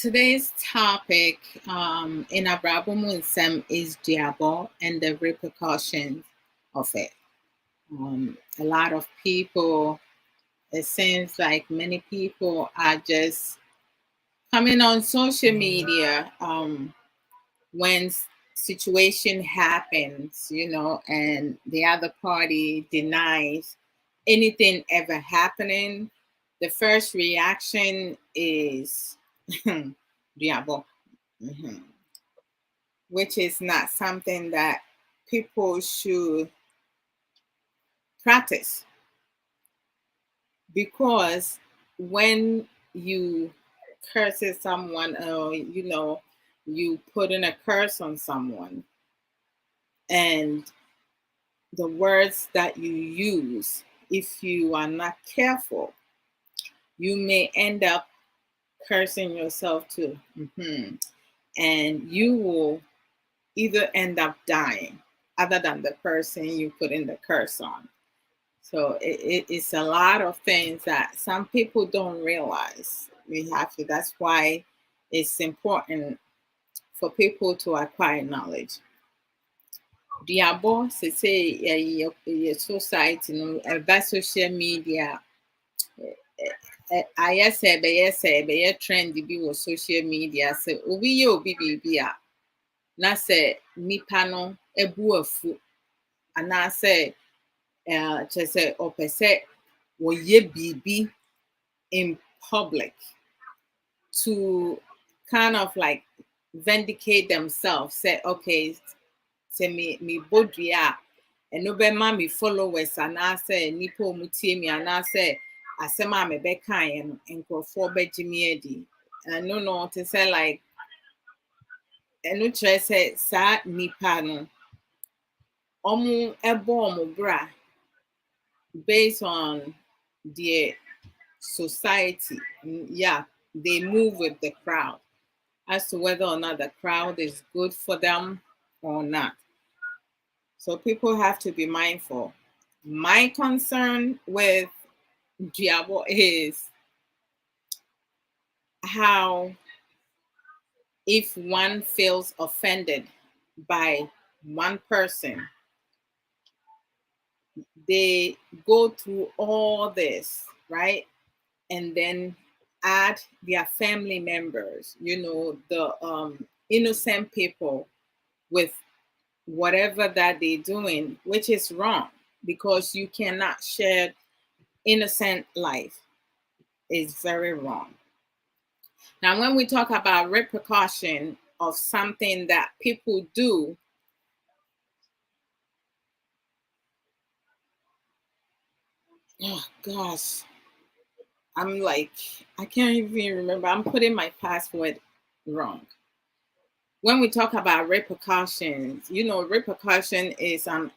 Today's topic in Abrabo Mu Nsem is Duabo and the repercussions of it. A lot of people, it seems like many people are just coming on social media when situation happens, and the other party denies anything ever happening. The first reaction is Diabo, which is not something that people should practice, because when you curse someone, or you put in a curse on someone, and the words that you use, if you are not careful, you may end up cursing yourself too. And you will either end up dying other than the person you put in the curse on. So it's a lot of things that some people don't realize. That's why it's important for people to acquire knowledge. Diabo, say, your society, about social media, I say, trend be social media. So, obi be na sɛ nipa no ebu afu anaasɛ kyerɛ sɛ ɔpɛ sɛ wɔyɛ biribi in public to kind of like vindicate themselves. Say, okay, sɛ me bodua a ɛno bɛma me followers anaasɛ nipa a wɔn tie me anaasɛ asɛm a mebɛkaeɛ no nkurɔfoɔ bɛgye me adi. ɛno no te sɛ like ɛno kyerɛ sɛ saa nipa no ɔmo ɛbɔ ɔmo bra based on their society. Yeah, they move with the crowd as to whether or not the crowd is good for them or not. So people have to be mindful. My concern with Duabo is how, if one feels offended by one person, they go through all this, right? And then add their family members, the innocent people, with whatever that they're doing, which is wrong, because you cannot share innocent life. It's very wrong. Now, when we talk about repercussion of something that people do, oh gosh, I'm like, I can't even remember. I'm putting my password wrong. When we talk about repercussions, repercussion is an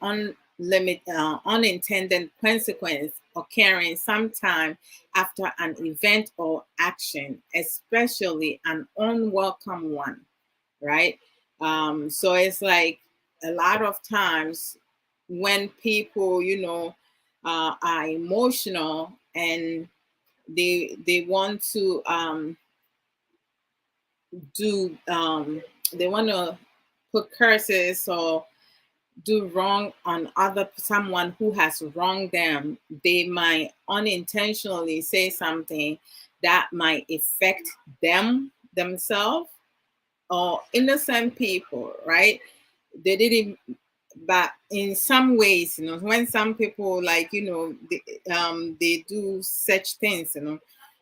unintended consequence occurring sometime after an event or action, especially an unwelcome one, right? So it's like a lot of times when people, are emotional and they want to do they want to put curses or do wrong on someone who has wronged them. They might unintentionally say something that might affect themselves or innocent people, right? They didn't, but in some ways, when some people they do such things,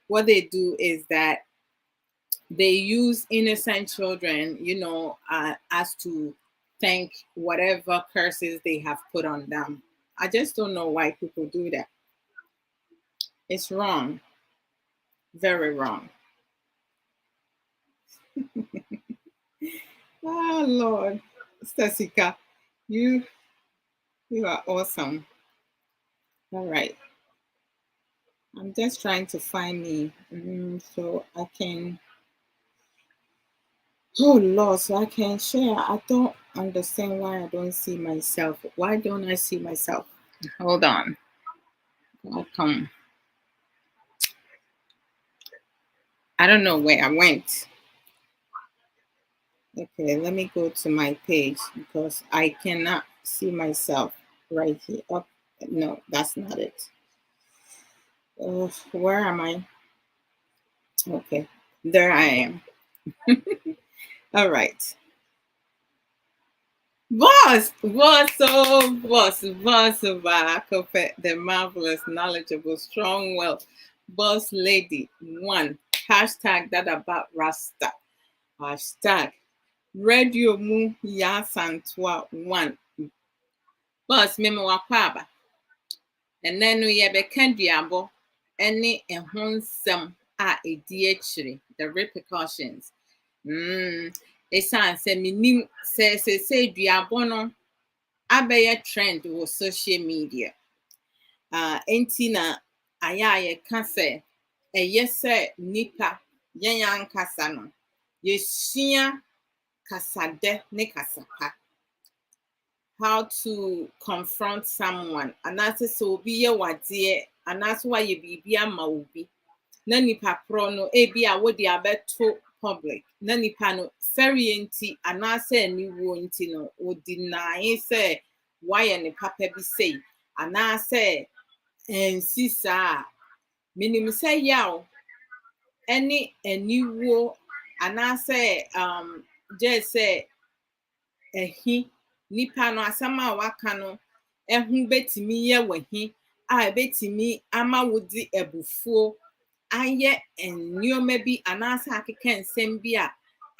what they do is that they use innocent children, as to thank whatever curses they have put on them. I just don't know why people do that. It's wrong. Very wrong. Oh Lord. Stasika, you are awesome. All right. I'm just trying to find me so I can. Oh Lord, so I can share. I don't understand why I don't see myself. Why don't I see myself? Hold on. I'll come. I don't know where I went. Okay, let me go to my page because I cannot see myself right here. Oh, no, that's not it. Where am I? Okay, there I am. All right. The marvelous, knowledgeable, strong, well, boss lady, one. Hashtag that about Rasta. Hashtag Radio Mu Yasantua, one. Boss, Memo Wakwaba. And then we have a Duabo, any a Nsem the repercussions. Esan sɛ menim sɛ duabɔ no abɛyɛ trend wɔ social media. Enti na ayɛ a yɛka sɛ ɛyɛ sɛ nipa yɛn ankasa no yɛsua kasadɛ ne kasapa. How to confront someone. Anaasɛ sɛ obi yɛ wadeɛ anaasɛ wayɛ biribi ama obi. Na nipa korɔ no ebi a wode abɛto public. Na nipa no fɛreɛ nti anaasɛ aniwuo nti no odinae sɛ wayɛ ne papa bi sei anaasɛ nsi saa. Minim sɛ yaw ɛne aniwuo anaasɛ gye sɛ ɛhi nipa no asɛm a waka no ɛho betumi yɛ wahi a ebetumi ama wodi abufuo ayɛ nneɛma bi anaasɛ akeka nsɛm bi a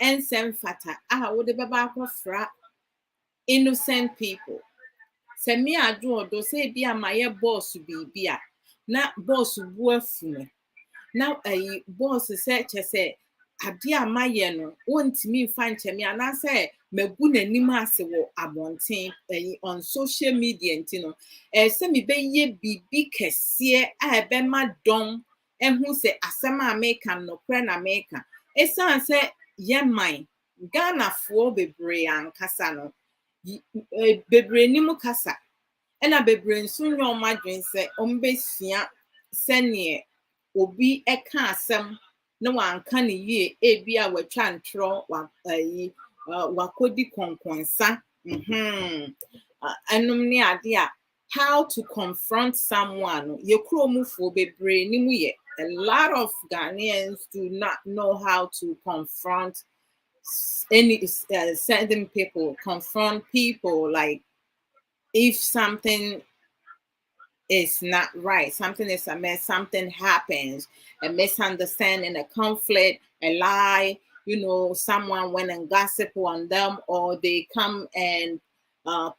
ɛnsɛm fata a wode bɛba akɔfra innocent people. Sɛ me Adwoa Odo sɛ ebi a mayɛ boss biribi a na boss bu afu me na boss sɛ kyɛ sɛ ade a mayɛ no wontumi mfa nkyɛ me anaasɛ magu n'anim ase wɔ abɔnten on social media nti no sɛ mebɛyɛ biribi kɛseɛ a ɛbɛma dɔm ɛho sɛ asɛm a meka nokorɛ na meka. Ɛsiane sɛ yɛman Ghanafoɔ bebree ankasa no bebree nim kasa ɛna bebree nso nyɛ ɔmo adwene sɛ ɔmo besua sɛneɛ obi ɛka asɛm na wanka ne yie ebi a watwa ntorɔ wakɔdi kɔnkɔnsa ɛnom ne ade a how to confront someone. Yɛ kuromufoɔ bebree nim yɛ. A lot of Ghanaians do not know how to confront any certain people, confront people. Like if something is not right, something is a mess, something happens, a misunderstanding, a conflict, a lie, someone went and gossip on them, or they come and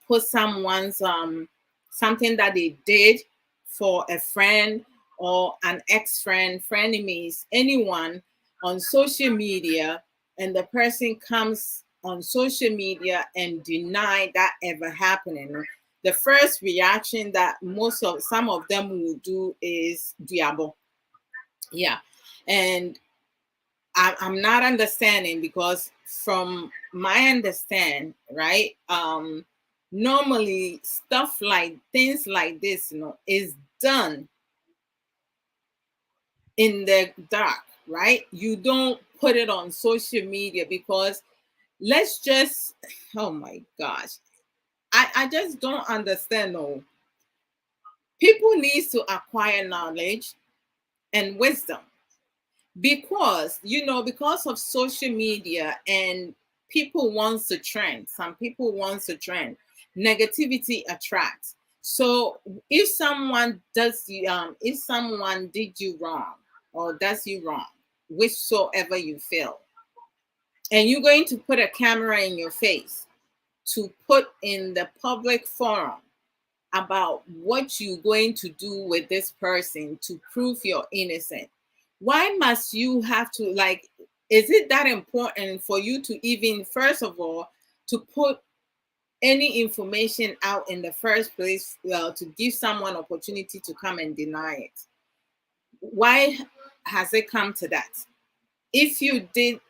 put someone's something that they did for a friend or an ex-friend, frenemies, anyone on social media, and the person comes on social media and deny that ever happening. The first reaction that some of them will do is Duabo. Yeah. And I'm not understanding, because from my understand, right? Normally things like this, is done in the dark, right? You don't put it on social media because oh my gosh. I just don't understand. No. People need to acquire knowledge and wisdom because of social media, and people wants to trend. Some people wants to trend. Negativity attracts. So if someone did you wrong or does you wrong, whichsoever you feel, and you're going to put a camera in your face to put in the public forum about what you're going to do with this person to prove you're innocent, why must you have to, is it that important for you to even, first of all, to put any information out in the first place, to give someone opportunity to come and deny it? Why has it come to that? If you did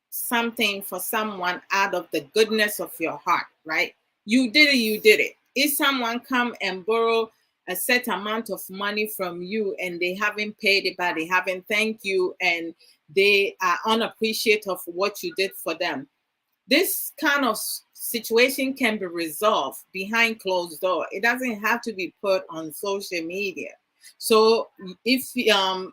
something for someone out of the goodness of your heart, right? You did it. If someone come and borrow a set amount of money from you and they haven't paid it, but they haven't thanked you, and they are unappreciative of what you did for them, This kind of situation can be resolved behind closed door. It doesn't have to be put on social media. So if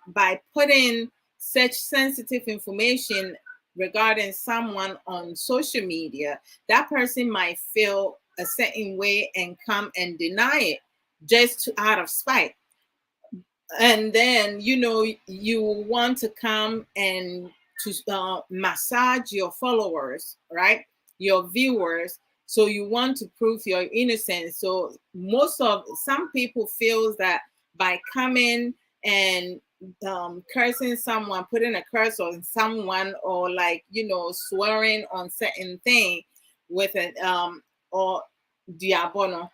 by putting such sensitive information regarding someone on social media, that person might feel a certain way and come and deny it just out of spite. And then you want to come and to massage your followers, right, your viewers. So you want to prove your innocence. So some people feels that by coming and cursing someone, putting a curse on someone, or like swearing on certain thing with an or diabono,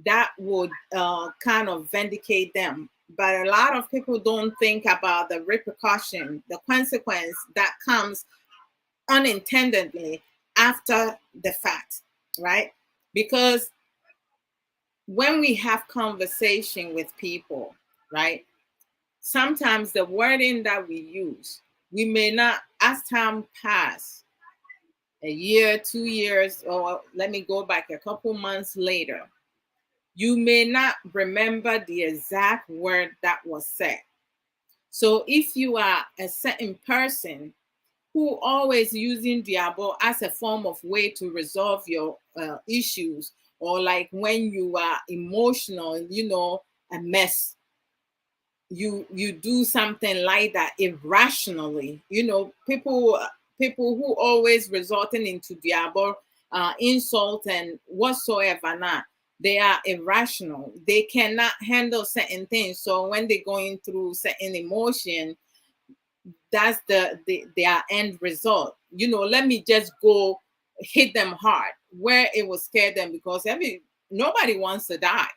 that would kind of vindicate them. But a lot of people don't think about the repercussion, the consequence that comes unintendedly after the fact, right? Because when we have conversation with people, right, sometimes the wording that we use, we may not, as time pass, a year, 2 years, or let me go back a couple months later, you may not remember the exact word that was said. So if you are a certain person who always using Duabo as a form of way to resolve your issues, or like when you are emotional, a mess, you do something like that irrationally. People who always resorting into Duabo, insult and whatsoever not. They are irrational. They cannot handle certain things. So when they're going through certain emotion, that's their end result. Let me just go hit them hard where it will scare them, because nobody wants to die.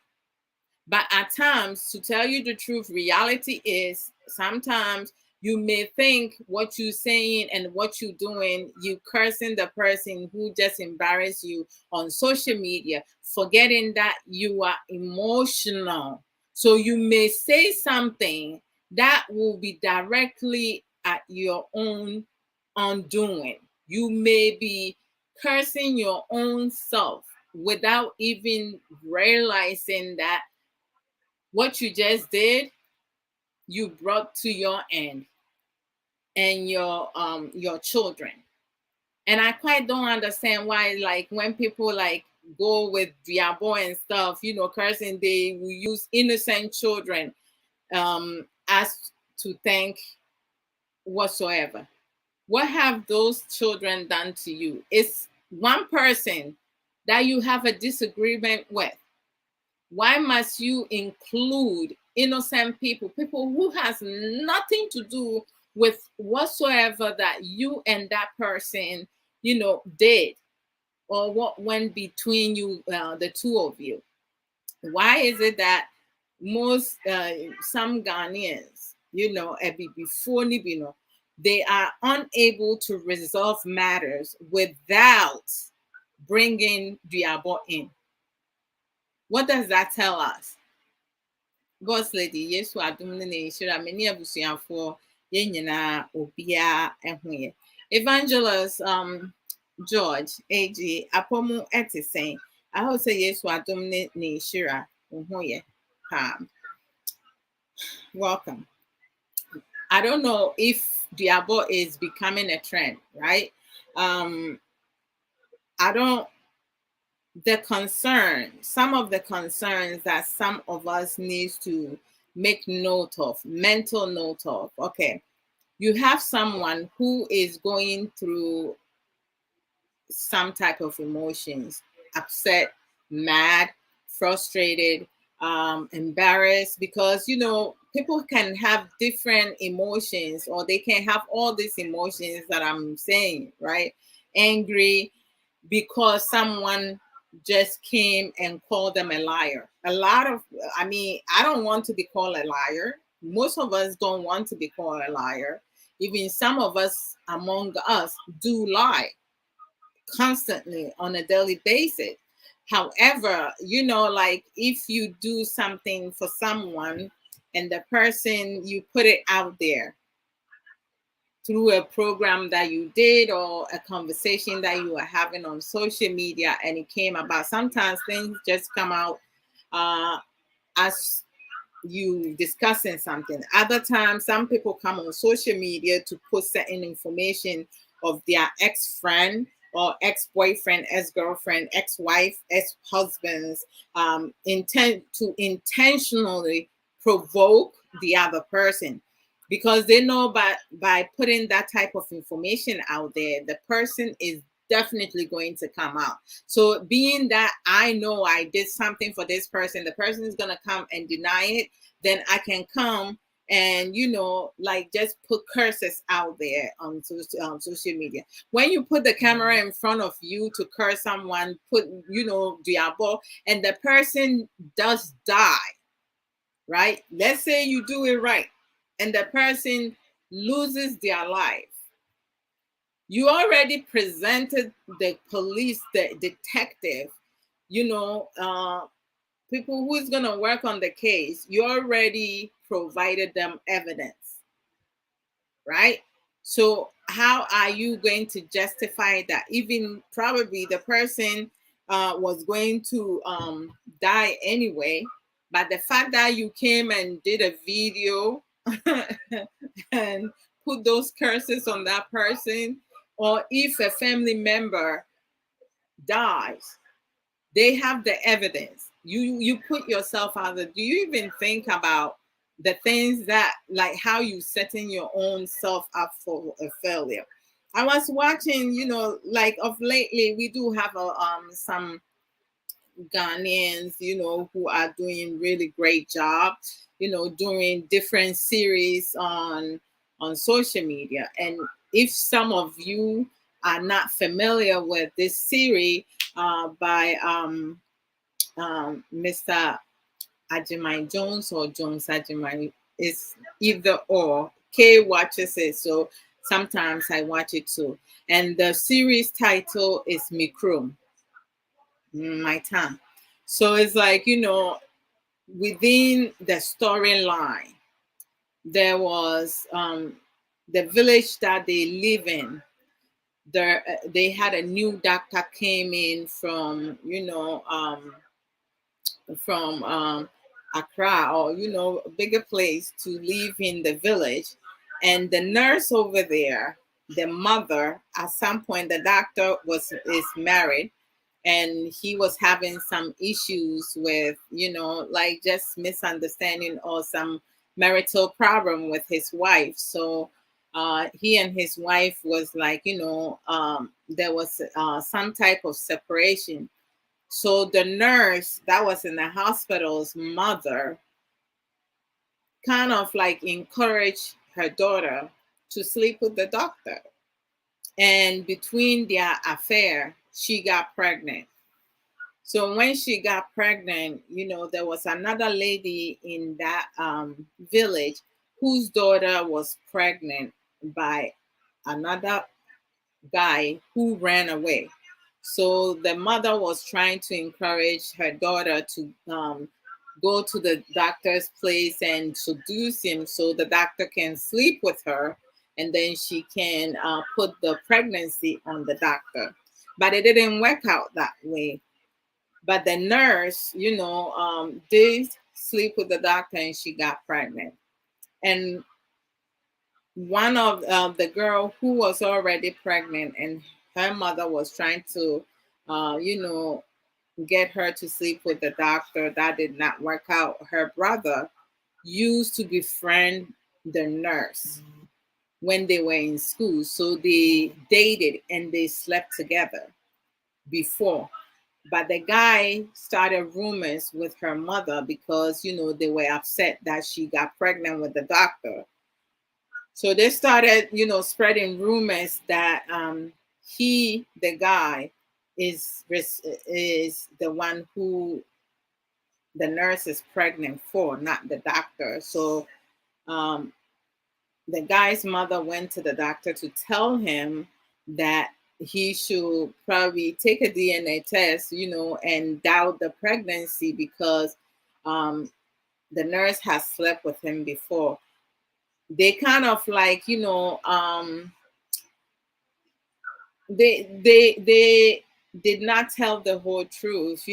But at times, to tell you the truth, reality is sometimes you may think what you're saying and what you're doing, you cursing the person who just embarrassed you on social media, forgetting that you are emotional. So you may say something that will be directly at your own undoing. You may be cursing your own self without even realizing that what you just did, you brought to your end and your children. And I quite don't understand why, like, when people like go with Diabo and stuff, cursing, they will use innocent children as to thank whatsoever. What have those children done to you? It's one person that you have a disagreement with. Why must you include innocent people who has nothing to do with whatsoever that you and that person, did, or what went between you, the two of you? Why is it that most some Ghanaians, before Nibino, they are unable to resolve matters without bringing Diabo in? What does that tell us? Boss lady, yes, we are doing the shira many abusuafo ye nyina obia ehwe. Evangelist George AG apomu etisen. I hope say yes, we are doing the shira ohwe. Welcome. I don't know if Diabo is becoming a trend, right? I don't some of the concerns that some of us needs to make mental note of. Okay, you have someone who is going through some type of emotions, upset, mad, frustrated, embarrassed, because people can have different emotions, or they can have all these emotions that I'm saying, right? Angry because someone just came and called them a liar. I don't want to be called a liar. Most of us don't want to be called a liar. Even some of us among us do lie constantly on a daily basis. However, like if you do something for someone and the person, you put it out there, through a program that you did or a conversation that you were having on social media and it came about. Sometimes things just come out as you discussing something. Other times, some people come on social media to put certain information of their ex-friend or ex-boyfriend, ex-girlfriend, ex-wife, ex-husbands, intent to intentionally provoke the other person, because they know by putting that type of information out there, the person is definitely going to come out. So being that I know I did something for this person, the person is going to come and deny it, then I can come and, you know, like just put curses out there on social media. When you put the camera in front of you to curse someone, put, you know, Duabo, and the person does die, right? Let's say you do it right and the person loses their life. You already presented the police, the detective, you know, people who is going to work on the case. You already provided them evidence, right? So how are you going to justify that? Even probably the person was going to die anyway, but the fact that you came and did a video and put those curses on that person, or if a family member dies, they have the evidence. You put yourself out there. Do you even think about the things that, like how you setting your own self up for a failure? I was watching, you know, like of lately, we do have some Ghanaians, you know, who are doing really great job, you know, doing different series on social media. And if some of you are not familiar with this series by Mr. Ajimai Jones or Jones Ajimai, is either or. Kay watches it, so sometimes I watch it too. And the series title is Mikrum, my time. So it's like, you know, within the storyline, there was the village that they live in. There, they had a new doctor came in from, you know, from Accra, or, you know, a bigger place to live in the village. And the nurse over there, the mother, at some point, the doctor is married, and he was having some issues with, you know, like just misunderstanding or some marital problem with his wife. So he and his wife was like, you know, there was some type of separation. So the nurse that was in the hospital's mother kind of like encouraged her daughter to sleep with the doctor. And between their affair, she got pregnant. So when she got pregnant, you know, there was another lady in that village whose daughter was pregnant by another guy who ran away. So the mother was trying to encourage her daughter to go to the doctor's place and seduce him so the doctor can sleep with her, and then she can put the pregnancy on the doctor. But it didn't work out that way. But the nurse, you know, did sleep with the doctor and she got pregnant. And one of the girl who was already pregnant and her mother was trying to, you know, get her to sleep with the doctor. That did not work out. Her brother used to befriend the nurse when they were in school. So they dated and they slept together before. But the guy started rumors with her mother because, you know, they were upset that she got pregnant with the doctor. So they started, you know, spreading rumors that the guy, is the one who the nurse is pregnant for, not the doctor. So um, the guy's mother went to the doctor to tell him that he should probably take a DNA test, you know, and doubt the pregnancy because the nurse has slept with him before. they kind of like, they did not tell the whole truth,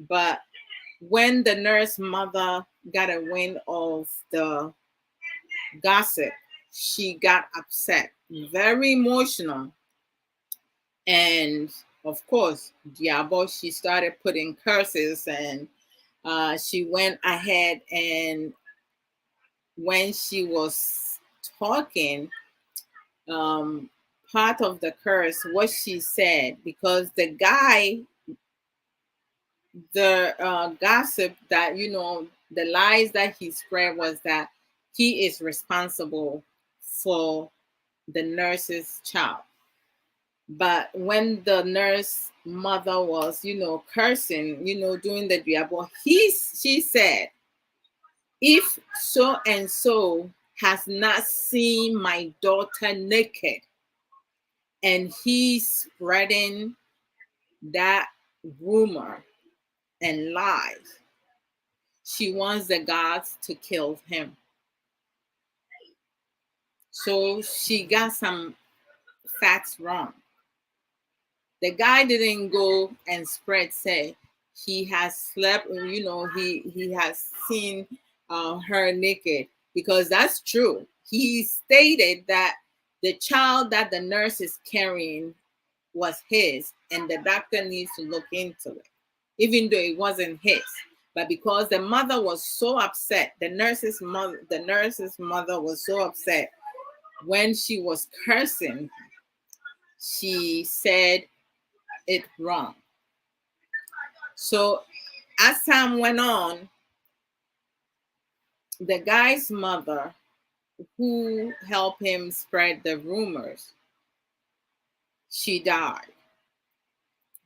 but when the nurse mother got a wind of the gossip, she got upset, very emotional. And of course, Duabo, she started putting curses, and she went ahead, and when she was talking, part of the curse, what she said, because the guy, the gossip that, the lies that he spread was that he is responsible for the nurse's child. But when the nurse mother was, cursing, doing the Duabo, she said, if so and so has not seen my daughter naked, and he's spreading that rumor and lies, she wants the gods to kill him. So she got some facts wrong. The guy didn't go and spread, say he has slept, he has seen her naked, because that's true. He stated that the child that the nurse is carrying was his, and the doctor needs to look into it, even though it wasn't his. But because the mother was so upset, the nurse's mother was so upset when she was cursing, she said it wrong. So as time went on, the guy's mother, who helped him spread the rumors, she died,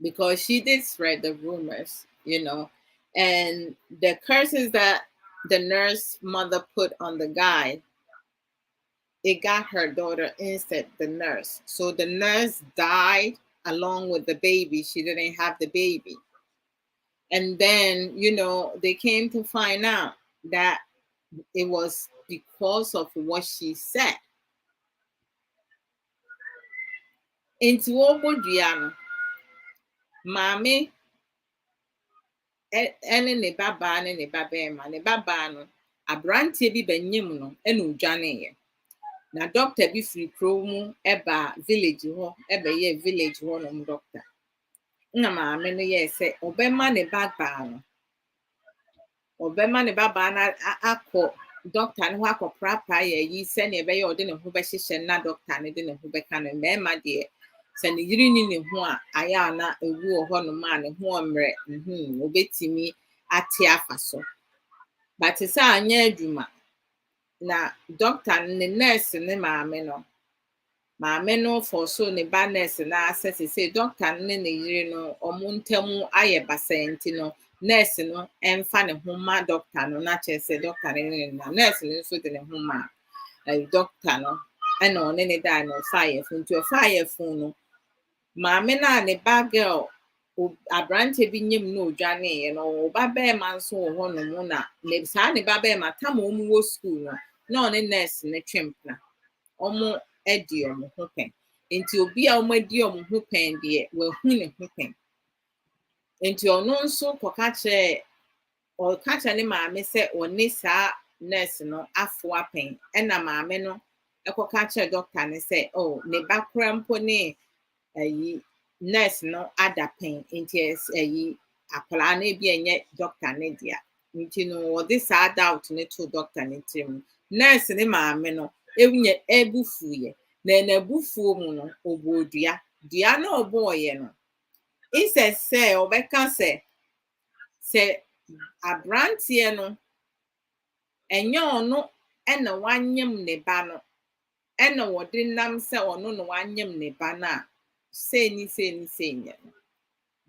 because she did spread the rumors, and the curses that the nurse mother put on the guy, it got her daughter instead, the nurse. So the nurse died along with the baby. She didn't have the baby. And then, they came to find out that it was because of what she said. Into Oboduano, Mami, ene ne baba ne babema, ne baba no, abrantie bi banyem no, ene udwane. Na doctor bi firi kuro mu eba village ho, eba ye village ho no doctor. Na maame no ye se obema ne baba no. Obema ne baba na akọ doctor no ho akọprapa ye yi se ne ebe ye ode ne ho be hyehye na doctor ne de ne ho be ka no mema de se ne yiri ni ne ho a aya na ewu ho no ma ne ho omre obetimi ate afa so. But say anya adwuma na doctor ne nurse ne maame no for so ne ba nurse na asese say doctor ne yiri no omuntamu aye basenti no nurse no emfa ne ho ma doctor no na che say doctor ne na nurse no so de ne ho ma doctor no and on ne da no fire phone to fire phone no maame na ne ba girl abrante bi nyem no odwane no ba be man so ho no mu na ne sa ne ba be ma tam o mu wo school no ne nurse ne twempna omo edi omo ho pen enti obi a omo edi omo ho pen de we hu ne ho pen enti ono nso koka che ne maame se oni sa nurse no afo apen na maame no ekoka che doctor ne se oh ne ba krampo ne ayi nurse no ada pen enti ayi akola na bi enye doctor ne dia enti no wo this doubt ne to doctor ne tim nurse ne maame no ewunye ebufuye na ebufuo mu no obodua dua na oboye no inse se obeka se abrantie no enye ono ena wanyem ne ba no ena wode nam se ono no wanyem ne ba na say ni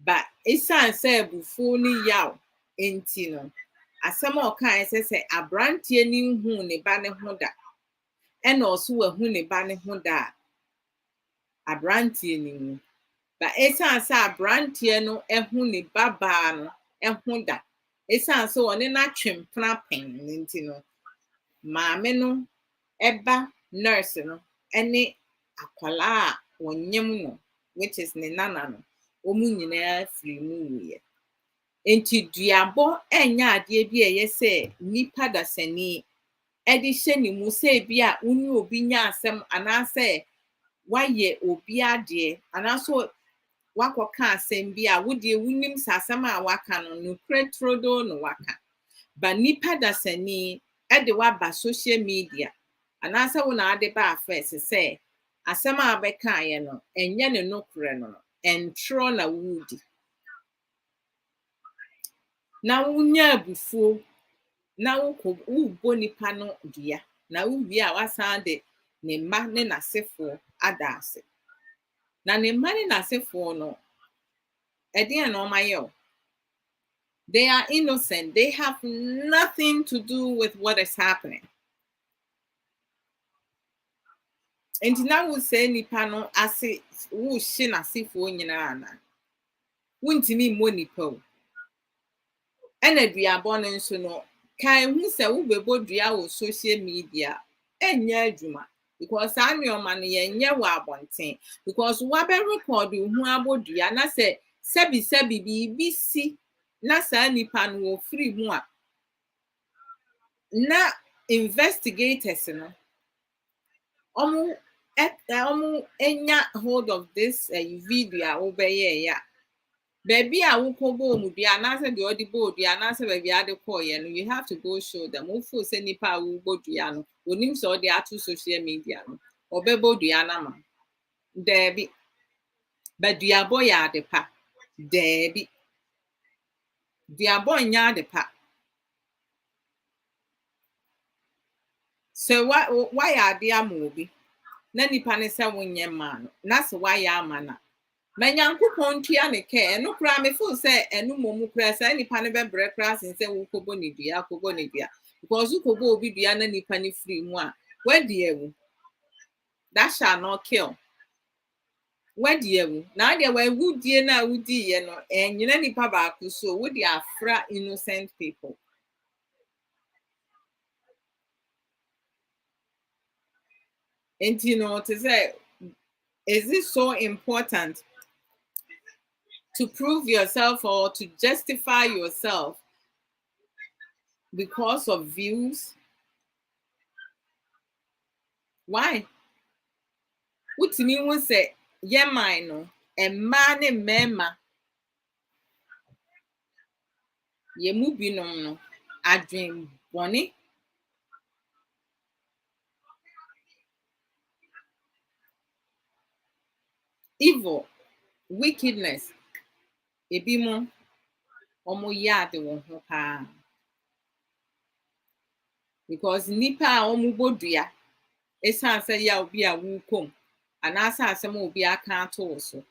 but isan say ebufuo ni yaw enti no asem o kan se abrantie ni hu ne ba ne ho da ena oso wahu ne ba ne ho da abrantie ni mu ba esan sa abrantie no ehu ne baba no ehu da esan so one na twempna pen nti no maame no eba nurse no ene akwala a wonyem no, which is ne nana no, omu nyinaa firi mu wuye. Enti duabo enya ade bi eye se nipa dasani edi hye ne mu se bi a uni obi nya asem anase waye obi ade anaso wakoka asem bi a wode wunim sasem a waka no no kretrodo no waka. Ba nipa dasani ede waba social media anase wo na ade ba first say asem a beka ye no enye ne nokre no entro na wudi. Na wunya abufuo na wo nipa no dua na wuwie a wasan de ne mma ne nasefo adase. Na ne mma ne nasefo no ede no mayo. They are innocent. They have nothing to do with what is happening. And now we say nipa no ase wo hye nasefo nyina na. Wuntimi mo nipa o. Ena duabo no nso no kan hu se wo bebo dua wo social media enya adwuma because anyoma no yenye wo abonten because wa be record hu abodua na se sebi bi si na sa nipa no wo free mu a na investigators no omu enya hold of this video wo be ya baby a wukobo mu dua na se de odibo dua na se baby ade koye no you have to go show them who feel say nipa wo bodua no onim so de ato social media no obebo dua na ma debi ba dua boy ade pa debi dua boy nya ade pa so why ade amobi na nipa ne se wonye ma no na se why amana Manyankopon tua ne ke eno kra me feel say enu momu kra say nipa ne be bre kra sin say wo kobo ne dua because wo kobo obi dua na nipa ne free mu a wadi ewu that shall not kill wadi ewu na ade we wudie na wudi ye no enyina nipa ba ku so wodi afra innocent people. And you know to say is it so important to prove yourself or to justify yourself because of views? Why? Wutimi hu se ye man no emma ne mema ye mu binom no adwen bone evil wickedness ebi mo omo yade won ho pa because nipa a omo bodua esan say ya obi a wukom anasa asem obi aka ato so.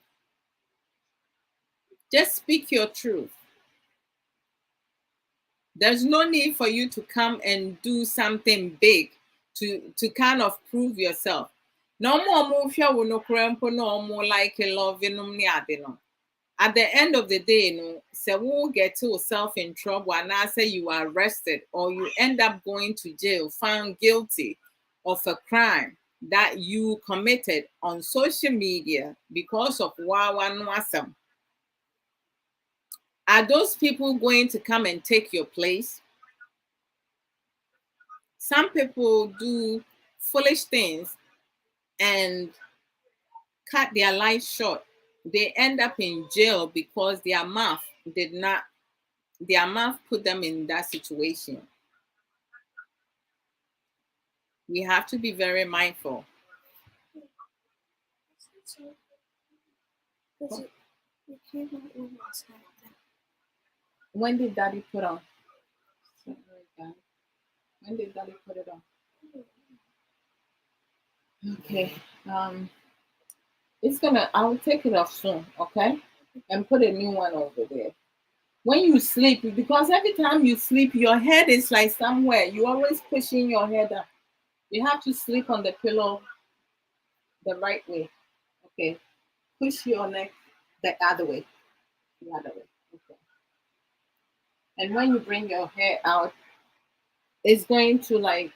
Just speak your truth. There's no need for you to come and do something big to kind of prove yourself. No more move here with no cramp, no more like a love in no. At the end of the day, no, say we'll get yourself in trouble and I say you are arrested or you end up going to jail, found guilty of a crime that you committed on social media because of wawa nwasam. Are those people going to come and take your place? Some people do foolish things and cut their life short. They end up in jail because their mouth put them in that situation. We have to be very mindful. When did Daddy put on? When did Daddy put it on? Okay. I'll take it off soon, okay? And put a new one over there. When you sleep, because every time you sleep, your head is like somewhere. You're always pushing your head up. You have to sleep on the pillow the right way. Okay. Push your neck the other way. The other way. Okay. And when you bring your hair out, it's going to like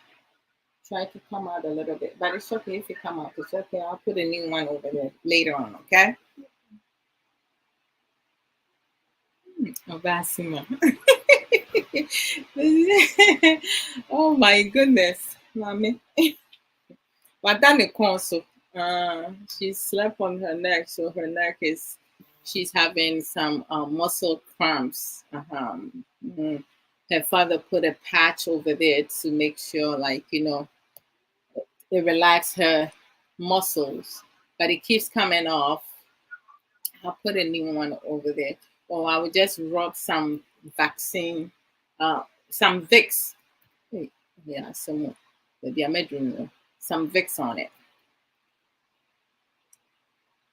try to come out a little bit, but it's okay if you come out. It's okay. I'll put a new one over there later on. Okay. Obasima. Oh my goodness, mommy. But then the console. She slept on her neck, so her neck is. She's having some muscle cramps. Her father put a patch over there to make sure, like it relax her muscles, but it keeps coming off. I'll put a new one over there. Or I would just rub some vaccine, some Vicks. Wait, yeah, some maybe I'm doing some Vicks on it.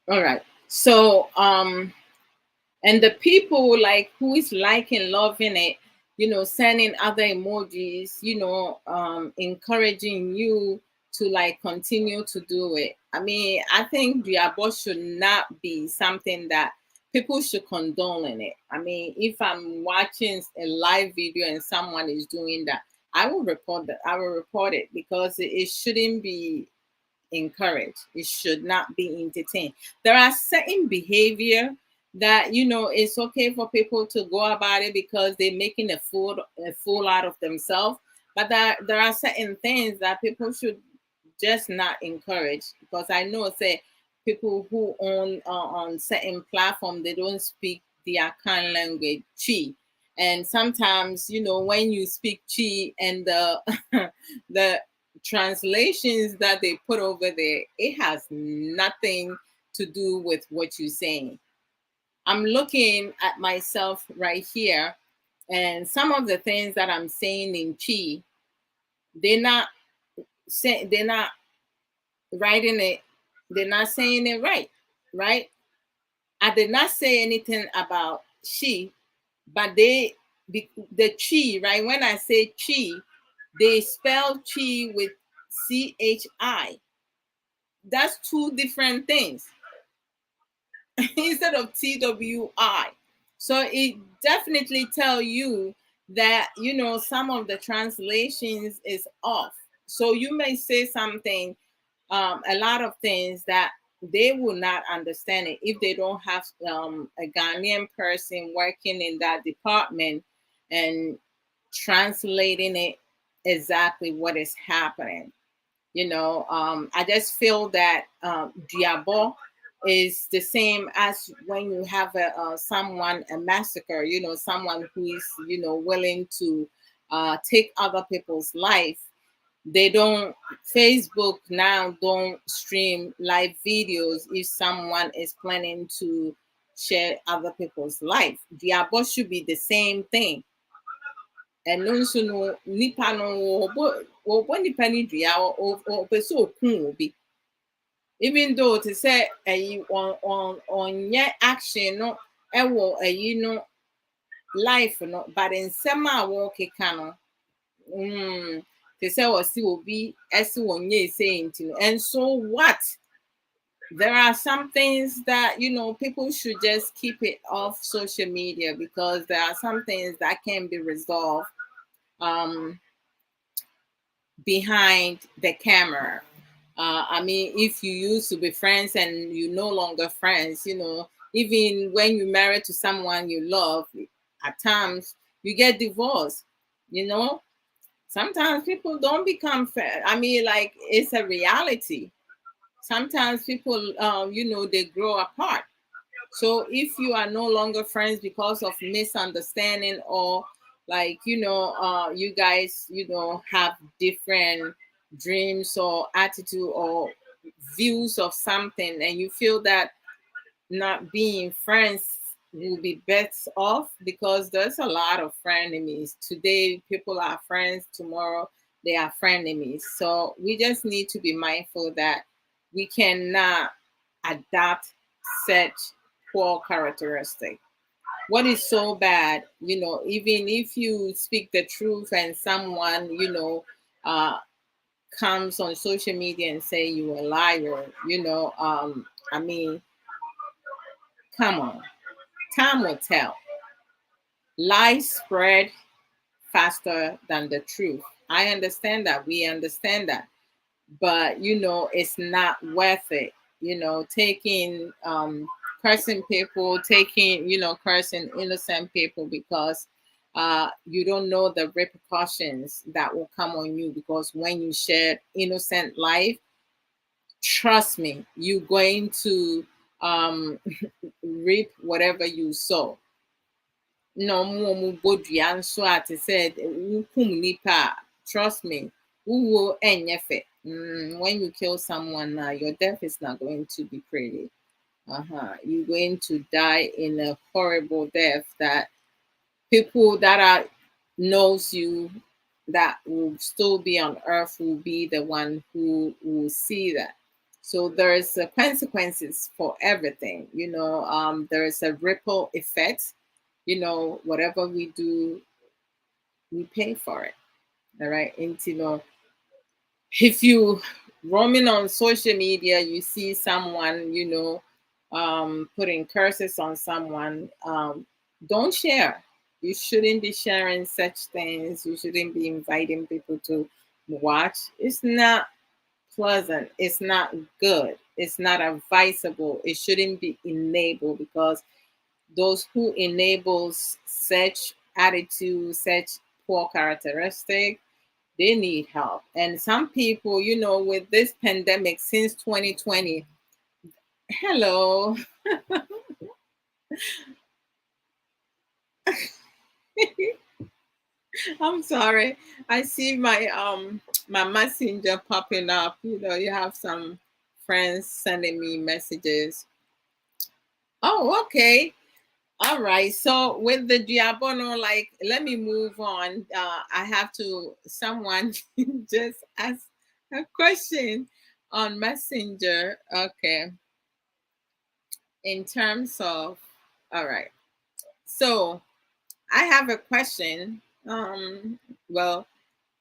All right. So and the people like who is liking, loving it, sending other emojis, encouraging you to like continue to do it. I mean, I think Duabo should not be something that people should condone in it. I mean, if I'm watching a live video and someone is doing that, I will report that. I will report it because it shouldn't be encouraged. It should not be entertained. There are certain behavior that it's okay for people to go about it because they're making a fool out of themselves. But there are certain things that people should just not encourage, because I know say people who own on certain platform, they don't speak the Akan language Chi, and sometimes when you speak Chi and the the translations that they put over there, it has nothing to do with what you're saying. I'm looking at myself right here, and some of the things that I'm saying in Chi, they're not they're not writing it, they're not saying it right, right? I did not say anything about she, but the chi, right? When I say chi, they spell chi with CHI. That's two different things instead of TWI. So it definitely tell you that some of the translations is off. So you may say something, a lot of things that they will not understand it if they don't have a Ghanaian person working in that department and translating it exactly what is happening. I just feel that Diabo is the same as when you have a massacre, someone who is, willing to take other people's life. They don't, Facebook now don't stream live videos if someone is planning to share other people's life. Diabo should be the same thing. And nso no nipa no wo nipa ni dua o pese okun obi, even though to say on action no ewo no life no, but nsɛm a wɔkeka no te sɛ wɔsi obi ɛsi wɔnyɛ ese nti no. And so what? There are some things that people should just keep it off social media, because there are some things that can be resolved behind the camera. I mean, if you used to be friends and you're no longer friends, even when you're married to someone you love, at times you get divorced. Sometimes people don't become friends. I mean, like, it's a reality. Sometimes people, they grow apart. So if you are no longer friends because of misunderstanding, or like you guys have different dreams or attitude or views of something, and you feel that not being friends will be best off, because there's a lot of frenemies today. People are friends, tomorrow they are frenemies. So we just need to be mindful that we cannot adapt such poor characteristic. What is so bad, even if you speak the truth and someone, comes on social media and say you're a liar, I mean, come on, time will tell. Lies spread faster than the truth. I understand that. We understand that. But it's not worth it. Taking cursing people, taking cursing innocent people because you don't know the repercussions that will come on you, because when you share innocent life, trust me, you're going to reap whatever you sow. No more bodua nso a te said wukum nipa, trust me, who will enyefe. When you kill someone, your death is not going to be pretty. You're going to die in a horrible death that people that are knows you, that will still be on earth, will be the one who will see that. So there's consequences for everything. There's a ripple effect. Whatever we do, we pay for it. All right. And if you roaming on social media, you see someone, putting curses on someone, don't share. You shouldn't be sharing such things. You shouldn't be inviting people to watch. It's not pleasant. It's not good. It's not advisable. It shouldn't be enabled, because those who enables such attitude, such poor characteristic, they need help. And some people, with this pandemic since 2020, hello, I'm sorry. I see my messenger popping up. You have some friends sending me messages. Oh, okay. All right. So with the Diabono, like, let me move on. I have to, someone just ask a question on Messenger. Okay. In terms of, all right. So I have a question. Well,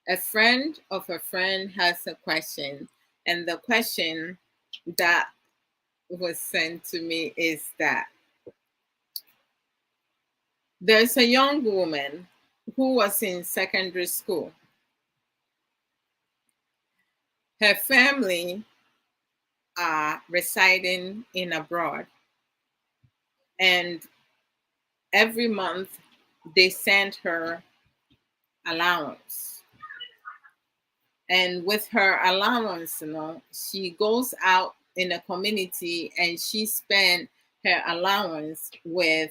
a friend of a friend has a question. And the question that was sent to me is that there's a young woman who was in secondary school. Her family are residing in abroad, and every month they send her allowance. And with her allowance, she goes out in the community and she spends her allowance with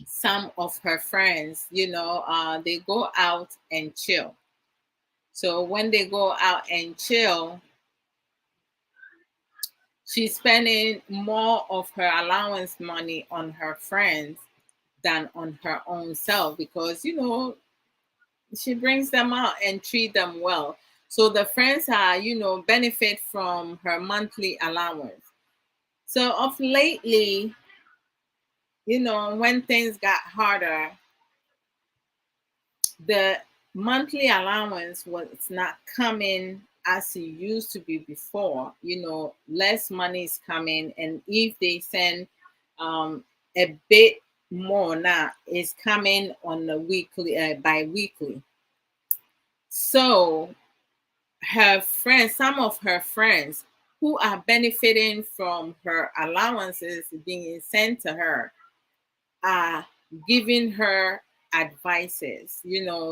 some of her friends. They go out and chill. So when they go out and chill, she's spending more of her allowance money on her friends than on her own self, because she brings them out and treat them well. So the friends are, benefit from her monthly allowance. So of lately, when things got harder, the monthly allowance was not coming as it used to be before. Less money is coming, and if they send a bit more now, it's coming on a weekly, bi-weekly. So her friends, some of her friends who are benefiting from her allowances being sent to her, are giving her advices,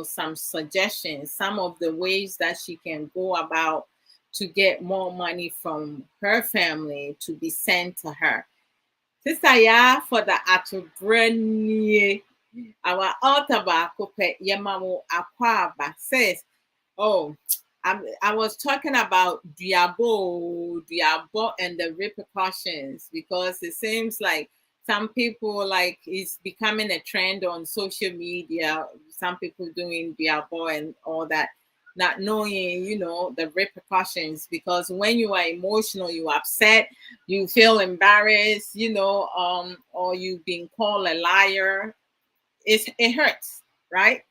some suggestions, some of the ways that she can go about to get more money from her family to be sent to her. Sister, yeah, for the Atobrenie, our altar back, Yamamo Aquaba says, oh, I was talking about Duabo, and the repercussions, because it seems like some people, like, it's becoming a trend on social media. Some people doing Duabo and all that, not knowing, the repercussions. Because when you are emotional, you upset, you feel embarrassed, or you've been called a liar. It hurts, right?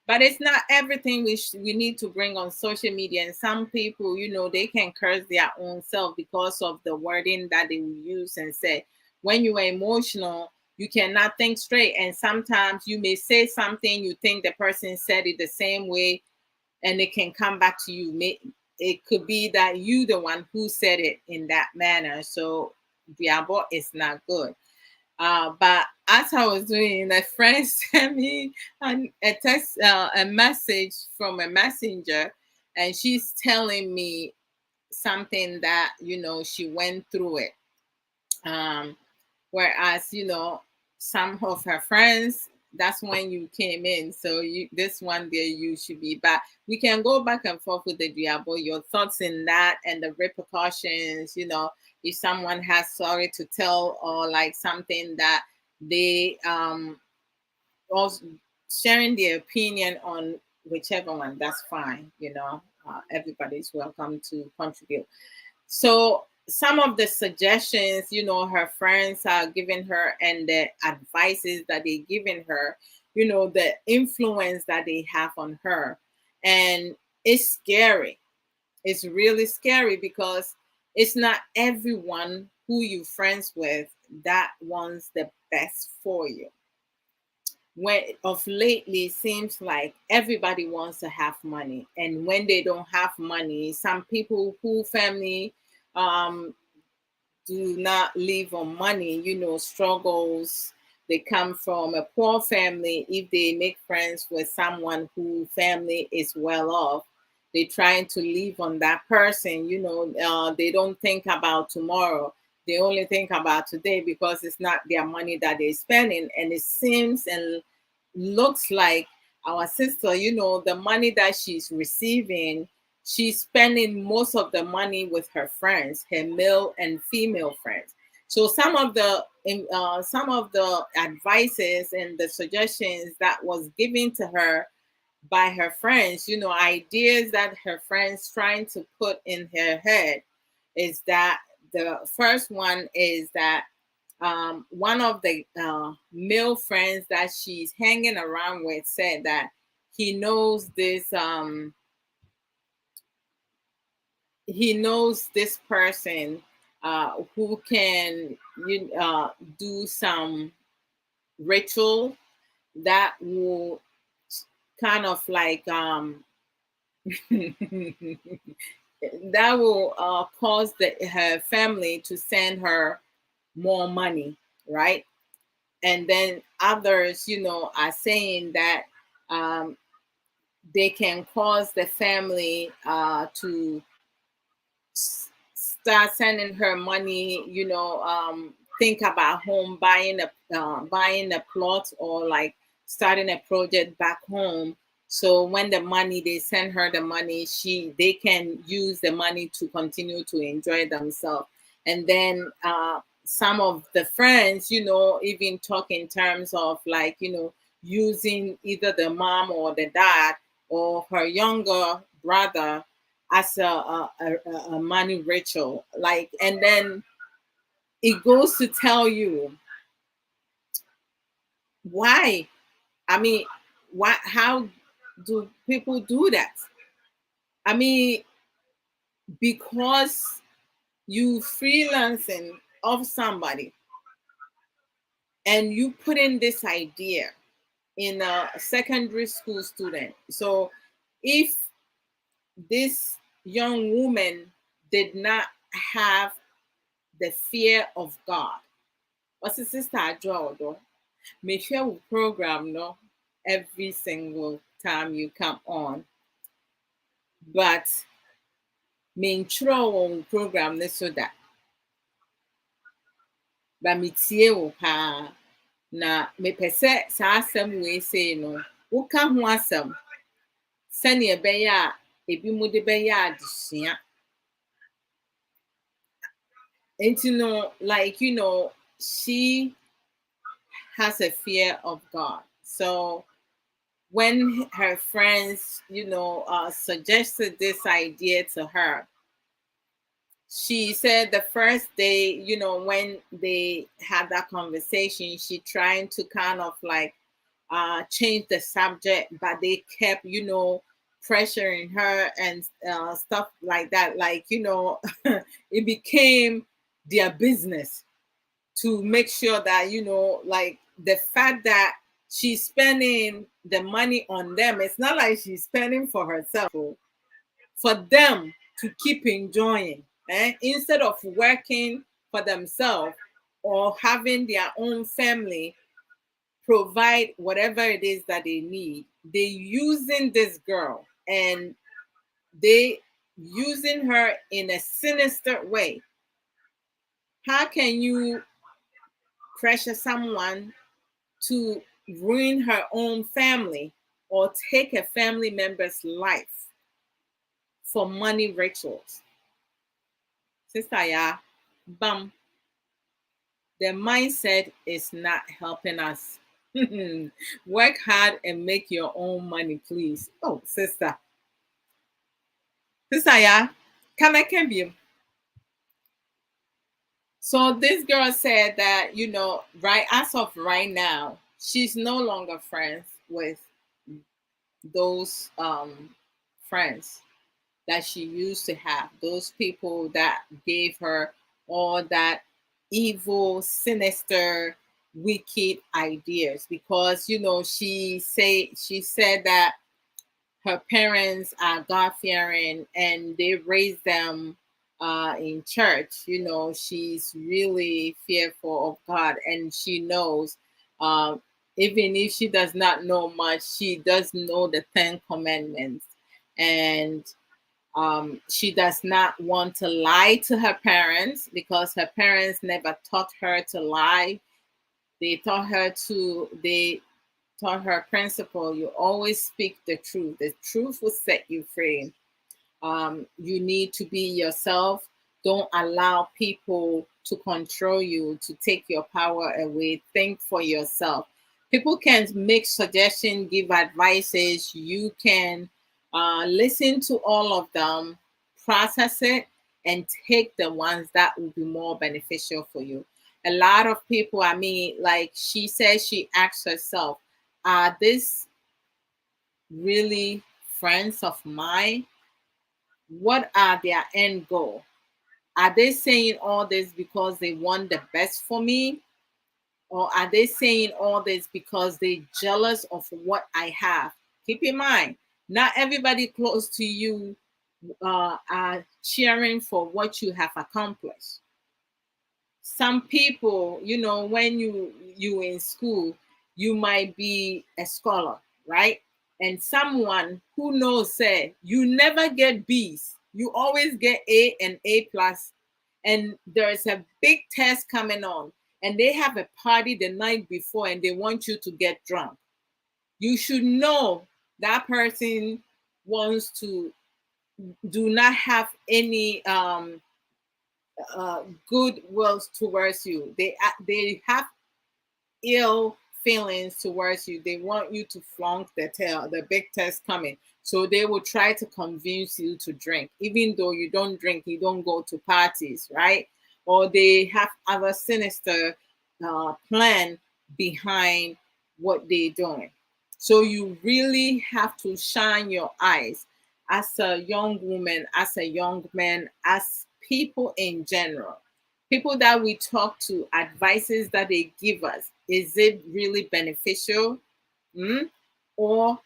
But it's not everything we need to bring on social media. And some people, they can curse their own self because of the wording that they will use and say. When you are emotional, you cannot think straight. And sometimes you may say something, you think the person said it the same way, and it can come back to you. It could be that you the one who said it in that manner. So Duabo is not good. But as I was doing, a friend sent me a text, a message from a messenger, and she's telling me something that she went through it. Whereas some of her friends, that's when you came in. So this one there you should be. But we can go back and forth with the Duabo, your thoughts in that and the repercussions. If someone has sorry to tell, or like something that they also sharing their opinion on whichever one, that's fine. Everybody's welcome to contribute. So some of the suggestions, her friends are giving her, and the advices that they're giving her, the influence that they have on her. And it's scary. It's really scary, because it's not everyone who you're friends with that wants the best for you. When of lately, seems like everybody wants to have money, and when they don't have money, some people who family do not live on money, struggles. They come from a poor family. If they make friends with someone who family is well off, they trying to live on that person. They don't think about tomorrow. They only think about today, because it's not their money that they're spending. And it seems and looks like our sister, the money that she's receiving, she's spending most of the money with her friends, her male and female friends. So some of the advices and the suggestions that was given to her by her friends, ideas that her friends trying to put in her head, is that the first one is that one of the male friends that she's hanging around with said that he knows this person who can do some ritual that will kind of like that will cause her family to send her more money, right? And then others, are saying that they can cause the family to start sending her money, think about home, buying a plot, or like starting a project back home. So when the money, they send her the money, they can use the money to continue to enjoy themselves. And then some of the friends, even talk in terms of like, using either the mom or the dad or her younger brother as a money ritual. Like, and then it goes to tell you why. I mean, how do people do that? I mean, because you freelancing of somebody and you put in this idea in a secondary school student. So if this young woman did not have the fear of God, what's the sister Adwoa Odo? Make sure we program no every single time you come on. But main on program this so that but me tie wo pa na me pese sa asem we say no wo ka ho asem sani ebeye a ebi mu de beye adesua. And like she has a fear of God. So when her friends, suggested this idea to her, she said the first day, when they had that conversation, she tried to kind of like change the subject, but they kept, pressuring her and stuff like that. Like, it became their business to make sure that, like the fact that she's spending the money on them. It's not like she's spending for herself, for them to keep enjoying. Instead of working for themselves or having their own family provide whatever it is that they need, they using this girl, and they using her in a sinister way. How can you pressure someone to ruin her own family or take a family member's life for money rituals? Sister, yeah, bam, the mindset is not helping us. Work hard and make your own money, please. Oh, sister. Sister, yeah, can be. So this girl said that, right as of right now, she's no longer friends with those friends that she used to have, those people that gave her all that evil, sinister, wicked ideas. Because she said that her parents are God fearing and they raised them in church. She's really fearful of God, and she knows, um, even if she does not know much, she does know the 10 Commandments. And she does not want to lie to her parents because her parents never taught her to lie. They taught her principle: you always speak the truth. The truth will set you free. You need to be yourself. Don't allow people to control you, to take your power away. Think for yourself. People can make suggestions, give advices. You can listen to all of them, process it, and take the ones that will be more beneficial for you. A lot of people, I mean, like she says, she asks herself, are these really friends of mine? What are their end goal? Are they saying all this because they want the best for me? Or are they saying all this because they're jealous of what I have? Keep in mind, not everybody close to you are cheering for what you have accomplished. Some people, when you in school, you might be a scholar, right? And someone who knows, say, you never get B's, you always get A and A plus, and there's a big test coming on, and they have a party the night before and they want you to get drunk. You should know that person wants to do not have any good wills towards you. They have ill feelings towards you. They want you to flunk the big test coming. So they will try to convince you to drink, even though you don't drink, you don't go to parties, right? Or they have other sinister plan behind what they're doing. So you really have to shine your eyes as a young woman, as a young man, as people in general. People that we talk to, advices that they give us, is it really beneficial? Mm? Or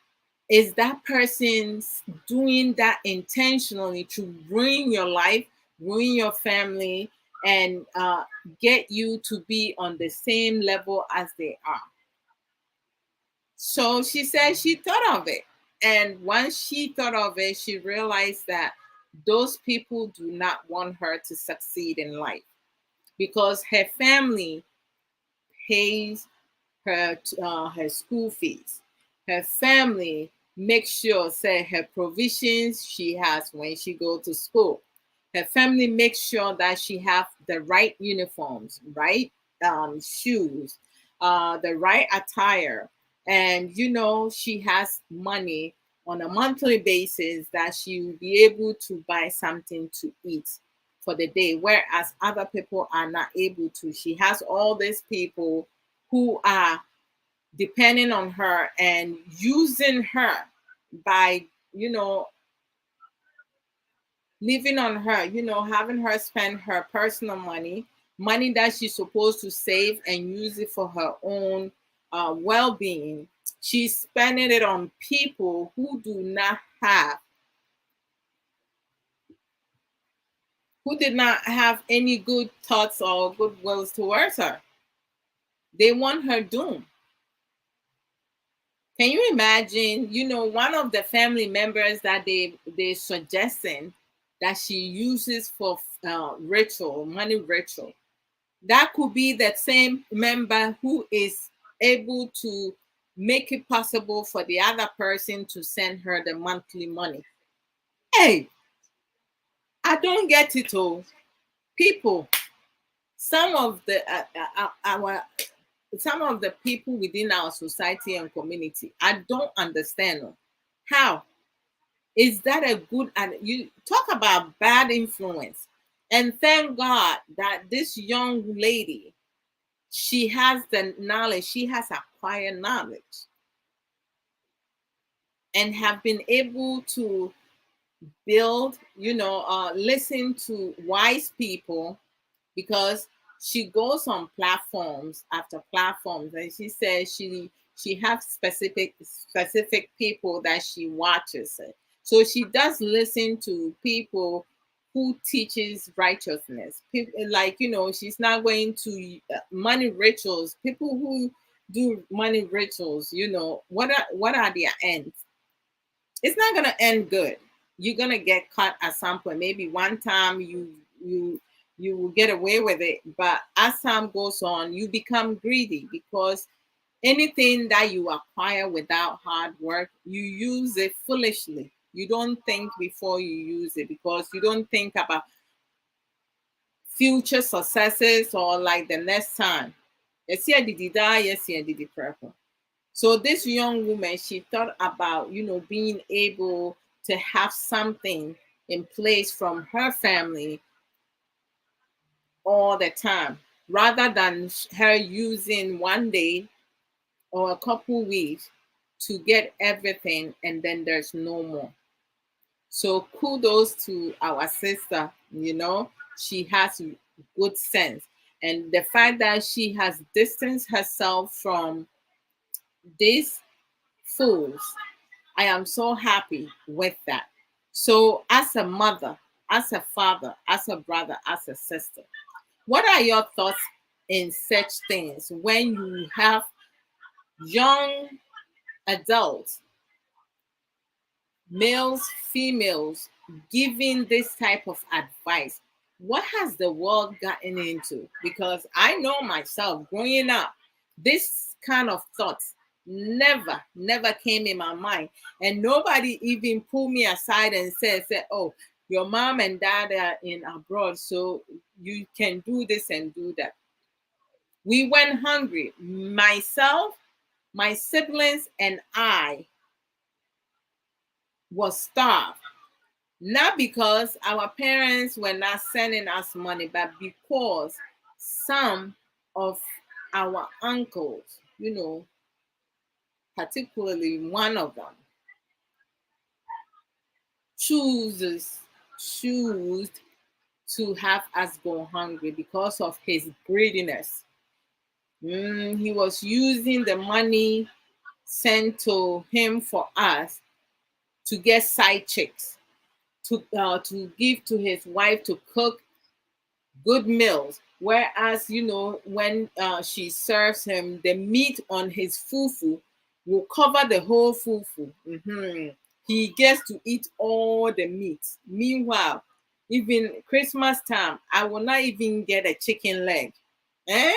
is that person doing that intentionally to ruin your life, ruin your family, and get you to be on the same level as they are? So she said she thought of it. And once she thought of it, she realized that those people do not want her to succeed in life because her family pays her school fees. Her family makes sure, say, her provisions she has when she go to school. Her family makes sure that she have the right uniforms, right shoes, the right attire, and she has money on a monthly basis that she will be able to buy something to eat for the day, whereas other people are not able to. She has all these people who are depending on her and using her by, living on her, having her spend her personal money that she's supposed to save and use it for her own well-being, she's spending it on people who did not have any good thoughts or good wills towards her. They want her doom. Can you imagine? One of the family members that they suggesting that she uses for ritual, money ritual. That could be the same member who is able to make it possible for the other person to send her the monthly money. Hey, I don't get it all. People, some of the our some of the people within our society and community, I don't understand how is that a good, and you talk about bad influence. And thank God that this young lady, she has the knowledge, she has acquired knowledge and have been able to build, listen to wise people, because she goes on platforms after platforms, and she says she has specific people that she watches. So she does listen to people who teaches righteousness. People, like, she's not going to money rituals. People who do money rituals, what are their ends? It's not gonna end good. You're gonna get caught at some point. Maybe one time you will get away with it, but as time goes on, you become greedy, because anything that you acquire without hard work, you use it foolishly. You don't think before you use it, because you don't think about future successes, or like the next time. Yes, yeah, did he die? Yes, yeah, did he purple? So this young woman, she thought about, being able to have something in place from her family all the time, rather than her using one day or a couple weeks to get everything and then there's no more. So kudos to our sister, she has good sense. And the fact that she has distanced herself from these fools, I am so happy with that. So, as a mother, as a father, as a brother, as a sister, what are your thoughts in such things when you have young adults, males, females, giving this type of advice? What has the world gotten into? Because I know myself growing up, this kind of thoughts never came in my mind. And nobody even pulled me aside and said, oh, your mom and dad are in abroad, so you can do this and do that. We went hungry. Myself, my siblings, and I was starved. Not because our parents were not sending us money, but because some of our uncles, particularly one of them, choose to have us go hungry because of his greediness. He was using the money sent to him for us to get side chicks, to give to his wife to cook good meals. Whereas, when she serves him, the meat on his fufu will cover the whole fufu. He gets to eat all the meat. Meanwhile, even Christmas time, I will not even get a chicken leg. Eh?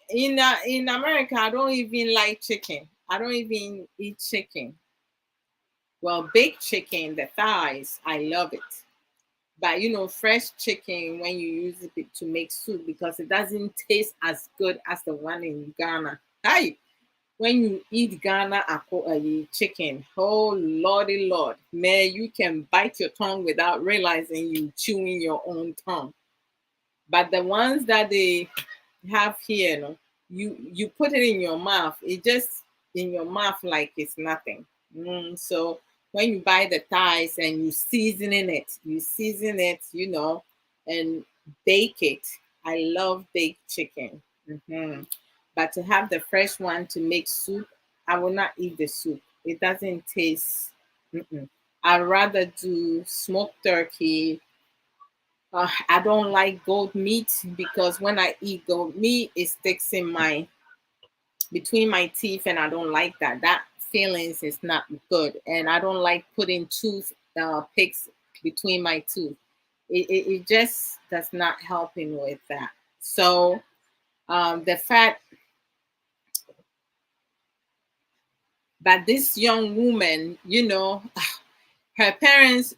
In America, I don't even like chicken. I don't even eat chicken. Well, baked chicken, the thighs, I love it. But fresh chicken, when you use it to make soup, because it doesn't taste as good as the one in Ghana. Hi, when you eat Ghana chicken, oh lordy lord, man, you can bite your tongue without realizing you chewing your own tongue. But the ones that they have here, you put it in your mouth, it just in your mouth like it's nothing. So when you buy the thighs and you season it, and bake it. I love baked chicken. But to have the fresh one to make soup, I will not eat the soup. It doesn't taste. Mm-mm. I'd rather do smoked turkey. I don't like goat meat because when I eat goat meat, it sticks in my between my teeth, and I don't like that. That feelings is not good, and I don't like putting tooth picks between my tooth. It just does not helping with that. So the fact that this young woman, her parents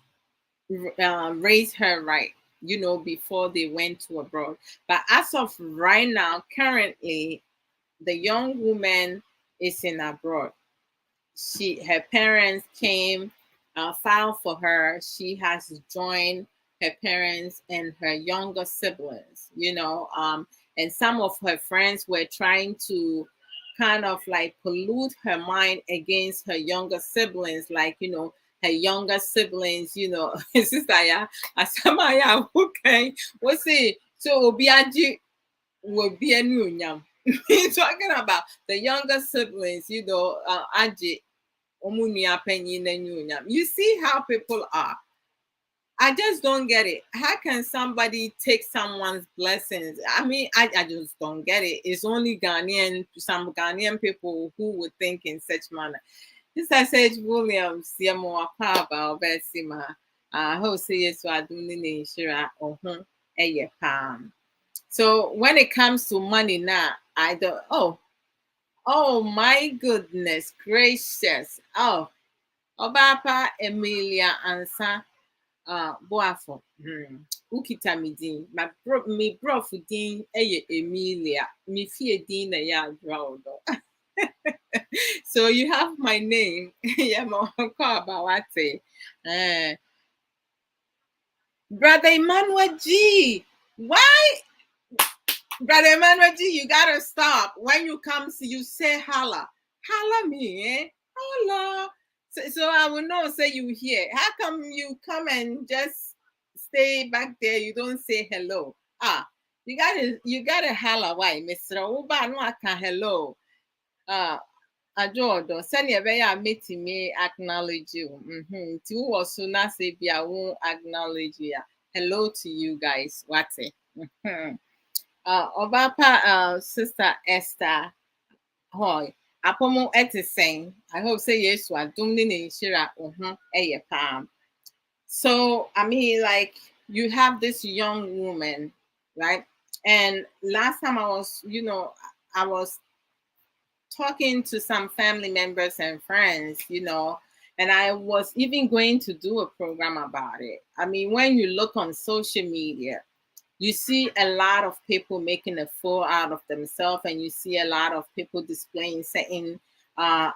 raised her right, before they went to abroad. But as of right now, currently, the young woman is in abroad. Her parents came, filed for her. She has joined her parents and her younger siblings, and some of her friends were trying to kind of like pollute her mind against her younger siblings, like, her younger siblings, sister, yeah, asamaya, okay, what's it? So, Obiaji will be a new yam. Talking about the younger siblings, Aji, you see how people are. I just don't get it. How can somebody take someone's blessings? I mean, I just don't get it. It's only some Ghanaian people who would think in such manner. This I said Williams, Yamo Paba, Besima, Jose Yeswaduni Shira, Palm. So when it comes to money now, I don't, oh my goodness gracious. Oh, Obapa Emilia Ansa Boafo. Ukita mi din. Me brof din Emilia. Me fie din na ya Adwoa Odo. So you have my name. Yeah, mo Bawate. Brother Emmanuel G. Why? Brother Emmanuel G, you gotta stop. When you come, you say holla. Holla me, eh? Holla. So I will know, say you here. How come you come and just stay back there? You don't say hello. You gotta holla. Why, Mr. Uba no aka hello. Adwoa Odo, send your way meet me acknowledge you. To also not say I won't acknowledge you. Hello to you guys. What's it? Obapa, Sister Esther Hoy. Apomo etiseng. I hope say yes wa dumni ne shira palm. So I mean, like, you have this young woman, right? And last time I was talking to some family members and friends, and I was even going to do a program about it. I mean, when you look on social media, you see a lot of people making a fool out of themselves, and you see a lot of people displaying certain uh,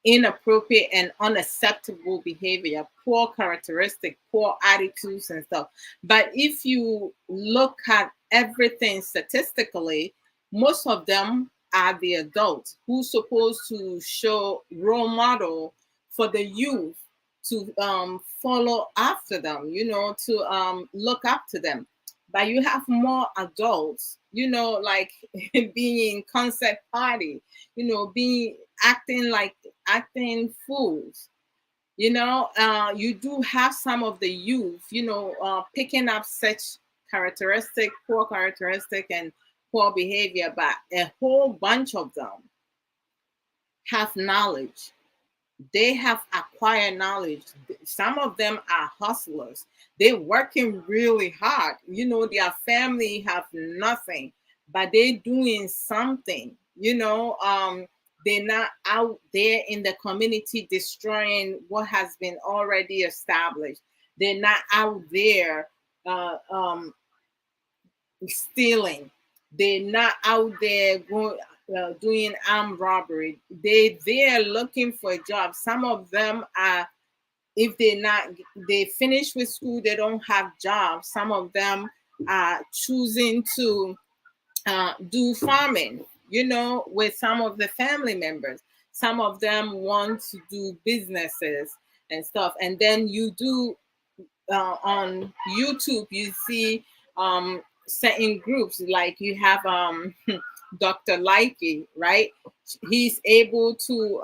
inappropriate and unacceptable behavior, poor characteristic, poor attitudes and stuff. But if you look at everything statistically, most of them are the adults who's supposed to show role model for the youth to follow after them, to look up to them. But you have more adults, like being concept party, being acting fools. You do have some of the youth, picking up such poor characteristic and poor behavior, but a whole bunch of them have knowledge. They have acquired knowledge. Some of them are hustlers. They're working really hard. Their family have nothing, but they're doing something. They're not out there in the community destroying what has been already established. They're not out there stealing. They're not out there doing armed robbery. They're looking for a job. Some of them are, if they finish with school, they don't have jobs. Some of them are choosing to do farming, with some of the family members. Some of them want to do businesses and stuff. And then you do on YouTube, you see certain groups, like you have Dr. Likey, right? He's able to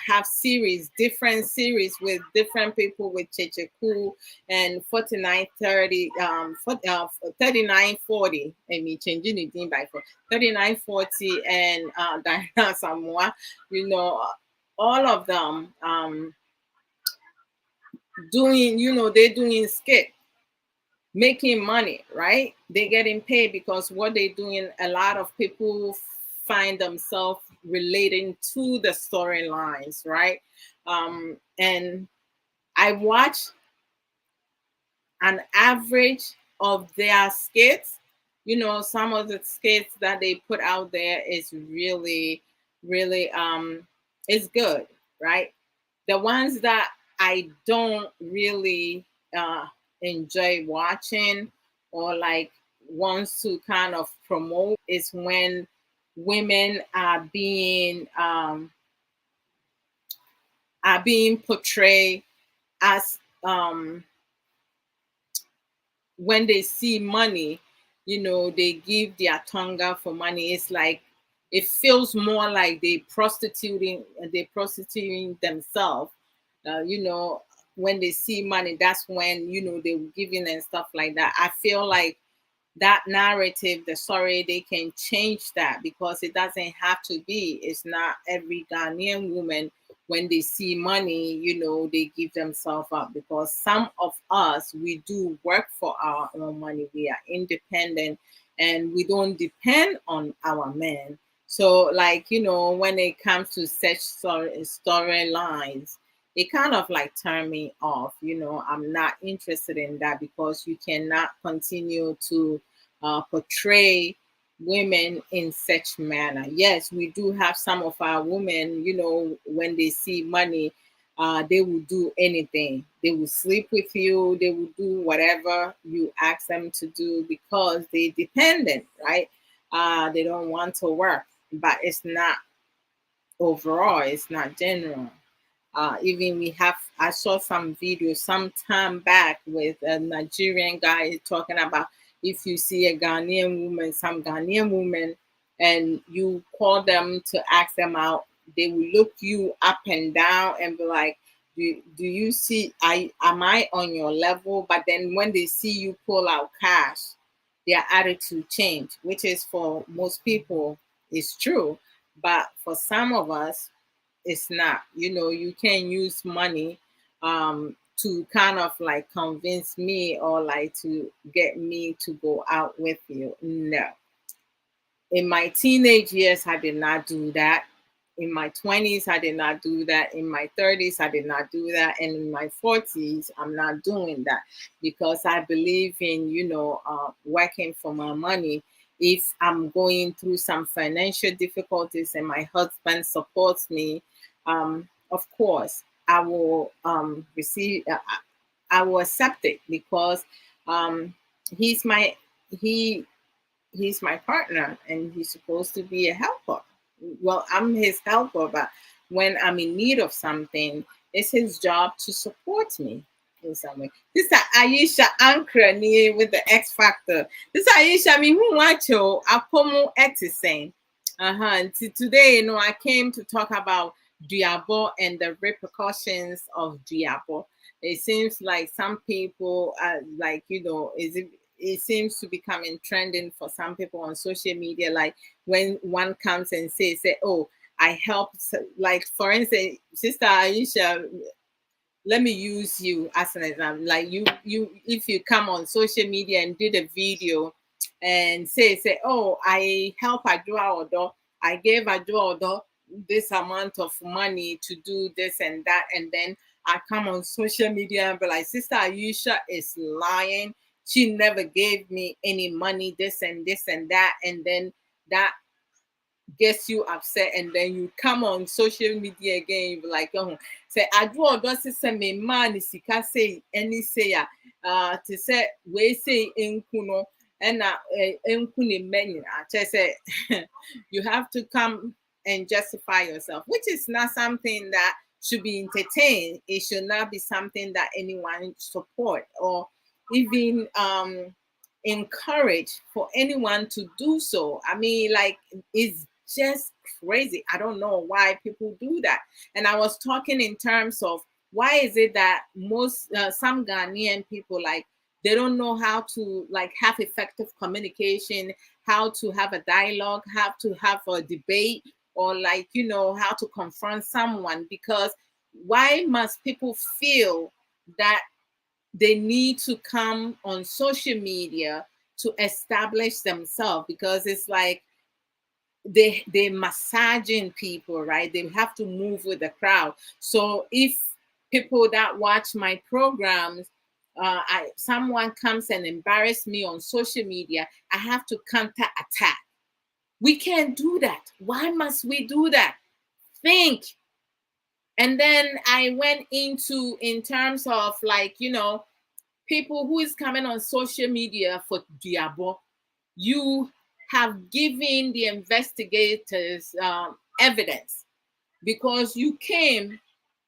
have series, different series with different people with Checheku and 4930, 3940. I mean, changing it in by 3940 and Diana Samoa, you know, all of them doing, you know, they're doing skit, making money, right? They're getting paid because what they're doing, a lot of people find themselves relating to the storylines, right? And I watch an average of their skits. You know, some of the skits that they put out there is really, really is good, right? The ones that I don't really enjoy watching or like wants to kind of promote is when women are being portrayed as when they see money, you know, they give their tonga for money. It's like it feels more like they prostituting themselves. You know, when they see money, that's when, you know, they were giving and stuff like that. I feel like that narrative, the story, they can change that because it doesn't have to be. It's not every Ghanaian woman when they see money, you know, they give themselves up, because some of us, we do work for our own money. We are independent and we don't depend on our men. So, like, you know, when it comes to such storylines, it kind of like turn me off. You know, I'm not interested in that because you cannot continue to portray women in such manner. Yes, we do have some of our women, you know, when they see money, they will do anything. They will sleep with you. They will do whatever you ask them to do because they're dependent, right? They don't want to work, but it's not overall. It's not general. Even I saw some video some time back with a Nigerian guy talking about if you see a Ghanaian woman, some Ghanaian woman, and you call them to ask them out, they will look you up and down and be like, do you see, am I on your level? But then when they see you pull out cash, their attitude change, which is for most people is true. But for some of us, it's not. You know, you can use money to kind of like convince me or like to get me to go out with you. No. In my teenage years, I did not do that. In my 20s, I did not do that. In my 30s, I did not do that. And in my 40s, I'm not doing that because I believe in, you know, working for my money. If I'm going through some financial difficulties and my husband supports me, of course, I will I will accept it because um, he's my he he's my partner and he's supposed to be a helper. Well, I'm his helper, but when I'm in need of something, it's his job to support me in some way. This is Aisha Ankra with the X Factor. This is Aisha me who want you Apomo Etisen. Today, you know, I came to talk about Duabo and the repercussions of Duabo. It seems like some people like, you know, it seems to be coming trending for some people on social media. Like when one comes and say, oh, I helped, like for instance, Sister Aisha, let me use you as an example. Like if you come on social media and did a video and say, oh, I help Adwoa Odo, I gave Adwoa Odo this amount of money to do this and that, and then I come on social media and be like, Sister Aisha is lying. She never gave me any money, this and this and that, and then that gets you upset, and then you come on social media again, you be like, oh, say Adwoa does say me man sika say any say to say we say enkuno and enkuni menu. I say you have to come and justify yourself, which is not something that should be entertained. It should not be something that anyone support or even encourage for anyone to do so. I mean, like, it's just crazy. I don't know why people do that. And I was talking in terms of why is it that some Ghanaian people, like, they don't know how to like have effective communication, how to have a dialogue, how to have a debate, or like, how to confront someone. Because why must people feel that they need to come on social media to establish themselves? Because it's like they massaging people, right? They have to move with the crowd. So if people that watch my programs, someone comes and embarrass me on social media, I have to counter attack. We can't do that. Why must we do that? Think. And then I went into in terms of like, people who is coming on social media for Duabo. You have given the investigators evidence, because you came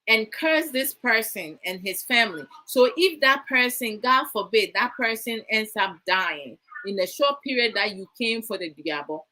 and cursed this person and his family. So if that person, God forbid, that person ends up dying in the short period that you came for the Duabo,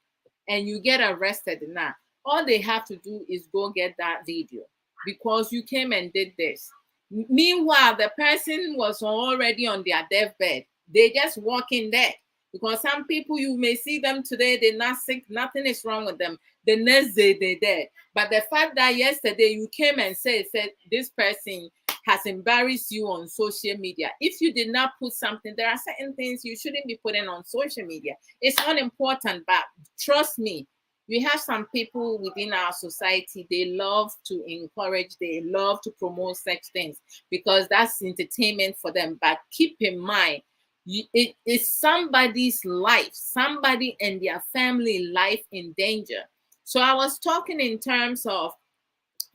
and you get arrested now, all they have to do is go get that video, because you came and did this. Meanwhile, the person was already on their deathbed. They just walk in there. Because some people, you may see them today, they're not sick, nothing is wrong with them. The next day, they're dead. But the fact that yesterday you came and said this person has embarrassed you on social media. If you did not put something, there are certain things you shouldn't be putting on social media. It's unimportant, but trust me, we have some people within our society, they love to encourage, they love to promote such things because that's entertainment for them. But keep in mind, it is somebody's life, somebody and their family life in danger. So I was talking in terms of,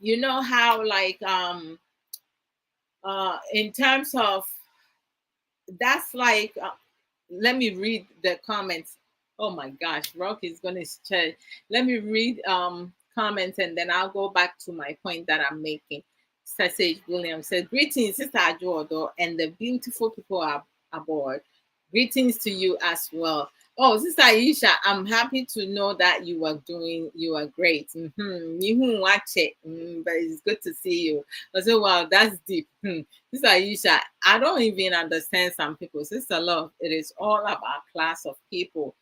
how like in terms of, that's like let me read the comments. Oh my gosh, Rock is gonna check. Let me read comments, and then I'll go back to my point that I'm making. Sasage Williams says, greetings, Sister Adwoa Odo, and the beautiful people are aboard. Greetings to you as well. Oh, Sister Aisha, I'm happy to know that you are great. You watch it, but it's good to see you. I said, wow, that's deep. Sister Aisha, I don't even understand some people. Sister Love, it is all about class of people.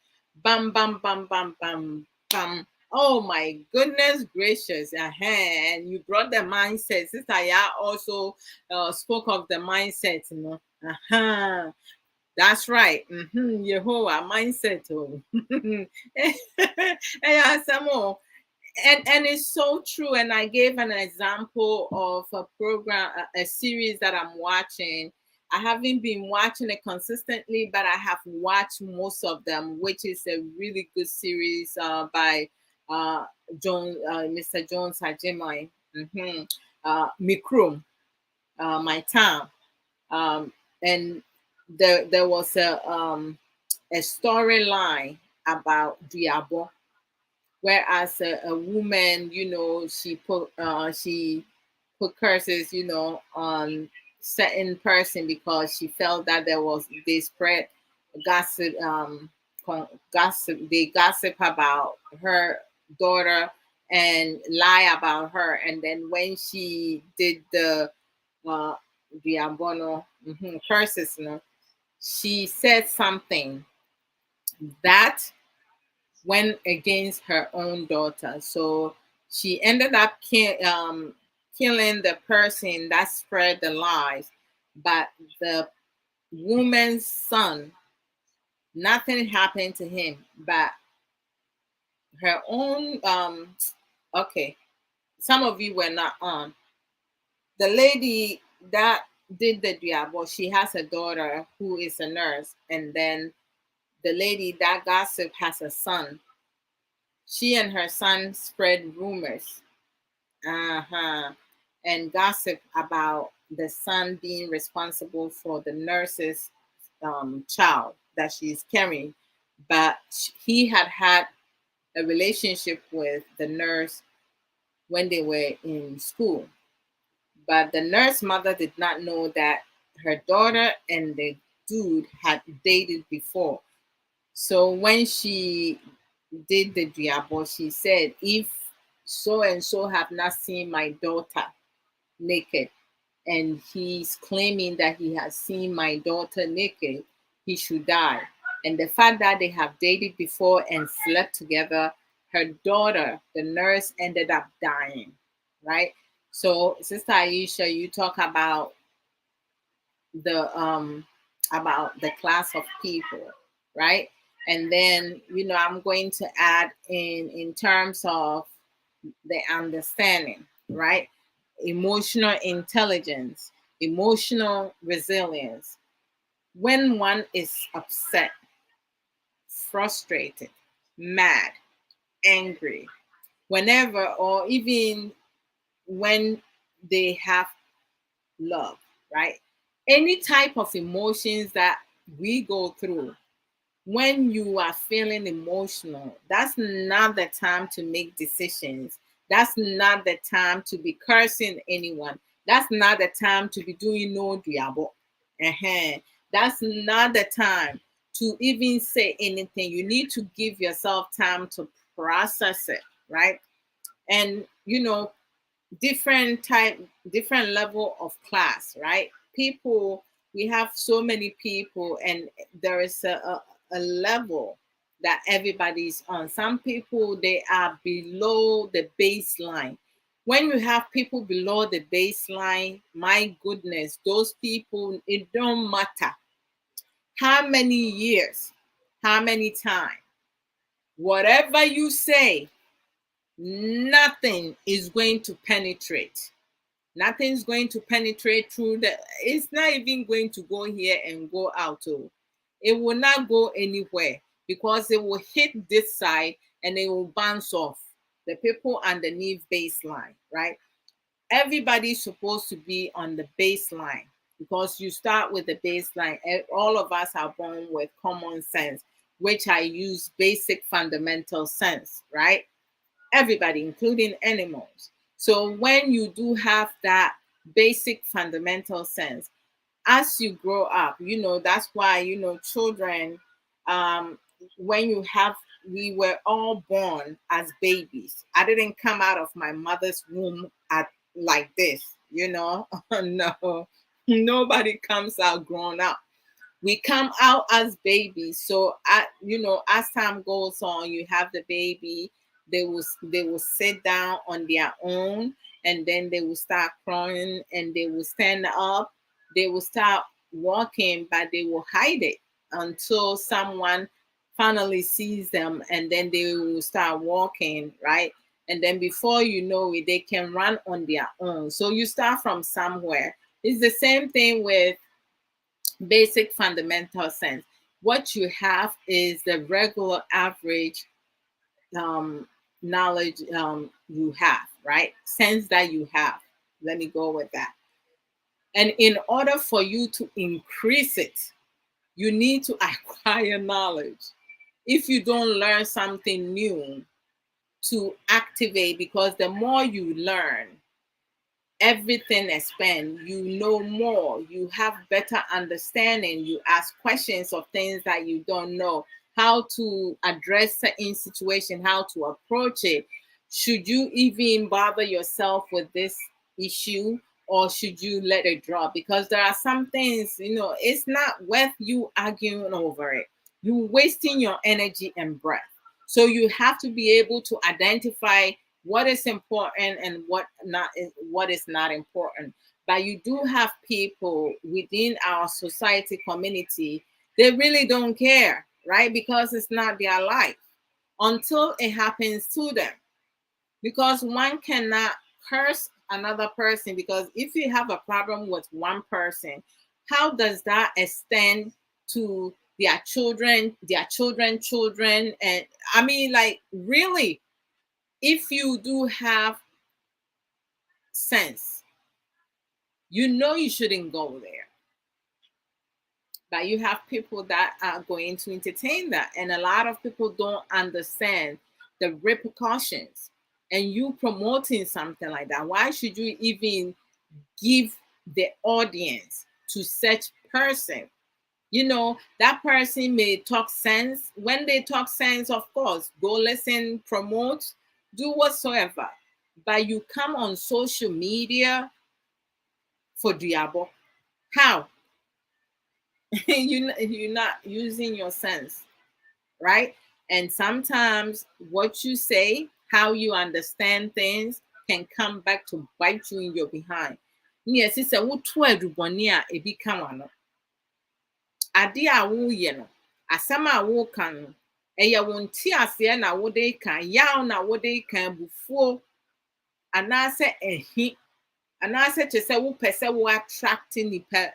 Bam, bam, bam, bam, bam, bam. Oh my goodness gracious. And you brought the mindset. Sister Ya also spoke of the mindset, That's right. Yehovah mindset. Oh. Yeah, some more. And it's so true. And I gave an example of a program, a series that I'm watching. I haven't been watching it consistently, but I have watched most of them, which is a really good series by Mr. Jones Hajimai, Mikro, my town. And there was a storyline about Duabo, whereas a woman, she put curses, on certain person because she felt that they spread gossip, they gossip about her daughter and lie about her, and then when she did uh the abono curses, she said something that went against her own daughter. So she ended up killing the person that spread the lies. But the woman's son, nothing happened to him. But her own, okay, some of you were not on. The lady that did the diabo, she has a daughter who is a nurse. And then the lady that gossip has a son. She and her son spread rumors, and gossip about the son being responsible for the nurse's child that she's carrying. But he had a relationship with the nurse when they were in school. But the nurse mother did not know that her daughter and the dude had dated before. So when she did the Duabo, she said, if so and so have not seen my daughter naked, and he's claiming that he has seen my daughter naked, he should die. And the fact that they have dated before and slept together, her daughter, the nurse, ended up dying, right? So, Sister Aisha, you talk about the class of people, right? And then, I'm going to add in terms of the understanding, right? Emotional intelligence, emotional resilience. When one is upset, frustrated, mad, angry, whenever, or even when they have love, right? Any type of emotions that we go through, when you are feeling emotional, that's not the time to make decisions. That's not the time to be cursing anyone. That's not the time to be doing no diabo. That's not the time to even say anything. You need to give yourself time to process it, right? And different level of class, right? People, we have so many people, and there is a level that everybody's on. Some people, they are below the baseline. When you have people below the baseline, my goodness, those people, it don't matter how many years, how many times, whatever you say, nothing is going to penetrate. Nothing's going to penetrate through it's not even going to go here and go out. Oh, it will not go anywhere, because it will hit this side and it will bounce off the people underneath baseline, right? Everybody's supposed to be on the baseline, because you start with the baseline. All of us are born with common sense, which I use basic fundamental sense, right? Everybody, including animals. So when you do have that basic fundamental sense, as you grow up, that's why, children, um, when you have, we were all born as babies. I didn't come out of my mother's womb at like this, no, nobody comes out grown up. We come out as babies. So as time goes on, you have the baby, they will sit down on their own, and then they will start crawling, and they will stand up, they will start walking, but they will hide it until someone finally sees them, and then they will start walking, right? And then before you know it, they can run on their own. So you start from somewhere. It's the same thing with basic fundamental sense. What you have is the regular average knowledge you have, right? Sense that you have. Let me go with that. And in order for you to increase it, you need to acquire knowledge. If you don't learn something new to activate, because the more you learn, everything expand, you know more, you have better understanding, you ask questions of things that you don't know, how to address certain situation, how to approach it. Should you even bother yourself with this issue, or should you let it drop? Because there are some things, it's not worth you arguing over it. You're wasting your energy and breath. So you have to be able to identify what is important and what is not important. But you do have people within our society community, they really don't care, right? Because it's not their life until it happens to them. Because one cannot curse another person, because if you have a problem with one person, how does that extend to their children, children? And I mean, like, really, if you do have sense, you shouldn't go there. But you have people that are going to entertain that. And a lot of people don't understand the repercussions. And you promoting something like that, why should you even give the audience to such person? That person may talk sense. When they talk sense, of course, go listen, promote, do whatsoever. But you come on social media for Duabo. How? You're not using your sense, right? And sometimes what you say, how you understand things, can come back to bite you in your behind. Yes, it's a ebi kama no. Ade a woyɛ no, asɛm a woka no, ɛyɛ wo nteaseɛ na wode ka, yaw na wode ka, abufuo anaasɛ ɛhi, anaasɛ kyerɛ sɛ wopɛ sɛ wo attract nipa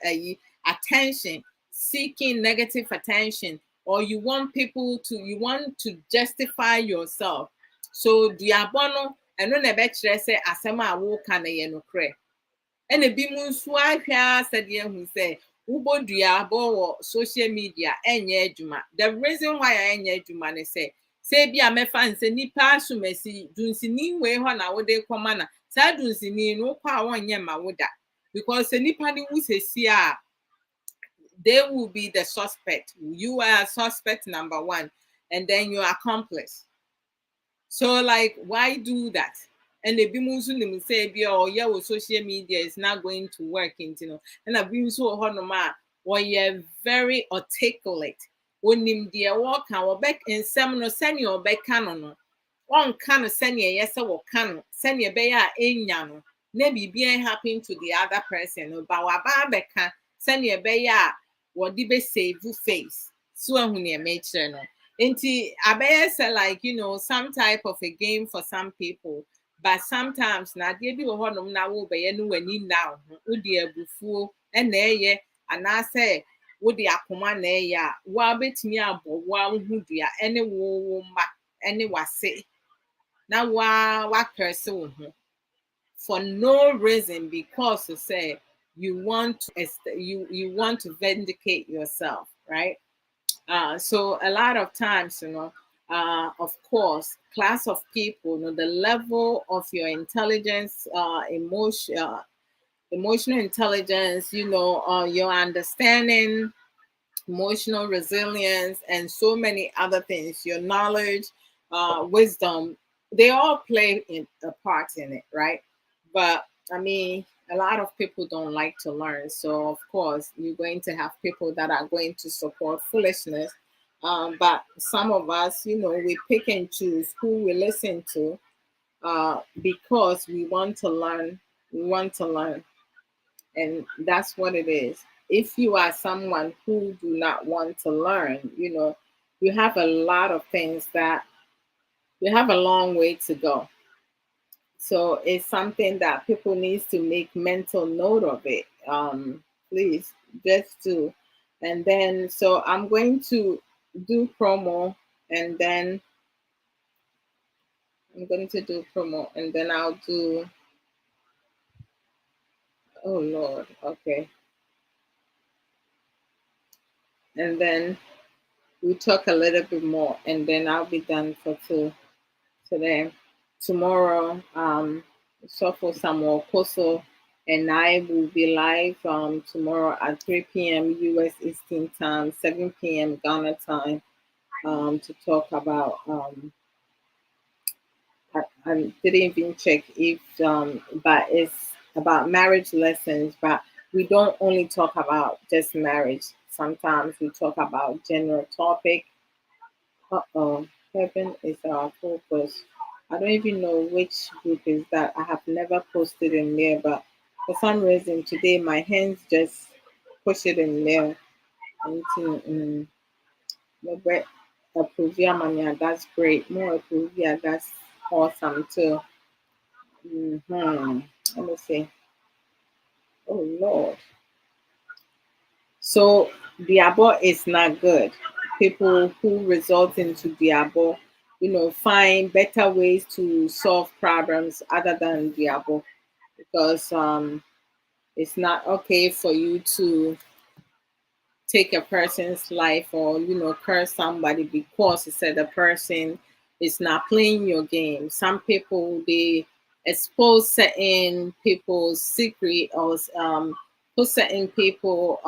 attention, seeking negative attention, or you want to justify yourself. So duabɔ no ɛno na ɛbɛkyerɛ sɛ asɛm a woka no yɛ nokorɛ. Ɛna bi mu nso ahwɛ a sɛdeɛ hu sɛ wobɔ duabɔ wɔ social media ɛnyɛ adwuma. The reason why ɛnyɛ adwuma ne sɛ bi a mɛfa nsɛ nipa asomasi dunsini wei hɔ na wode kɔma na saa dunsini no wokɔ a wɔnyɛ ma woda, because nipa ne wu sesi a they will be the suspect. You are suspect number one, and then your accomplice. So like, why do that? And the bimunsu say be social media is not going to work, and a bimunsu honoma or you're very articulate. When him dear walk or back in some no send your back canon. One can send ye yes or can send your bear in yano. Maybe being happen to the other person, but our can send your bear what did they say face. So when you make sure no. Inti abaya say like some type of a game for some people, but sometimes na dey bi wo honom na wo be no wani now wo di abufuo na eye ana say wo di akoma na eye a wo abetimi abo wo hu dua ene wo mba ene wase na wa curse wo ho for no reason, because to say you want to vindicate yourself, right? So a lot of times, of course, class of people, the level of your intelligence, emotional intelligence, your understanding, emotional resilience, and so many other things, your knowledge, wisdom, they all play a part in it, right? But I mean, a lot of people don't like to learn. So, of course, you're going to have people that are going to support foolishness. But some of us, we pick and choose who we listen to because we want to learn. We want to learn. And that's what it is. If you are someone who do not want to learn, you have a lot of things that you have a long way to go. So it's something that people needs to make mental note of it. Please, just do. And then, so I'm going to do promo, and then I'm going to do promo, and then I'll do. Oh Lord, okay. And then we talk a little bit more, and then I'll be done for today. Tomorrow, Sofo Samuel Koso and I will be live tomorrow at 3 p.m. US Eastern Time, 7 p.m. Ghana time, to talk about. I didn't even check if, but it's about marriage lessons. But we don't only talk about just marriage. Sometimes we talk about general topic. Heaven is our focus. I don't even know which group is that. I have never posted in there, but for some reason today my hands just push it in there. And Approvia mania, that's great. More Approvia, that's awesome too. Let me see. Oh Lord. So Duabo is not good. People who result into Duabo, find better ways to solve problems other than Duabo, because it's not okay for you to take a person's life or curse somebody because you said the person is not playing your game. Some people, they expose certain people's secret, or put certain people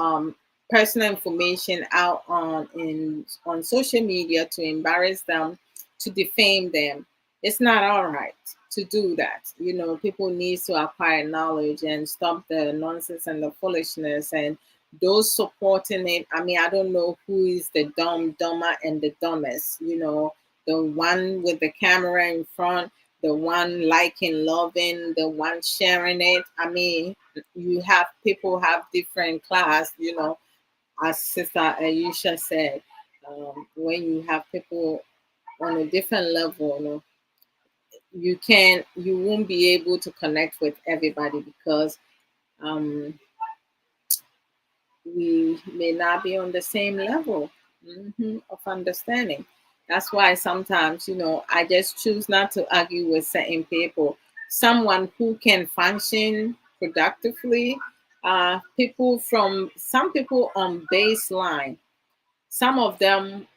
personal information out on social media to embarrass them, to defame them. It's not all right to do that. People need to acquire knowledge and stop the nonsense and the foolishness. And those supporting it, I mean, I don't know who is the dumber and the dumbest. The one with the camera in front, the one liking, loving, the one sharing it. I mean, you have people have different class. As Sister Ayesha said, when you have people on a different level, you won't be able to connect with everybody because um, we may not be on the same level of understanding. That's why sometimes, I just choose not to argue with certain people. Someone who can function productively, some people on baseline, some of them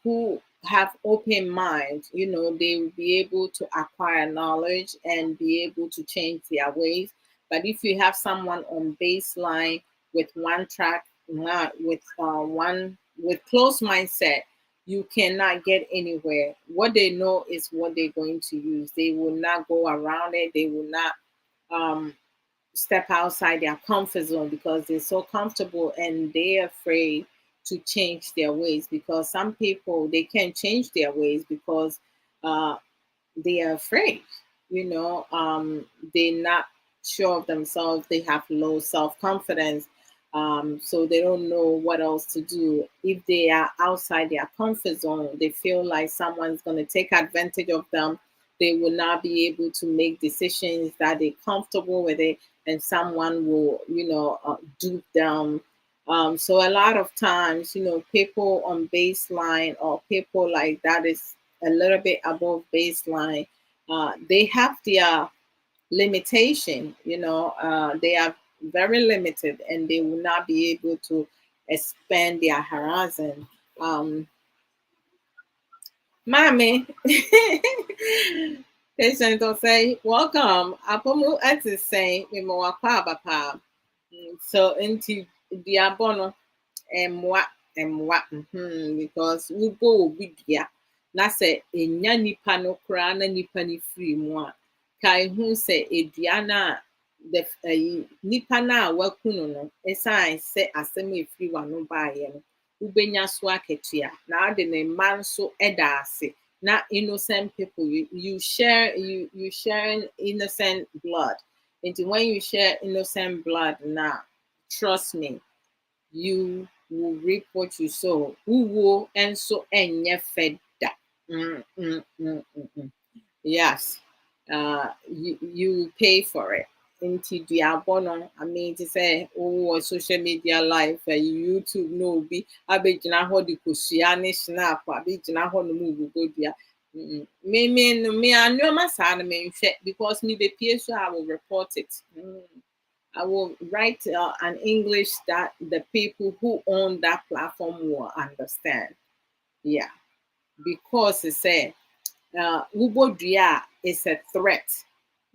who have open mind, they will be able to acquire knowledge and be able to change their ways. But if you have someone on baseline with one track, with closed mindset, you cannot get anywhere. What they know is what they're going to use. They will not go around it. They will not um, step outside their comfort zone because they're so comfortable and they're afraid to change their ways, because some people, they can't change their ways because uh, they are afraid. They're not sure of themselves. They have low self-confidence. So they don't know what else to do. If they are outside their comfort zone, they feel like someone's going to take advantage of them. They will not be able to make decisions that they're comfortable with it, and someone will, dupe them. So a lot of times, people on baseline or people like that is a little bit above baseline, they have their limitation. They are very limited and they will not be able to expand their horizon. Mommy, patient will say, welcome. Apomu at is saying, we mo pa. So into Diabono and what, because we go with ya. Na say, in ya nipa no krana nipa ni free moi. Kai who say, Ediana, the nipa na wakuno no, esan say, asemi free one no buy. Ubenya so aketua na ade ne man so eda ase na innocent people, you share you sharing innocent blood. And when you share innocent blood now, trust me, you will reap what you sow. Uwo enso enye feda. Yes. You will pay for it. Into Duabo no, I mean to say, oh, social media life, YouTube no be abegyina ho de kosua ne snap, abegyina ho no mu go dia. Me anoma sa na me nhwe, because me be pie so I will report it. I will write an English that the people who own that platform will understand. Yeah, because it said Ubodria is a threat.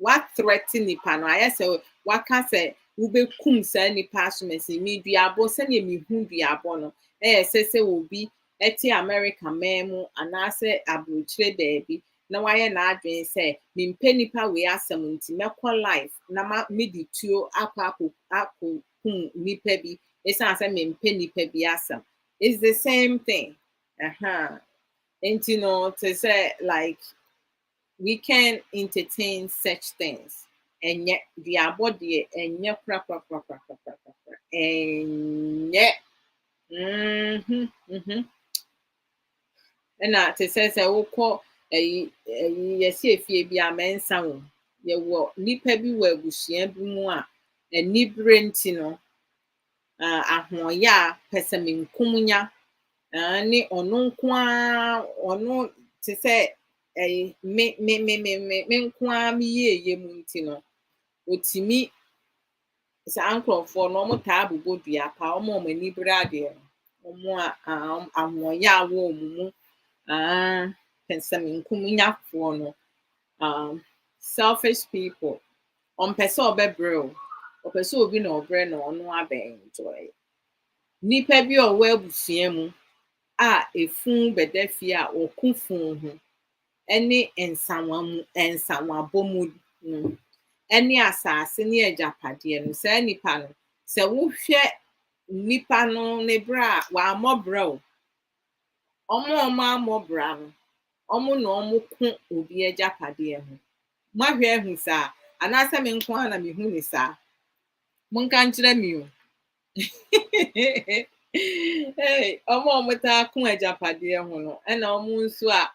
What threaten nipa no? I say what can say ube kum say nipa so mesi me duabo se ne me hu duabo no. Say obi eti America memu anase abrochire baabi na waye na adwen say me mpe nipa we asem nti mekọ life na ma me di tuo akọ kum nipa bi. It's not say me mpe nipa bi asem. It's the same thing. And to say like we can entertain such things, and yet the body and yet and yet and that to say call a yes if ye be a man sound ye will nipa bi we bushia bi mu a ni brentino ahoya pesamin kumunya ne ono kwa ono te say me nko a me ye mu nti no otimi sa ankrofo no mo taa bobodua pa omo mani brade omo ahoya wo mu pensam nkunyafo no selfish people on person obebre o person obi na obre no ono aben enjoy Nnipa bi a ɔwɔ abusua mu a efun bɛda fie a wɔko fun ho ɛne nsawabɔ mu no ɛne asase ne agyapadeɛ no saa nnipa no sɛ wohwɛ nnipa no ne bere a wammɔ brɛ o ɔmo a ɔmo ammɔ bra no ɔmo na ɔmo ko obi agyapadeɛ ho moahwɛ ahu saa anaasɛ me nko ara na mehu ne saa monka nkyerɛ me o hey, ọmụ taa ko agyapadeɛ ho no ɛna ɔmo nso a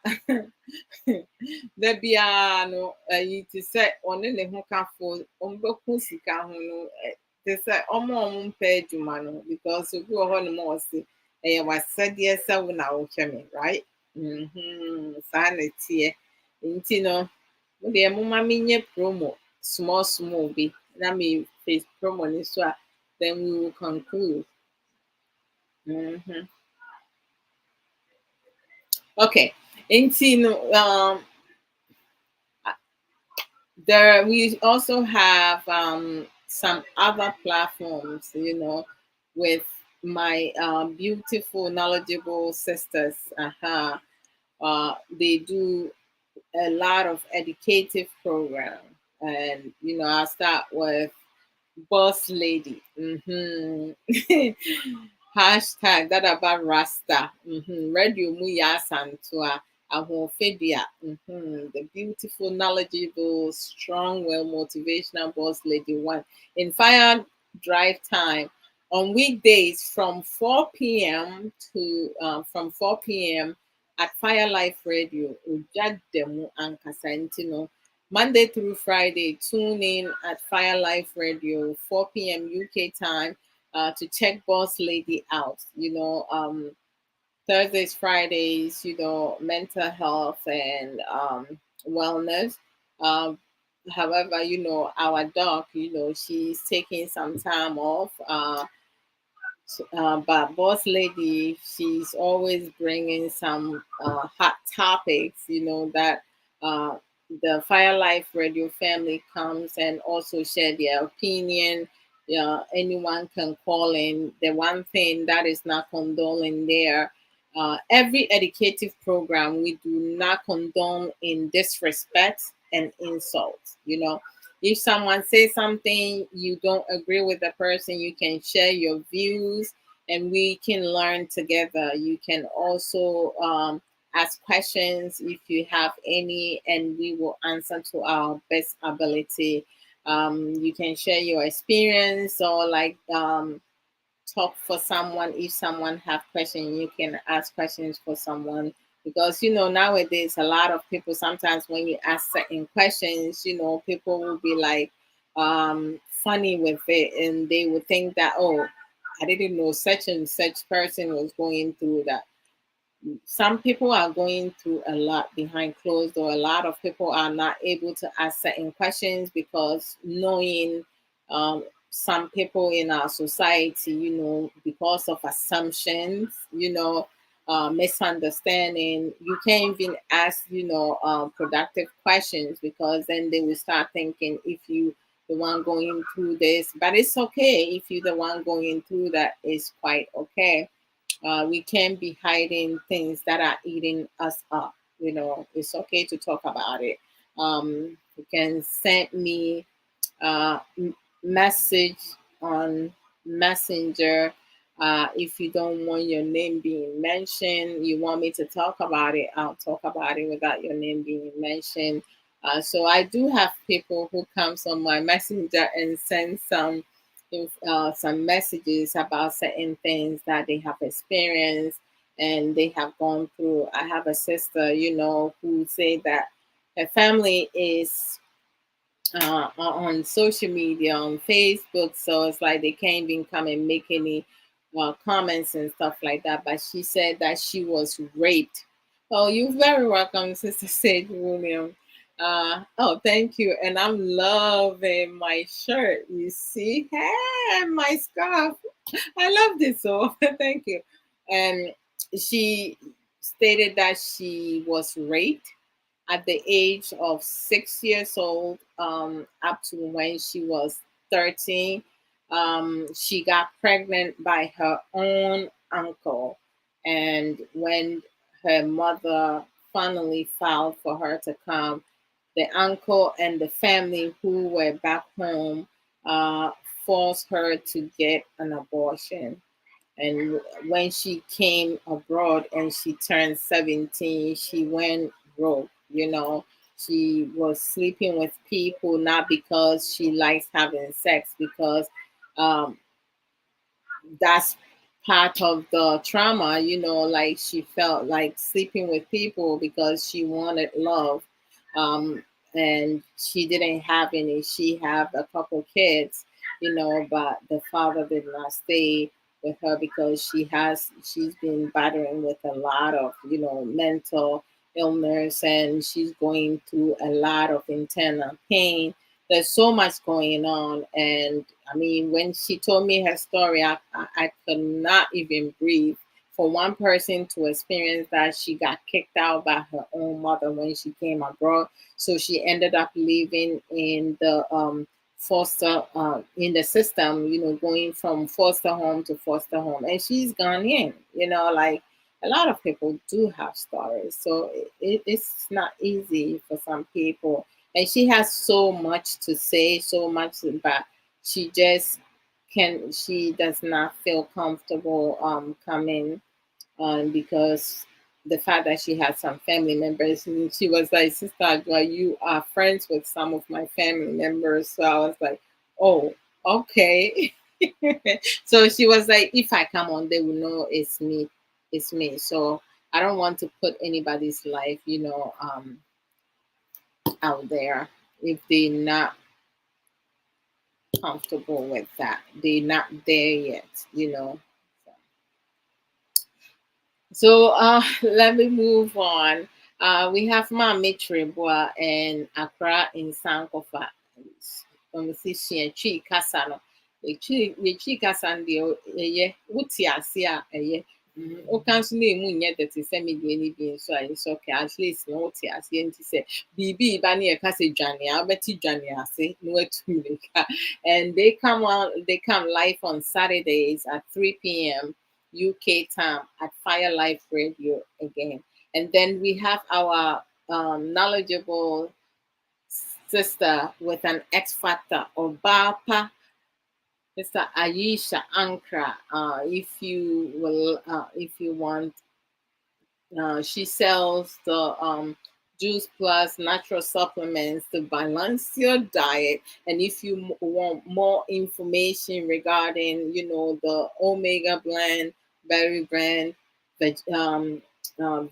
da biara no ayi te sɛ ɔne ne ho kafo ɔmo bɛko sika ho no te sɛ ɔmo mpɛ adwuma no because obi wɔ hɔ nom a ɔse ɛyɛ w'asɛdeɛ sɛ wo na wohwɛ me right saa na ɛteɛ nti no mo deɛ moma menyɛ promo small bi na me face promo ne so a then we will conclude. Okay. There we also have some other platforms, with my beautiful, knowledgeable sisters. They do a lot of educative program, and I'll start with Boss Lady. Hashtag that about Rasta. Radio Muya Santua. Ahofebia. The beautiful, knowledgeable, strong, well motivational boss lady one. In fire drive time on weekdays from 4 p.m. to from 4 p.m. at Fire Life Radio. Ujademu Ankasantino. Monday through Friday, tune in at Fire Life Radio, 4 p.m. UK time, to check Boss Lady out. Thursdays, Fridays, mental health and wellness. However, our doc, she's taking some time off. But Boss Lady, she's always bringing some hot topics, that the Fire Life Radio family comes and also share their opinion. Anyone can call in. The one thing that is not condoning there, every educative program, we do not condone in disrespect and insult. If someone says something you don't agree with the person, you can share your views and we can learn together. You can also ask questions if you have any, and we will answer to our best ability. You can share your experience or talk for someone. If someone have questions, you can ask questions for someone, because nowadays a lot of people, sometimes when you ask certain questions, people will be like funny with it, and they would think that, oh, I didn't know such and such person was going through that. Some people are going through a lot behind closed door. A lot of people are not able to ask certain questions because knowing some people in our society, because of assumptions, misunderstanding, you can't even ask, productive questions, because then they will start thinking if you the one going through this, but it's okay if you're the one going through that, is quite okay. We can't be hiding things that are eating us up. It's okay to talk about it. You can send me message on Messenger. If you don't want your name being mentioned, you want me to talk about it, I'll talk about it without your name being mentioned. So I do have people who comes on my Messenger and send some messages about certain things that they have experienced and they have gone through. I have a sister, who say that her family is on social media, on Facebook, so it's like they can't even come and make any comments and stuff like that. But she said that she was raped. Oh, you're very welcome, Sister Sage William. Oh, thank you. And I'm loving my shirt. You see, hey, my scarf. I love this. So thank you. And she stated that she was raped at the age of 6 years old, up to when she was 13. she got pregnant by her own uncle. And when her mother finally filed for her to come, the uncle and the family who were back home uh, forced her to get an abortion. And when she came abroad and she turned 17, she went broke. She was sleeping with people not because she likes having sex, because um, that's part of the trauma. Like she felt like sleeping with people because she wanted love. um and she didn't have any. She had a couple kids, but the father did not stay with her because she's been battling with a lot of mental illness, and she's going through a lot of internal pain. There's so much going on. And I mean, when she told me her story, I could not even breathe. For one person to experience that, she got kicked out by her own mother when she came abroad. So she ended up living in the foster in the system, going from foster home to foster home. And she's gone in, like a lot of people do have stories. So it's not easy for some people. And she has so much to say, so much, but she does not feel comfortable coming on, because the fact that she had some family members, and she was like, Sister Adwoa, you are friends with some of my family members. So I was like, oh, okay. So she was like, if I come on, they will know it's me. It's me. So I don't want to put anybody's life, out there if they're not comfortable with that. They're not there yet. So let me move on. We have Mami Trebois and Accra in Sankofa. Musician Chi Kasano. Chi Kasan de Wuti Asia. Woka nso na emu nyɛ dɛte sɛ medeɛ no bi nso a ɛsɛ okay, at least na wote aseɛ nti sɛ biribi ba ne yɛka sɛ dwane a wobɛte dwane ase na watu mmirika. And they come live on Saturdays at 3 p.m. UK time at Fire Life Radio again. And then we have our knowledgeable sister with an X Factor, Obapa, Mr. Aisha Ankra. If you want, she sells the Juice Plus natural supplements to balance your diet. And if you want more information regarding, the Omega blend, berry blend,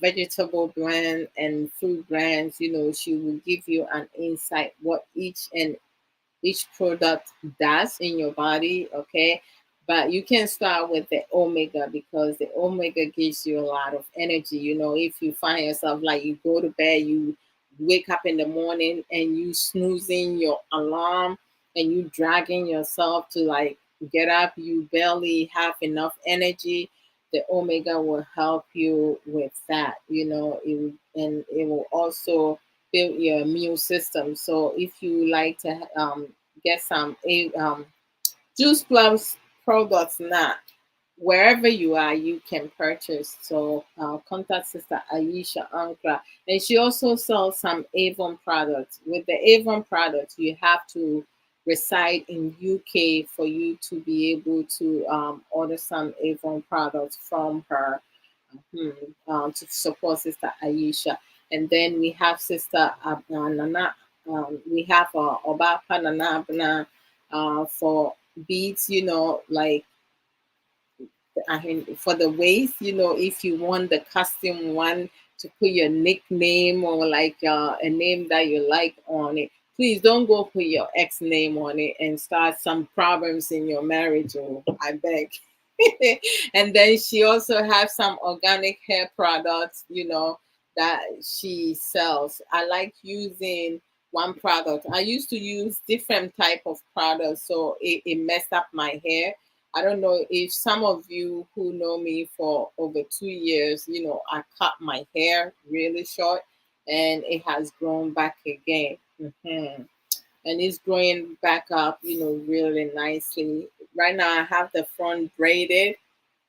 vegetable blend, and food brands, she will give you an insight what each product does in your body, okay? But you can start with the omega, because the omega gives you a lot of energy. If you find yourself like you go to bed, you wake up in the morning and you snoozing your alarm and you dragging yourself to like get up, you barely have enough energy. The omega will help you with that. And it will also build your immune system. So if you like to get some Juice Plus products now, wherever you are, you can purchase. So contact Sister Aisha Ankra. And she also sells some Avon products. With the Avon products, you have to reside in UK for you to be able to order some Avon products from her, to support Sister Aisha. And then we have Sister Nana. We have Obapa Nana Abna for beads, like for the waist, if you want the custom one to put your nickname or like a name that you like on it. Please don't go put your ex name on it and start some problems in your marriage. Oh, I beg. And then she also has some organic hair products, that she sells. I like using one product. I used to use different type of products, so it messed up my hair. I don't know if some of you who know me for over 2 years, I cut my hair really short and it has grown back again. and it's growing back up, really nicely. Right now, I have the front braided.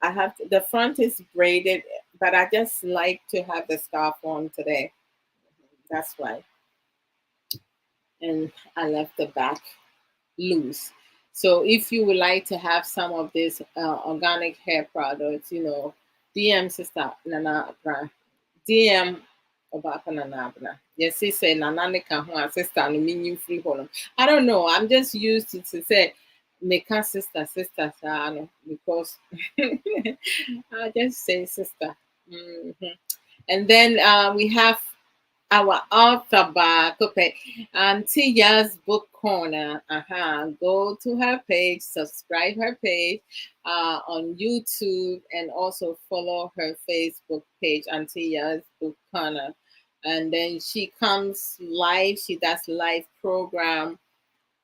The front is braided, but I just like to have the scarf on today. That's why. And I left the back loose. So if you would like to have some of this organic hair products, DM Sister Nana Abra, DM Obaka Nana Abra. Yes, he said Nana Neka sister no meaning free home. I don't know. I'm just used to say make a sister, because I just say sister. And then we have our author back, okay, Tia's book corner. Go to her page, subscribe her page on YouTube, and also follow her Facebook page, Tia's book corner. And then she comes live. She does live program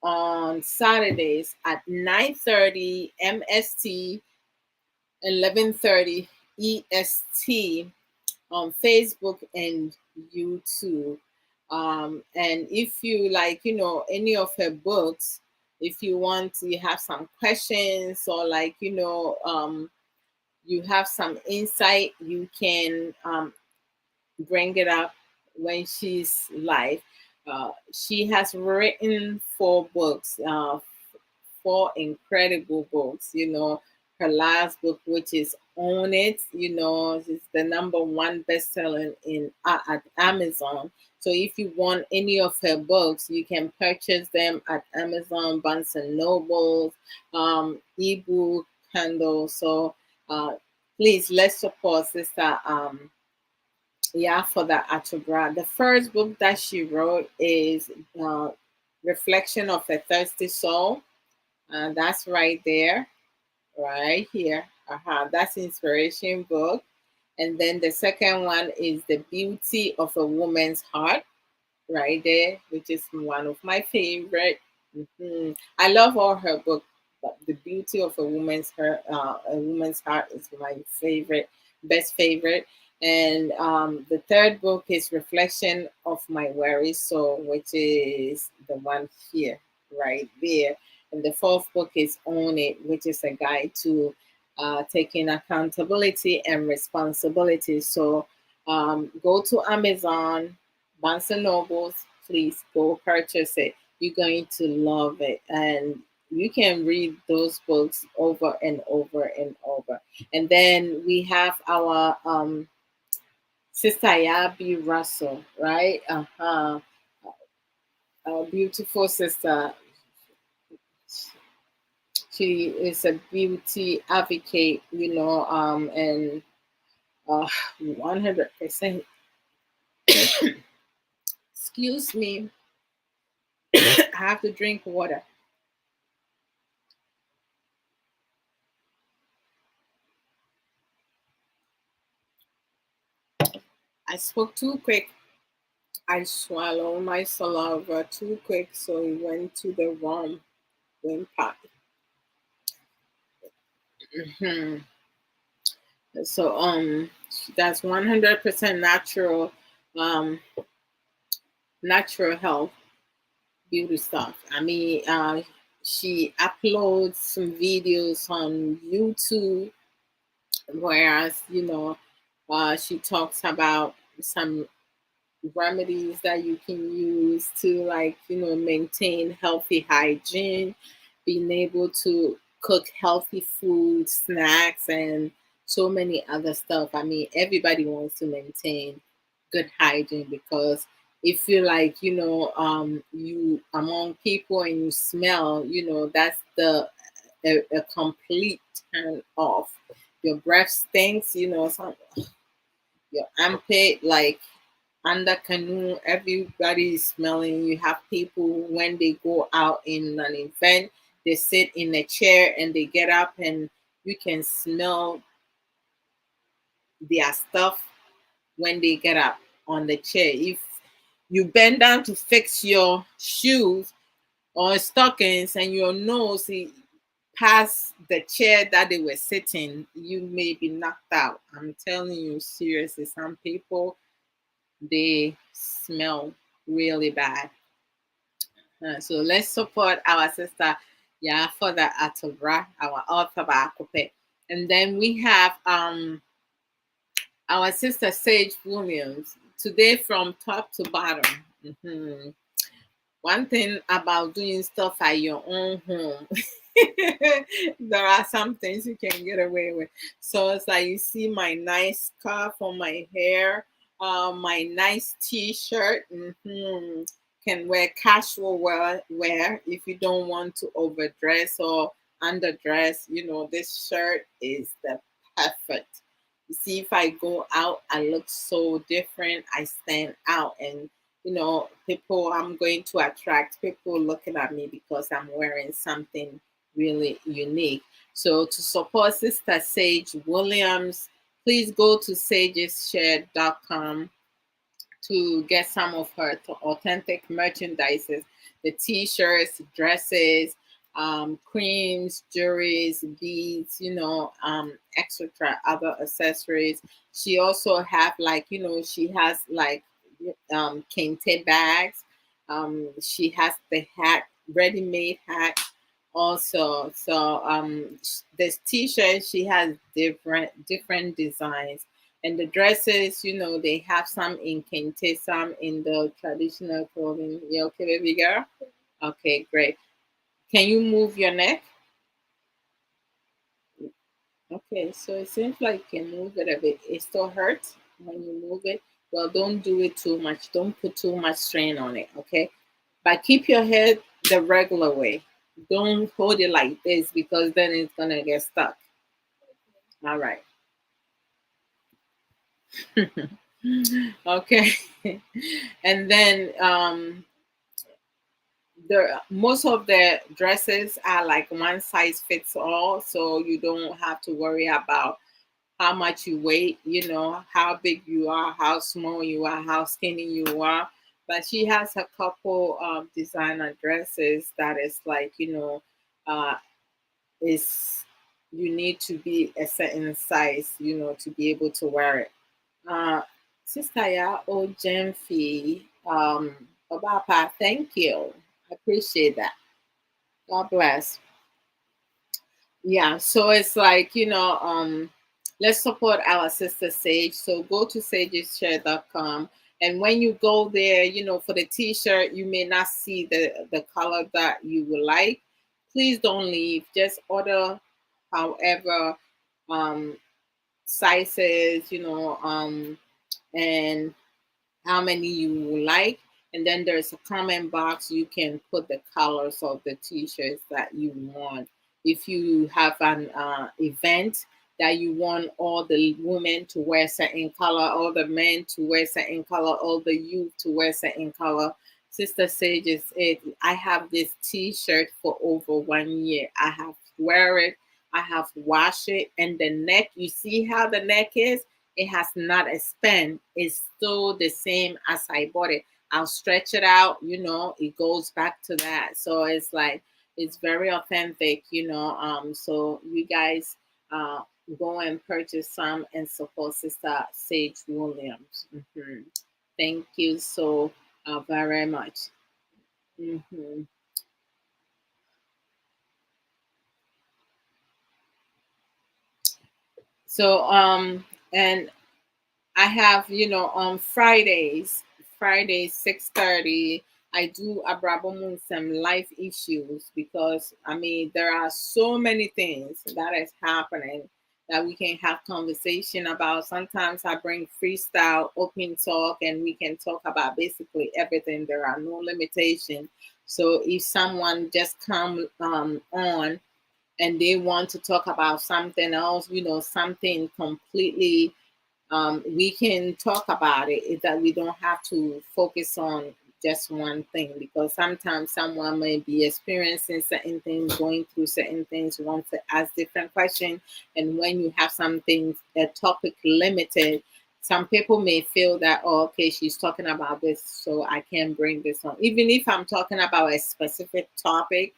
on Saturdays at 9:30 MST, 11:30 EST on Facebook and YouTube. And if you like, any of her books, if you want, you have some questions, or like, you have some insight, you can bring it up when she's live. She has written 4 books, 4 incredible books. Her last book, which is Own It, is the #1 bestseller at Amazon. So if you want any of her books, you can purchase them at Amazon, Barnes and Nobles, ebook, Kindle. So please, let's support Sister. For the Atubra. The first book that she wrote is Reflection of a Thirsty Soul. That's right there, right here. That's inspiration book. And then the second one is The Beauty of a Woman's Heart, right there, which is one of my favorite. I love all her books, but The Beauty of a Woman's Heart is my favorite, best favorite. And the third book is Reflection of My Weary Soul, which is the one here, right there. And the fourth book is Own It, which is a guide to taking accountability and responsibility. So go to Amazon, Barnes and Nobles, please go purchase it. You're going to love it. And you can read those books over and over and over. And then we have our Sister Yabi Russell, right? Our beautiful sister. She is a beauty advocate, and 100%. Excuse me. I have to drink water. I spoke too quick. I swallowed my saliva too quick, so it went to the wrong windpipe. Mhm. So that's 100% um natural health beauty stuff. I mean, she uploads some videos on YouTube, whereas she talks about some remedies that you can use to, like, maintain healthy hygiene, being able to cook healthy food, snacks, and so many other stuff. I mean, everybody wants to maintain good hygiene, because if you, like, you among people and you smell, that's a complete turn off. Your breath stinks, your armpit, like under canoe, everybody is smelling. You have people, when they go out in an event, they sit in a chair and they get up, and you can smell their stuff when they get up on the chair. If you bend down to fix your shoes or stockings and your nose past the chair that they were sitting, you may be knocked out. I'm telling you, seriously, some people, they smell really bad. So let's support our sister, yeah, for the Atobra, our author Bakope. And then we have our sister Sage Williams today from top to bottom. Mhm. One thing about doing stuff at your own home, there are some things you can get away with. So it's like you see my nice scarf on my hair, my nice t-shirt. Can wear casual wear if you don't want to overdress or underdress. You know, this shirt is the perfect. You see, if I go out, I look so different. I stand out, and people, I'm going to attract people looking at me because I'm wearing something really unique. So to support Sister Sage Williams, please go to sagesshare.com to get some of her authentic merchandises, the t-shirts, dresses, creams, jewelries, beads, etc. other accessories. She also have she has like kente bags. She has the hat, ready-made hat also. So this t-shirt, she has different designs. And the dresses, they have some in kente, some in the traditional clothing. You okay, baby girl? Okay, great. Can you move your neck? Okay, so it seems like you can move it a bit. It still hurts when you move it. Well, don't do it too much. Don't put too much strain on it, okay? But keep your head the regular way. Don't hold it like this because then it's gonna get stuck. All right. Okay. And then the most of the dresses are like one size fits all, so you don't have to worry about how much you weigh, how big you are, how small you are, how skinny you are. But she has a couple of designer dresses that is like, uh, is you need to be a certain size, to be able to wear it. Uh, Sister Ya O Gemfi, Obapa, thank you. I appreciate that. God bless. Yeah, so it's like, let's support our sister Sage. So go to sageshare.com. And when you go there, for the t-shirt, you may not see the color that you would like. Please don't leave. Just order however um sizes, and how many you would like. And then there's a comment box. You can put the colors of the t-shirts that you want. If you have an event that you want all the women to wear certain color, all the men to wear certain color, all the youth to wear certain color, Sister Sage is it. I have this t-shirt for over 1 year. I have wear it. I have washed it, and the neck. You see how the neck is? It has not expanded. It's still the same as I bought it. I'll stretch it out, it goes back to that. So it's like it's very authentic, so you guys uh go and purchase some and support Sister Sage Williams. Thank you so very much. hmm So and I have, on Fridays 6:30, I do Abrabo Mu Nsem life issues because I mean there are so many things that is happening that we can have conversation about. Sometimes I bring freestyle, open talk, and we can talk about basically everything. There are no limitations. So if someone just come on and they want to talk about something else, something completely we can talk about it is that we don't have to focus on just one thing because sometimes someone may be experiencing certain things, going through certain things, want to ask different questions. And when you have something, a topic limited, some people may feel that, oh, okay, she's talking about this, so I can bring this on. Even if I'm talking about a specific topic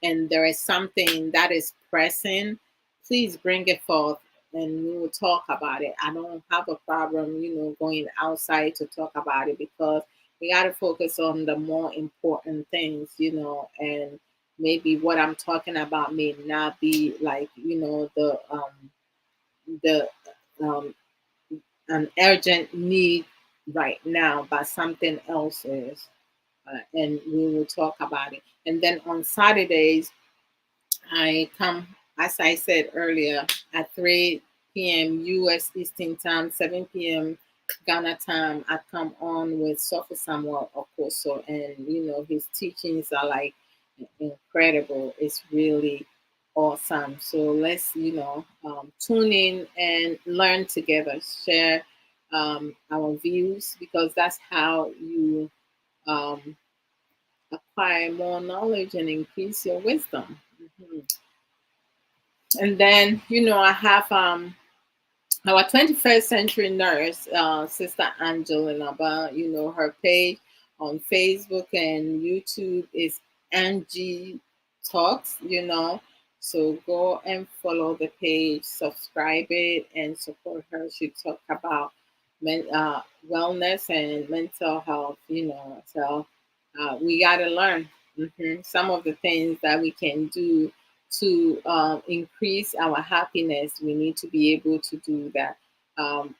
and there is something that is pressing, please bring it forth and we will talk about it. I don't have a problem, going outside to talk about it because we got to focus on the more important things, and maybe what I'm talking about may not be like, the um, an urgent need right now, but something else is. And we will talk about it. And then on Saturdays, I come, as I said earlier, at 3 p.m. US Eastern Time, 7 p.m. Ghana time. I come on with Sofa Samuel Okoso, and his teachings are like incredible. It's really awesome. So let's tune in and learn together, share our views, because that's how you um, acquire more knowledge and increase your wisdom. Mhm. And then I have our 21st century nurse, Sister Angelina, but her page on Facebook and YouTube is Angie Talks, So go and follow the page, subscribe it, and support her. She talk about wellness and mental health, So we got to learn some of the things that we can do to increase our happiness. We need to be able to do that.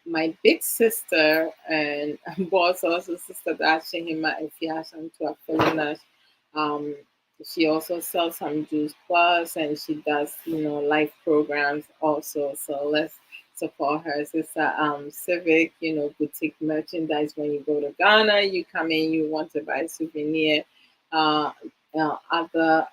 My big sister and boss, also Sister Dashihima Efiasan to Afilinas, she also sells some juice plus, and she does life programs also. So let's support her. Sister Civic, boutique merchandise. When you go to Ghana, you come in, you want to buy a souvenir, other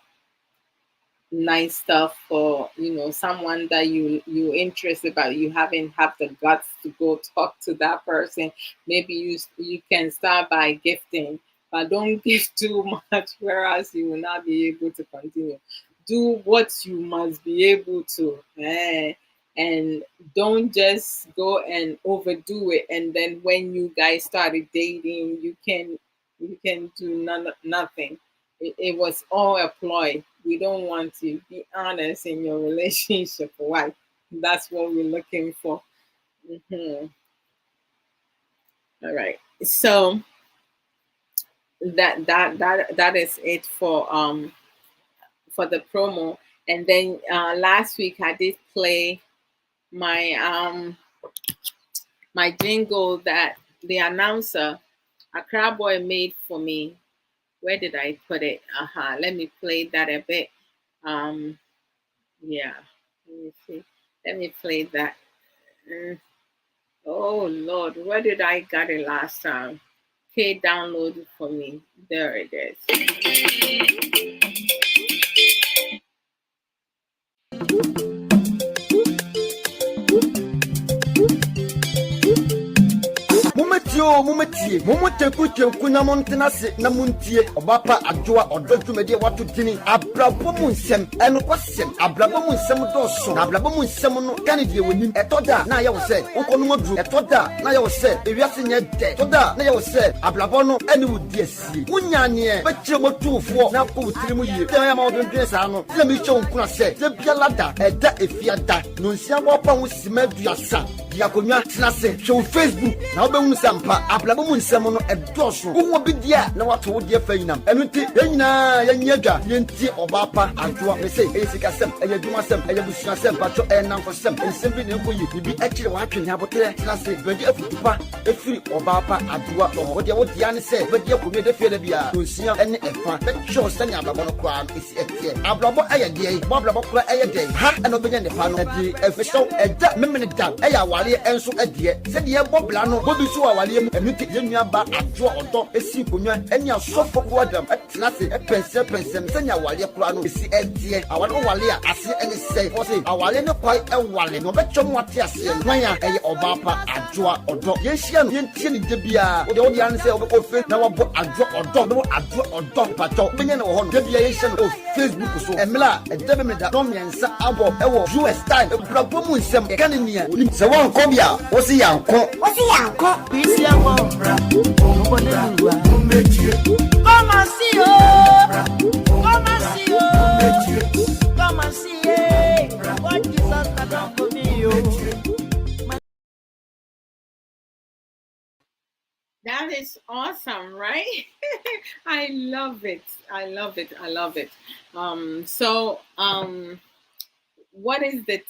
nice stuff for someone that you interested, but you haven't have the guts to go talk to that person. Maybe you can start by gifting, but don't give too much, whereas you will not be able to continue. Do what you must be able to, and don't just go and overdo it, and then when you guys started dating, you can do nothing. It was all a ploy. We don't want to be honest in your relationship. Why? That's what we're looking for. Mhm. All right. So that is it for the promo. And then last week I did play my my jingle that the announcer Accra Boy made for me. Where did I put it? Let me play that a bit. Yeah. Let me see. Let me play that. Oh Lord, where did I got it last time? Okay, download it for me. There it is. Mumetie mumuteku na montena se na muntie obapa Adwoa Odo dwumede wato dini Abrabo Mu Nsem eno kwasem Abrabo Mu Nsem doso na Abrabo Mu Nsem no kanedie wonim etoda na ye wo se ukonu wadu etoda na ye wo se ewiase nye de etoda na ye wo se Abrabo no ene wudi asie wunyane bekire motufo na ko wutiri mu yie ya ma odondwe sa no le mi cho nkuna se je bialada eda efiada no nsia bo pa wo simaduasa yakonya tinase show Facebook na obehunu sampa Abrabo Mu Nsem no edoso wo bidia na wato wo dia fayinam enuti enyina yanyadwa yenti obapa Adwoa me say esika sem eyaduma sem eyabusia sem pacho enanko sem ensem bi ne koyi bibi akire wa atwene abotere tinase bedi afutupa efiri obapa Adwoa wo dia wo dia ne say bedi akomi de fie da bia onsia ene efa be show sanya Abrabo no kwa esi etie Abrabo eyede Abrabo kwa eyede ha eno benya ne pa no edi efisho eda memene da eya enso adie se de bobla no bobi so awale mu enuti yenua ba Adwoa Odo esi konwa eni asofo ko adam atena se pense senya awale kura no esi adie awale wale a ase eni se o se awale ne kwai ewale no betwom wate ase nwan eye obapa Adwoa Odo yenhia no yentie ne de bia o de o dia ne se o fe na wabo Adwoa Odo no Adwoa Odo pato benya ne wo ho no de bia yenhia no Facebook so emla edebe me da no miensa abo ewo US time Abrabo Mu Nsem e kan ni a onim se won kobia o si yanko bisi yanko o ne lua come and see what Jesus has done for me That is awesome, right? I love it. I love it. I love it. So what is the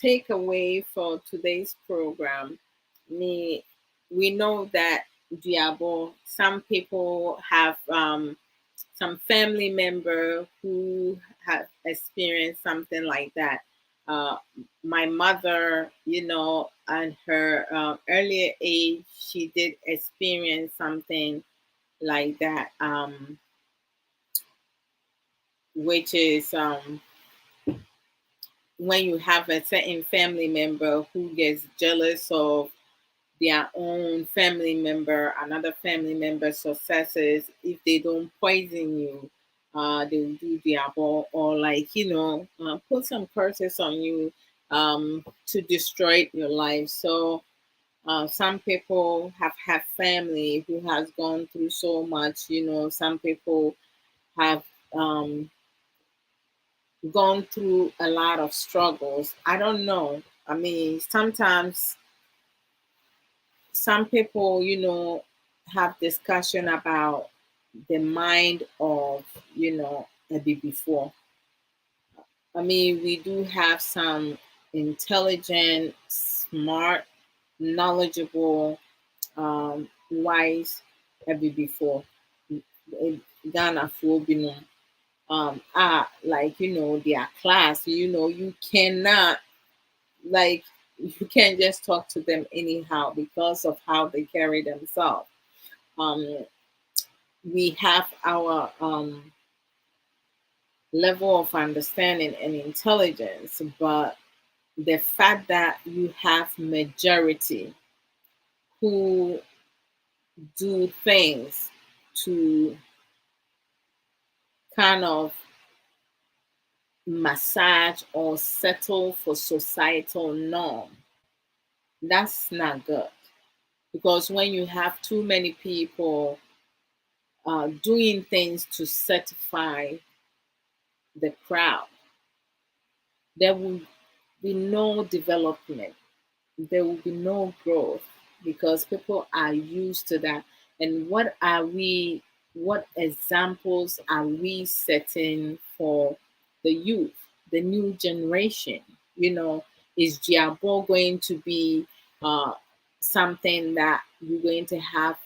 takeaway for today's program? Me, we know that Duabo, some people have some family member who have experienced something like that. Uh, my mother, at her earlier age, she did experience something like that, which is when you have a certain family member who gets jealous of their own family member, another family member's successes. If they don't poison you, they will do their ball, or like put some curses on you to destroy your life. So some people have had family who has gone through so much. Some people have um, gone through a lot of struggles. I don't know. I mean, sometimes some people, have discussion about the mind of, a bit before. I mean, we do have some intelligent, smart, knowledgeable, wise a bit before. Ghana for like their class. You cannot, like, you can't just talk to them anyhow because of how they carry themselves. um, we have our level of understanding and intelligence, but the fact that you have majority who do things to kind of massage or settle for societal norm, that's not good. Because when you have too many people doing things to satisfy the crowd, there will be no development, there will be no growth, because people are used to that. And what examples are we setting for the youth, the new generation? Is Diabo going to be uh, something that you're going to have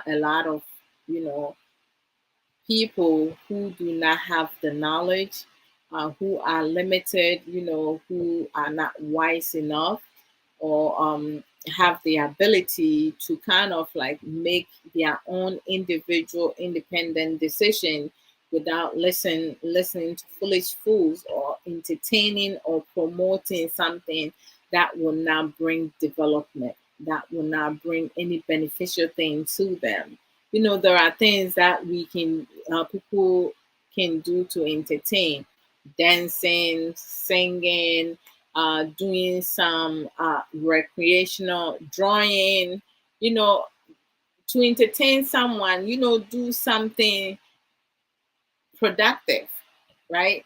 a lot of, you know, people who do not have the knowledge, who are limited, who are not wise enough, or have the ability to kind of like make their own individual independent decision without listening to foolish fools, or entertaining or promoting something that will not bring development, that will not bring any beneficial thing to them. There are things that people can do to entertain: dancing, singing, doing some recreational drawing, you know, to entertain someone, do something productive, right?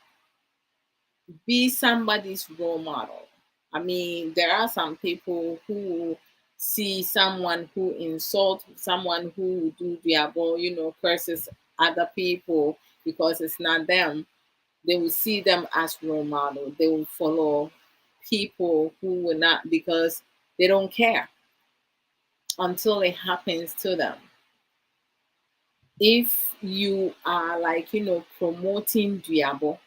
Be somebody's role model. I mean, there are some people who see someone who insult, someone who do diabo, curses other people because it's not them. They will see them as role model. They will follow people who will not, because they don't care until it happens to them. If you are like, promoting diabo,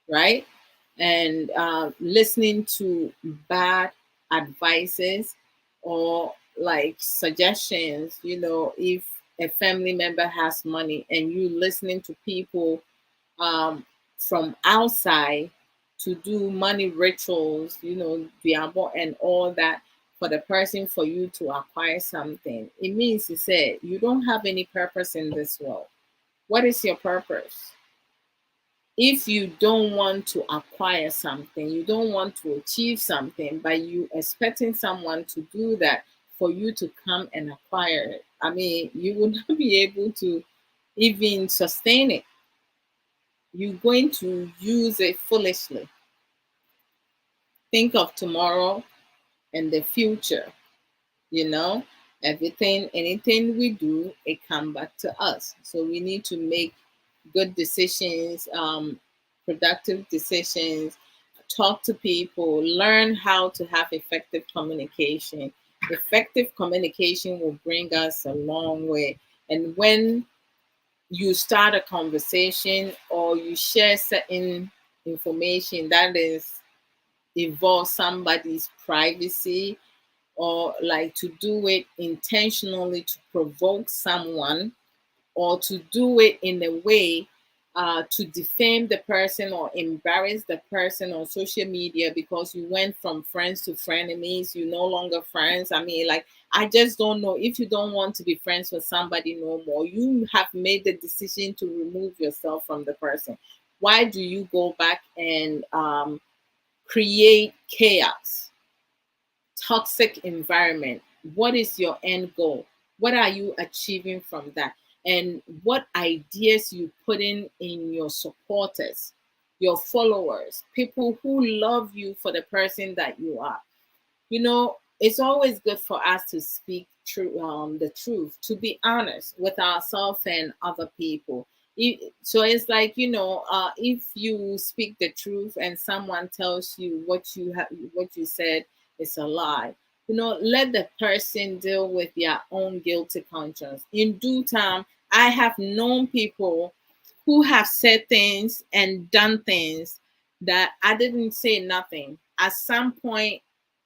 right? And listening to bad advices or like suggestions, if a family member has money and you listening to people um, from outside to do money rituals, diabo and all that, for the person, for you to acquire something, it means to say you don't have any purpose in this world. What is your purpose? If you don't want to acquire something, you don't want to achieve something, but you expecting someone to do that for you to come and acquire it, I mean, you will not be able to even sustain it. You're going to use it foolishly. Think of tomorrow and the future, you know? Anything we do, it comes back to us. So we need to make good decisions, productive decisions, talk to people, learn how to have effective communication. Effective communication will bring us a long way. And when you start a conversation or you share certain information that is involves somebody's privacy, or like to do it intentionally to provoke someone, or to do it in a way to defame the person or embarrass the person on social media because you went from friends to frenemies, you no longer friends. I mean, like, I just don't know. If you don't want to be friends with somebody no more, you have made the decision to remove yourself from the person. Why do you go back and create chaos, toxic environment? What is your end goal? What are you achieving from that? And what ideas you put in your supporters, your followers, people who love you for the person that you are? You know, it's always good for us to speak the truth, to be honest with ourselves and other people. So it's like, if you speak the truth and someone tells you what you said is a lie, let the person deal with their own guilty conscience. In due time, I have known people who have said things and done things that I didn't say nothing. At some point,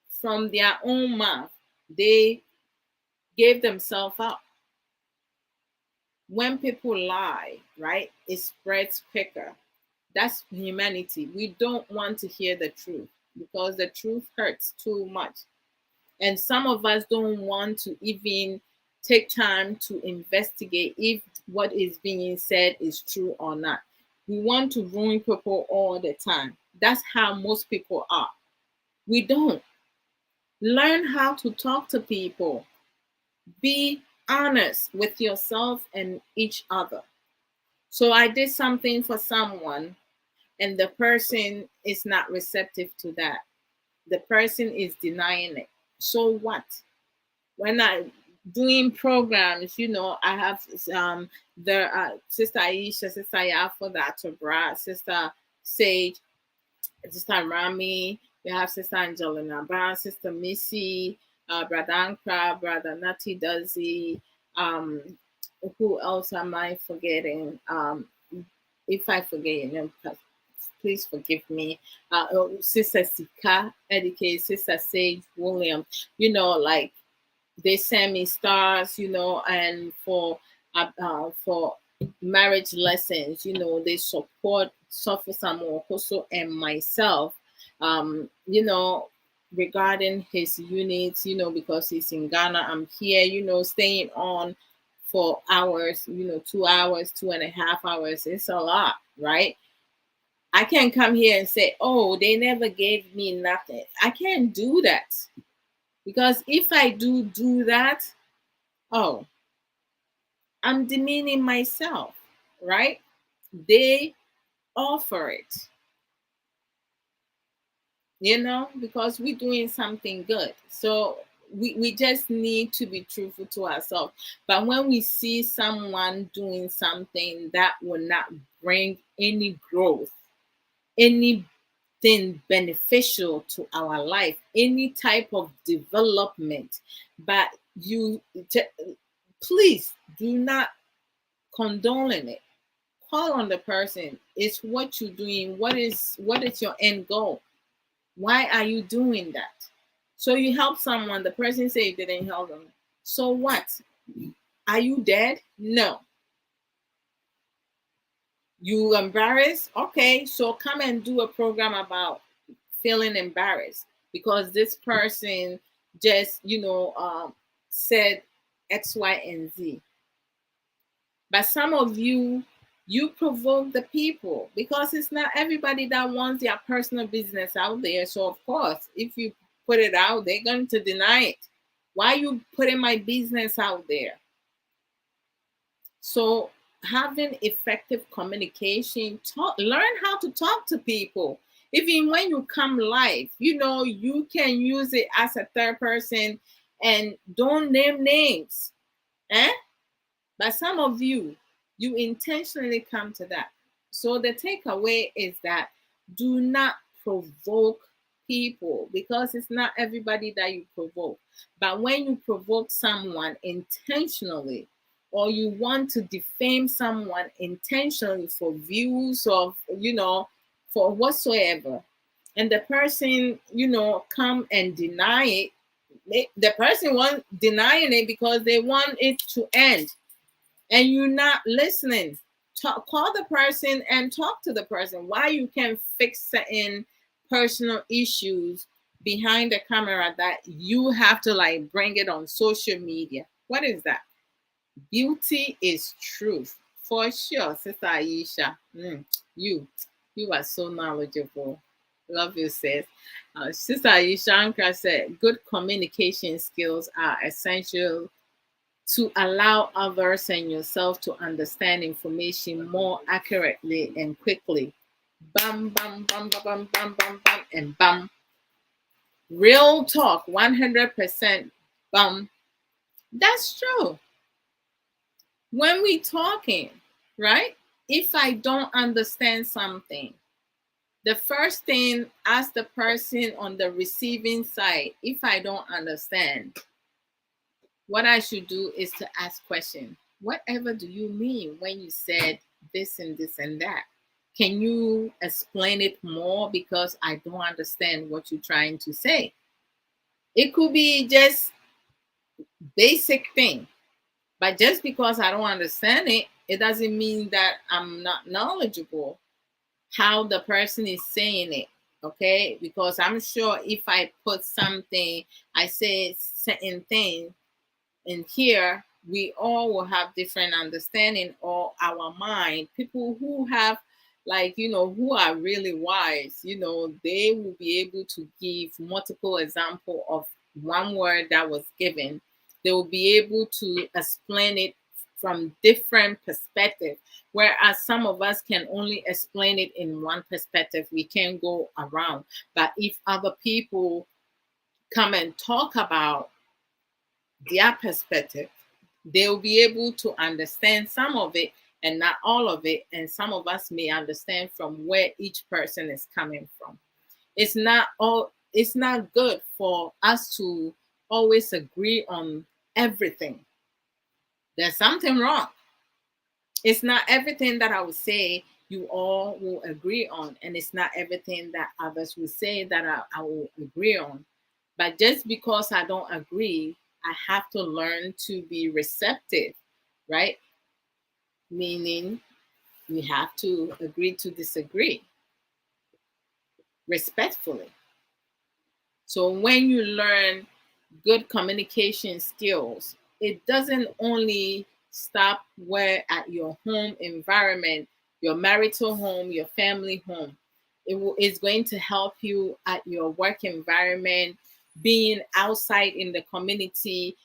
from their own mouth, they gave themselves up. When people lie, right, it spreads quicker. That's humanity. We don't want to hear the truth because the truth hurts too much. And some of us don't want to even take time to investigate if what is being said is true or not. We want to ruin people all the time. That's how most people are. We don't. Learn how to talk to people. Be honest with yourself and each other. So I did something for someone and the person is not receptive to that. The person is denying it. So what? When I doing programs, I have the Sister Aisha, Sister Yafa, Dr. Brad, Sister Sage, Sister Rami, we have Sister Angelina Brown, Sister Missy, Brother Ankra, Brother Nati Duzzy. Who else am I forgetting? If I forget your name, please forgive me. Sister Sika, Educate, Sister Sage William. Like, they send me stars, and for marriage lessons, they support Sofu Samuel Koso and myself, regarding his units, because he's in Ghana. I'm here, staying on for hours, 2 hours, 2.5 hours. It's a lot, right? I can't come here and say, oh, they never gave me nothing. I can't do that. Because if I do that, oh, I'm demeaning myself, right? They offer it, because we're doing something good. So we just need to be truthful to ourselves. But when we see someone doing something that will not bring any growth, anything beneficial to our life, any type of development, but please do not condone it. Call on the person. It's what you're doing. What is your end goal? Why are you doing that? So you help someone, the person say you didn't help them. So what? Are you dead? No. You embarrassed? Okay, so come and do a program about feeling embarrassed because this person just, said X, Y, and Z. But some of you provoke the people because it's not everybody that wants their personal business out there. So of course, if you put it out, they're going to deny it. Why are you putting my business out there? So having effective communication, learn how to talk to people. Even when you come live, you can use it as a third person and don't name names. But some of you intentionally come to that. So the takeaway is that do not provoke people, because it's not everybody that you provoke. But when you provoke someone intentionally, or you want to defame someone intentionally for views of, for whatsoever, and the person, come and deny it, the person wants denying it because they want it to end, and you're not listening. Call the person and talk to the person. Why you can fix certain personal issues behind the camera that you have to like bring it on social media? What is that? Beauty is truth, for sure, Sister Aisha. You are so knowledgeable. Love you, sis. Sister Aisha Ankara said, good communication skills are essential to allow others and yourself to understand information more accurately and quickly. Bam, bam, bam, bam, bam, bam, bam, bam, and bam. Real talk, 100%. Bam. That's true. When we talking, right? If I don't understand something, the first thing, ask the person on the receiving side. If I don't understand, what I should do is to ask questions. Whatever do you mean when you said this and this and that? Can you explain it more, because I don't understand what you're trying to say? It could be just basic thing, but just because I don't understand it, it doesn't mean that I'm not knowledgeable how the person is saying it. Okay, because I'm sure if I put something, I say certain thing in here, we all will have different understanding, or our mind. People who have, like, who are really wise, they will be able to give multiple example of one word that was given. They will be able to explain it from different perspectives, whereas some of us can only explain it in one perspective. We can't go around. But if other people come and talk about their perspective, they'll be able to understand some of it and not all of it. And some of us may understand from where each person is coming from. It's not good for us to always agree on everything. There's something wrong. It's not everything that I would say you all will agree on, and it's not everything that others will say that I will agree on. But just because I don't agree, I have to learn to be receptive, right? Meaning we have to agree to disagree respectfully. So when you learn good communication skills, it doesn't only stop where at your home environment, your marital home, your family home. It's going to help you at your work environment, being outside in the community.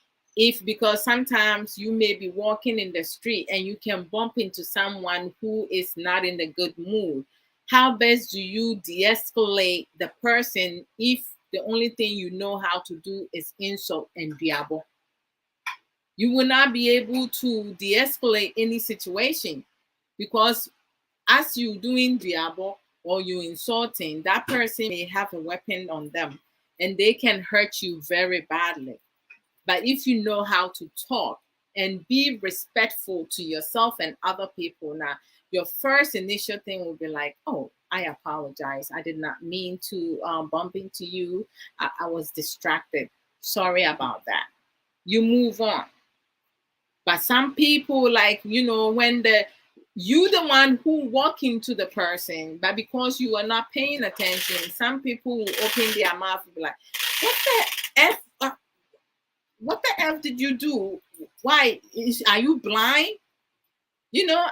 Because sometimes you may be walking in the street and you can bump into someone who is not in a good mood. How best do you de-escalate the person if the only thing you know how to do is insult and Duabo? You will not be able to de-escalate any situation, because as you doing Duabo or you insulting, that person may have a weapon on them and they can hurt you very badly. But if you know how to talk and be respectful to yourself and other people, now your first initial thing will be like, oh, I apologize. I did not mean to bump into you. I was distracted. Sorry about that. You move on. But some people, like, when you the one who walk into the person, but because you are not paying attention, some people will open their mouth and be like, what the F? What the F did you do? Why? Are you blind?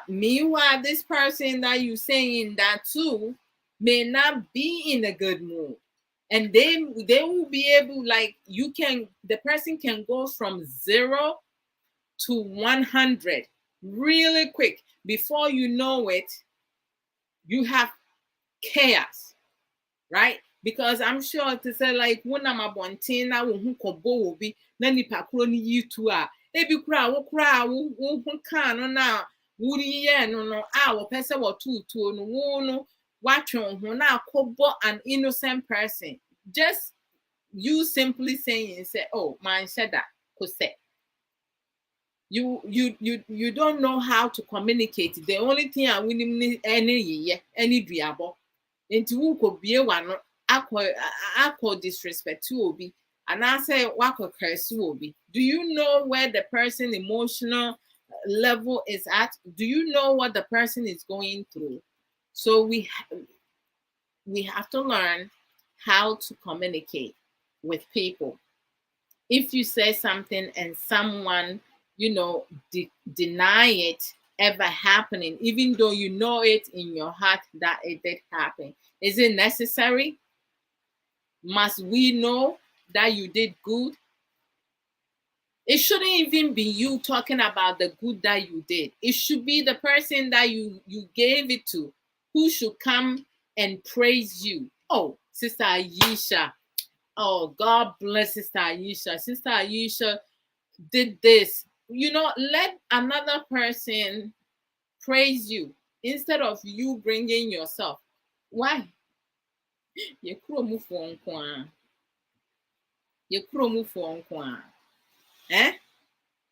Meanwhile, this person that you saying that to may not be in a good mood. And they will be able, like, the person can go from 0 to 100 really quick. Before you know it, you have chaos, right? Because I'm sure to say like when I'm a bontina who kobo be nani pakroni you two are ebi kra wo can na wuri ye no wo pese wo tutu no wo no watchon ho na kobo an innocent person. Just you simply saying say, oh man said that say you don't know how to communicate. The only thing I win any Duabo into who could be one aqua disrespect to obi and I say wako curse obi. Do you know where the person emotional level is at? Do you know what the person is going through? So we have to learn how to communicate with people. If you say something and someone deny it ever happening, even though you know it in your heart that it did happen, is it necessary? Must we know that you did good? It shouldn't even be you talking about the good that you did. It should be the person that you gave it to who should come and praise you. Oh, Sister Aisha. Oh, God bless Sister Aisha. Sister Aisha did this. Let another person praise you instead of you bringing yourself. Why?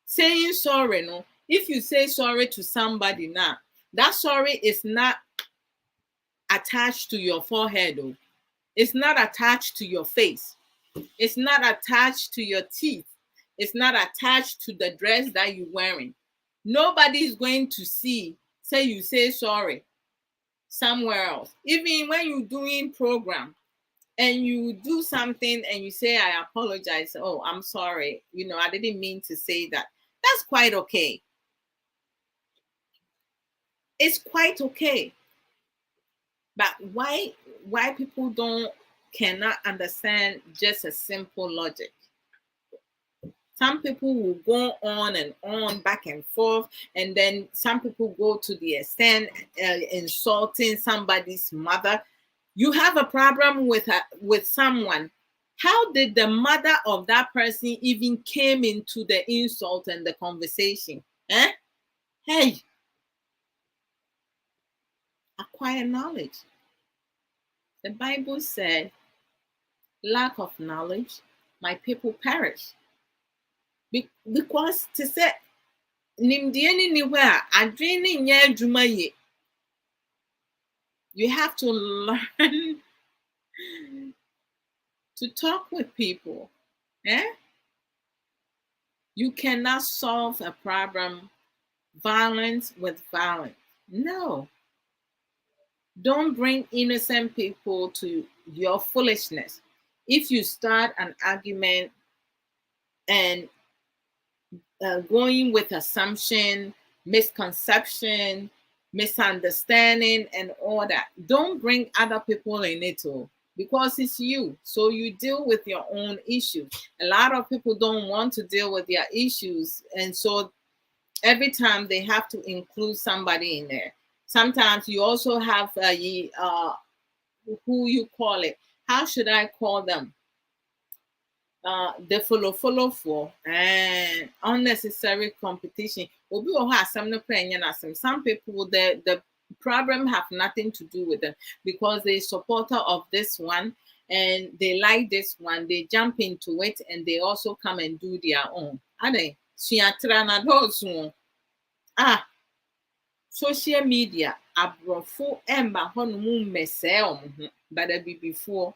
Saying sorry, no. If you say sorry to somebody now, that sorry is not attached to your forehead, though. It's not attached to your face. It's not attached to your teeth. It's not attached to the dress that you're wearing. Nobody is going to see, say you say sorry somewhere else. Even when you're doing program and you do something and you say, I apologize. Oh, I'm sorry. I didn't mean to say that. That's quite okay. It's quite okay. But why people cannot understand just a simple logic? Some people will go on and on, back and forth, and then some people go to the extent insulting somebody's mother. You have a problem with someone. How did the mother of that person even came into the insult and the conversation? Hey, acquire knowledge. The Bible said, lack of knowledge, my people perish. Because to say, you have to learn to talk with people. You cannot solve a problem violence with violence. No. Don't bring innocent people to your foolishness. If you start an argument and going with assumption, misconception, misunderstanding, and all that, don't bring other people in it all, because it's you. So you deal with your own issues. A lot of people don't want to deal with their issues, and so every time they have to include somebody in there. Sometimes you also have who you call it. How should I call them? The follow for and unnecessary competition. Some people, the problem have nothing to do with them because they're supporter of this one and they like this one. They jump into it and they also come and do their own. Social media abrofo emba hono mmese omo bada before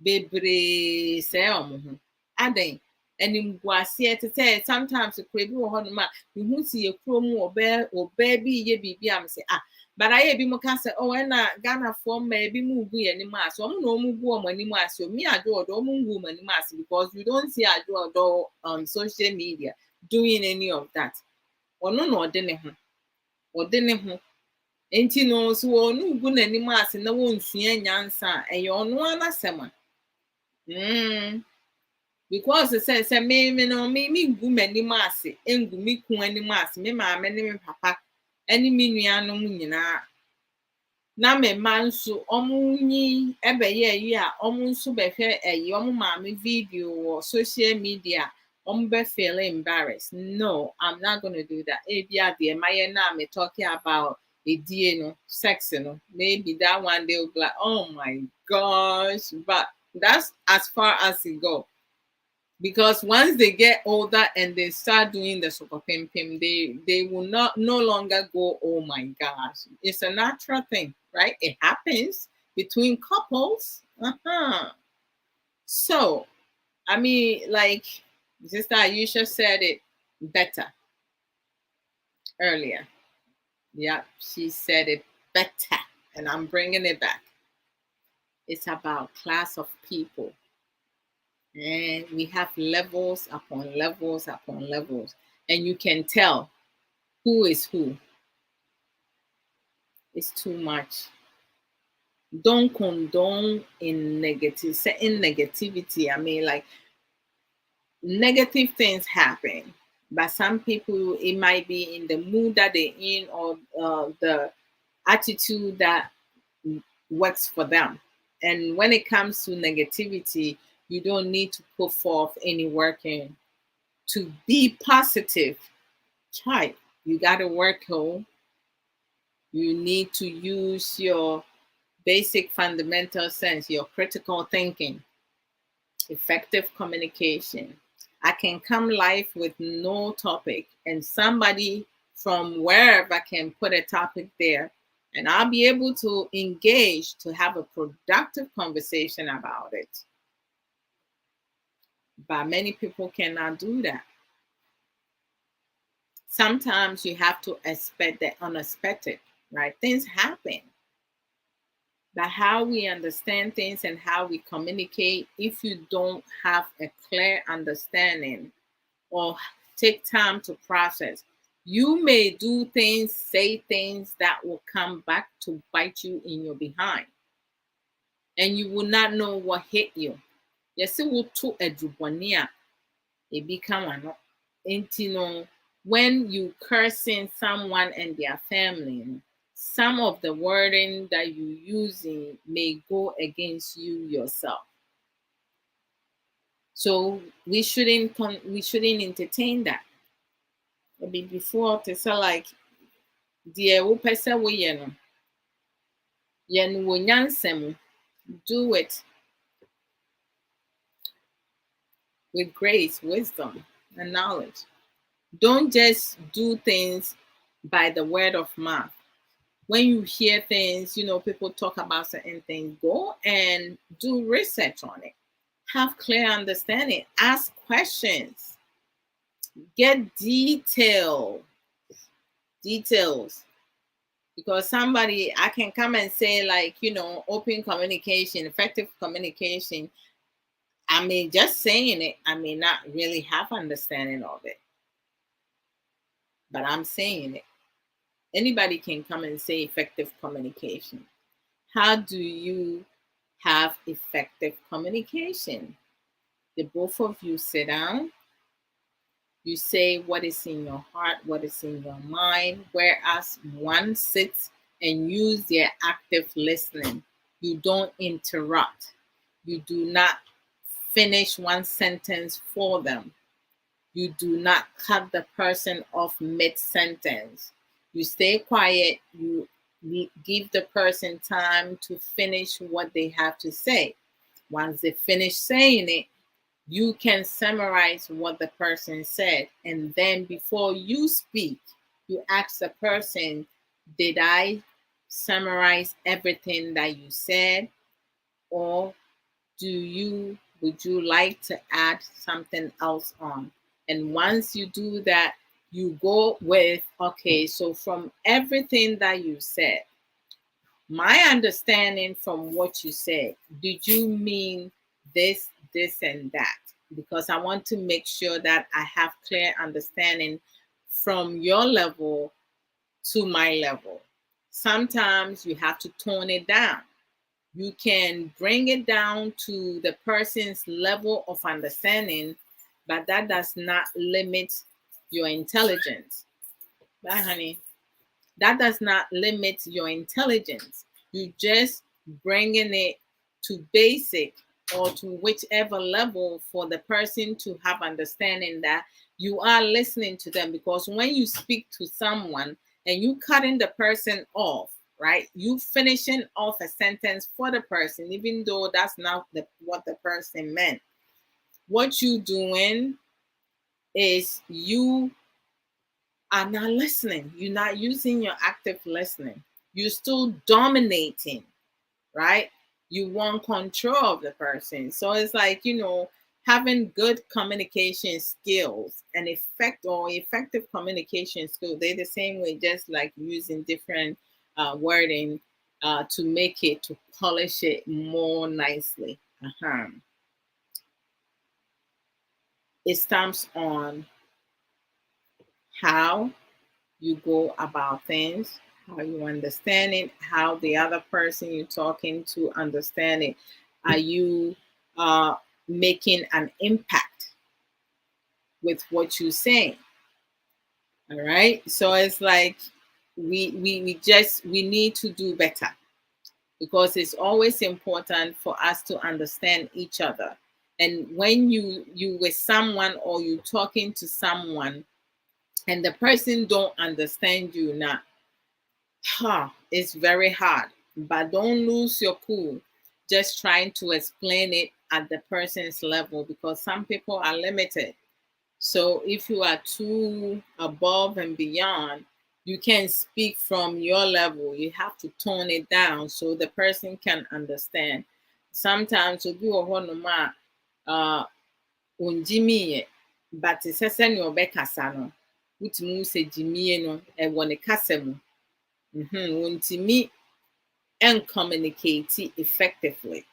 bebre say omo ho aden animguase tete sometimes kwe bi wo hono ma hu si ekro mu oba bi ye bibi am say but I be mo kan say oh na Ghana for ma bi mu gu ye ni ma so omo no mu gu omo ni mu ase o mi Adwoa Odo omo gu ma ni ma ase because you don't see Adwoa Odo on social media doing any of that. Ono no ode ne ho enti no so onu gu nani mu ase na wonsua nyansa eye ono anasema because say me gu mani mu ase engu mi ku ani mu ase me maame ne me papa ani mi nuanom nyina na me man so omunyi ebeye yi a omun so be hwe eyi omun maame video or social media be feel embarrassed. No, I'm not going to do that. Ebia de my na me talking about sex, maybe that one they will be like, oh my gosh, but that's as far as it go. Because once they get older and they start doing the super pim pim, they will not no longer go, oh my gosh. It's a natural thing, right? It happens between couples. So, I mean, like Sister Ayesha said it better earlier. Yeah, she said it better, and I'm bringing it back. It's about class of people. And we have levels upon levels upon levels. And you can tell who is who. It's too much. Don't condone in negativity. I mean, like, negative things happen. But some people, it might be in the mood that they're in or the attitude that works for them. And when it comes to negativity, you don't need to put forth any work in to be positive. Try. You got to work home. You need to use your basic fundamental sense, your critical thinking, effective communication. I can come live with no topic, and somebody from wherever can put a topic there, and I'll be able to engage to have a productive conversation about it. But many people cannot do that. Sometimes you have to expect the unexpected, right? Things happen. But how we understand things and how we communicate, if you don't have a clear understanding or take time to process, you may do things, say things that will come back to bite you in your behind. And you will not know what hit you. Yes, it will to a drubonia. It become an when you cursing someone and their family, some of the wording that you using may go against you yourself. So we shouldn't entertain that. Maybe before to say like dear person we do it with grace, wisdom, and knowledge. Don't just do things by the word of mouth. When you hear things, people talk about certain things, go and do research on it. Have clear understanding. Ask questions. Get details. Because somebody, I can come and say like, open communication, effective communication. I mean, just saying it, I may not really have understanding of it. But I'm saying it. Anybody can come and say effective communication. How do you have effective communication? The both of you sit down. You say what is in your heart, what is in your mind, whereas one sits and use their active listening. You don't interrupt. You do not finish one sentence for them. You do not cut the person off mid-sentence. You stay quiet. You give the person time to finish what they have to say. Once they finish saying it, you can summarize what the person said. And then before you speak, you ask the person, did I summarize everything that you said? Or would you like to add something else on? And once you do that, you go with, okay, so from everything that you said, my understanding from what you said, did you mean this, and that? Because I want to make sure that I have clear understanding from your level to my level. Sometimes you have to tone it down. You can bring it down to the person's level of understanding, but that does not limit your intelligence. Bye, honey. That does not limit your intelligence. You just bringing it to basic or to whichever level for the person to have understanding that you are listening to them. Because when you speak to someone and you cutting the person off, right, you finishing off a sentence for the person, even though that's not what the person meant. What you doing is you are not listening. You're not using your active listening. You're still dominating, right? You want control of the person. So it's like, having good communication skills and effective communication skills, they're the same way, just like using different wording to make it, to polish it more nicely. It stamps on how you go about things, how you understand it, how the other person you're talking to understand it. Are you making an impact with what you're saying? All right. So it's like we need to do better, because it's always important for us to understand each other. And when you with someone, or you talking to someone, and the person don't understand you now, it's very hard. But don't lose your cool just trying to explain it at the person's level, because some people are limited. So if you are too above and beyond, you can't speak from your level. You have to tone it down so the person can understand. Sometimes obi wɔ hɔnom a ɔngyimie, but sɛ sɛnea ɔbɛkasa no, wotumi hu sɛ gyimie no ɛwɔ ne kasa mu. Wontumi and communicate effectively.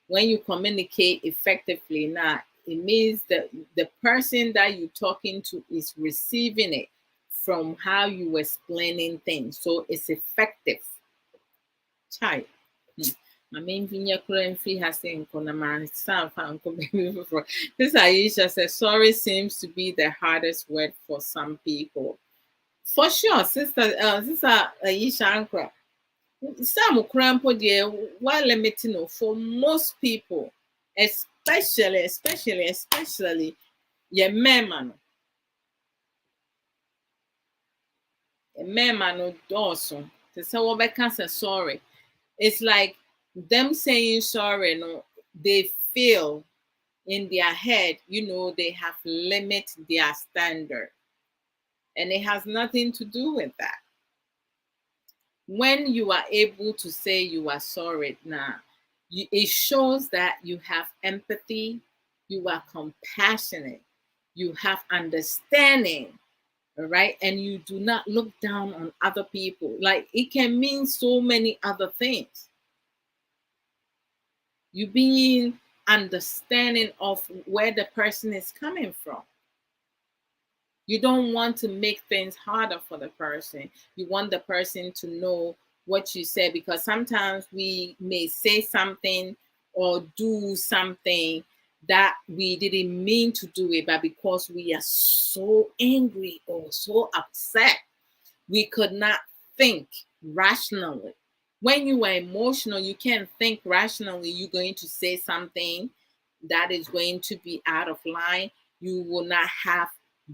When you communicate effectively, now it means that the person that you're talking to is receiving it from how you explaining things, so it's effective. Chai. My main free has saying this Aisha says sorry seems to be the hardest word for some people. For sure, sister Aisha Ankra. Some crampo dear, while limiting for most people, especially your man. A man Dawson to say what I can't say sorry. It's like them saying sorry, they feel in their head, they have limit their standard. And it has nothing to do with that. When you are able to say you are sorry now, it shows that you have empathy, you are compassionate, you have understanding, all right? And you do not look down on other people. Like, it can mean so many other things. You being understanding of where the person is coming from. You don't want to make things harder for the person. You want the person to know what you said, because sometimes we may say something or do something that we didn't mean to do it, but because we are so angry or so upset, we could not think rationally. When you are emotional, you can't think rationally. You're going to say something that is going to be out of line. You will not have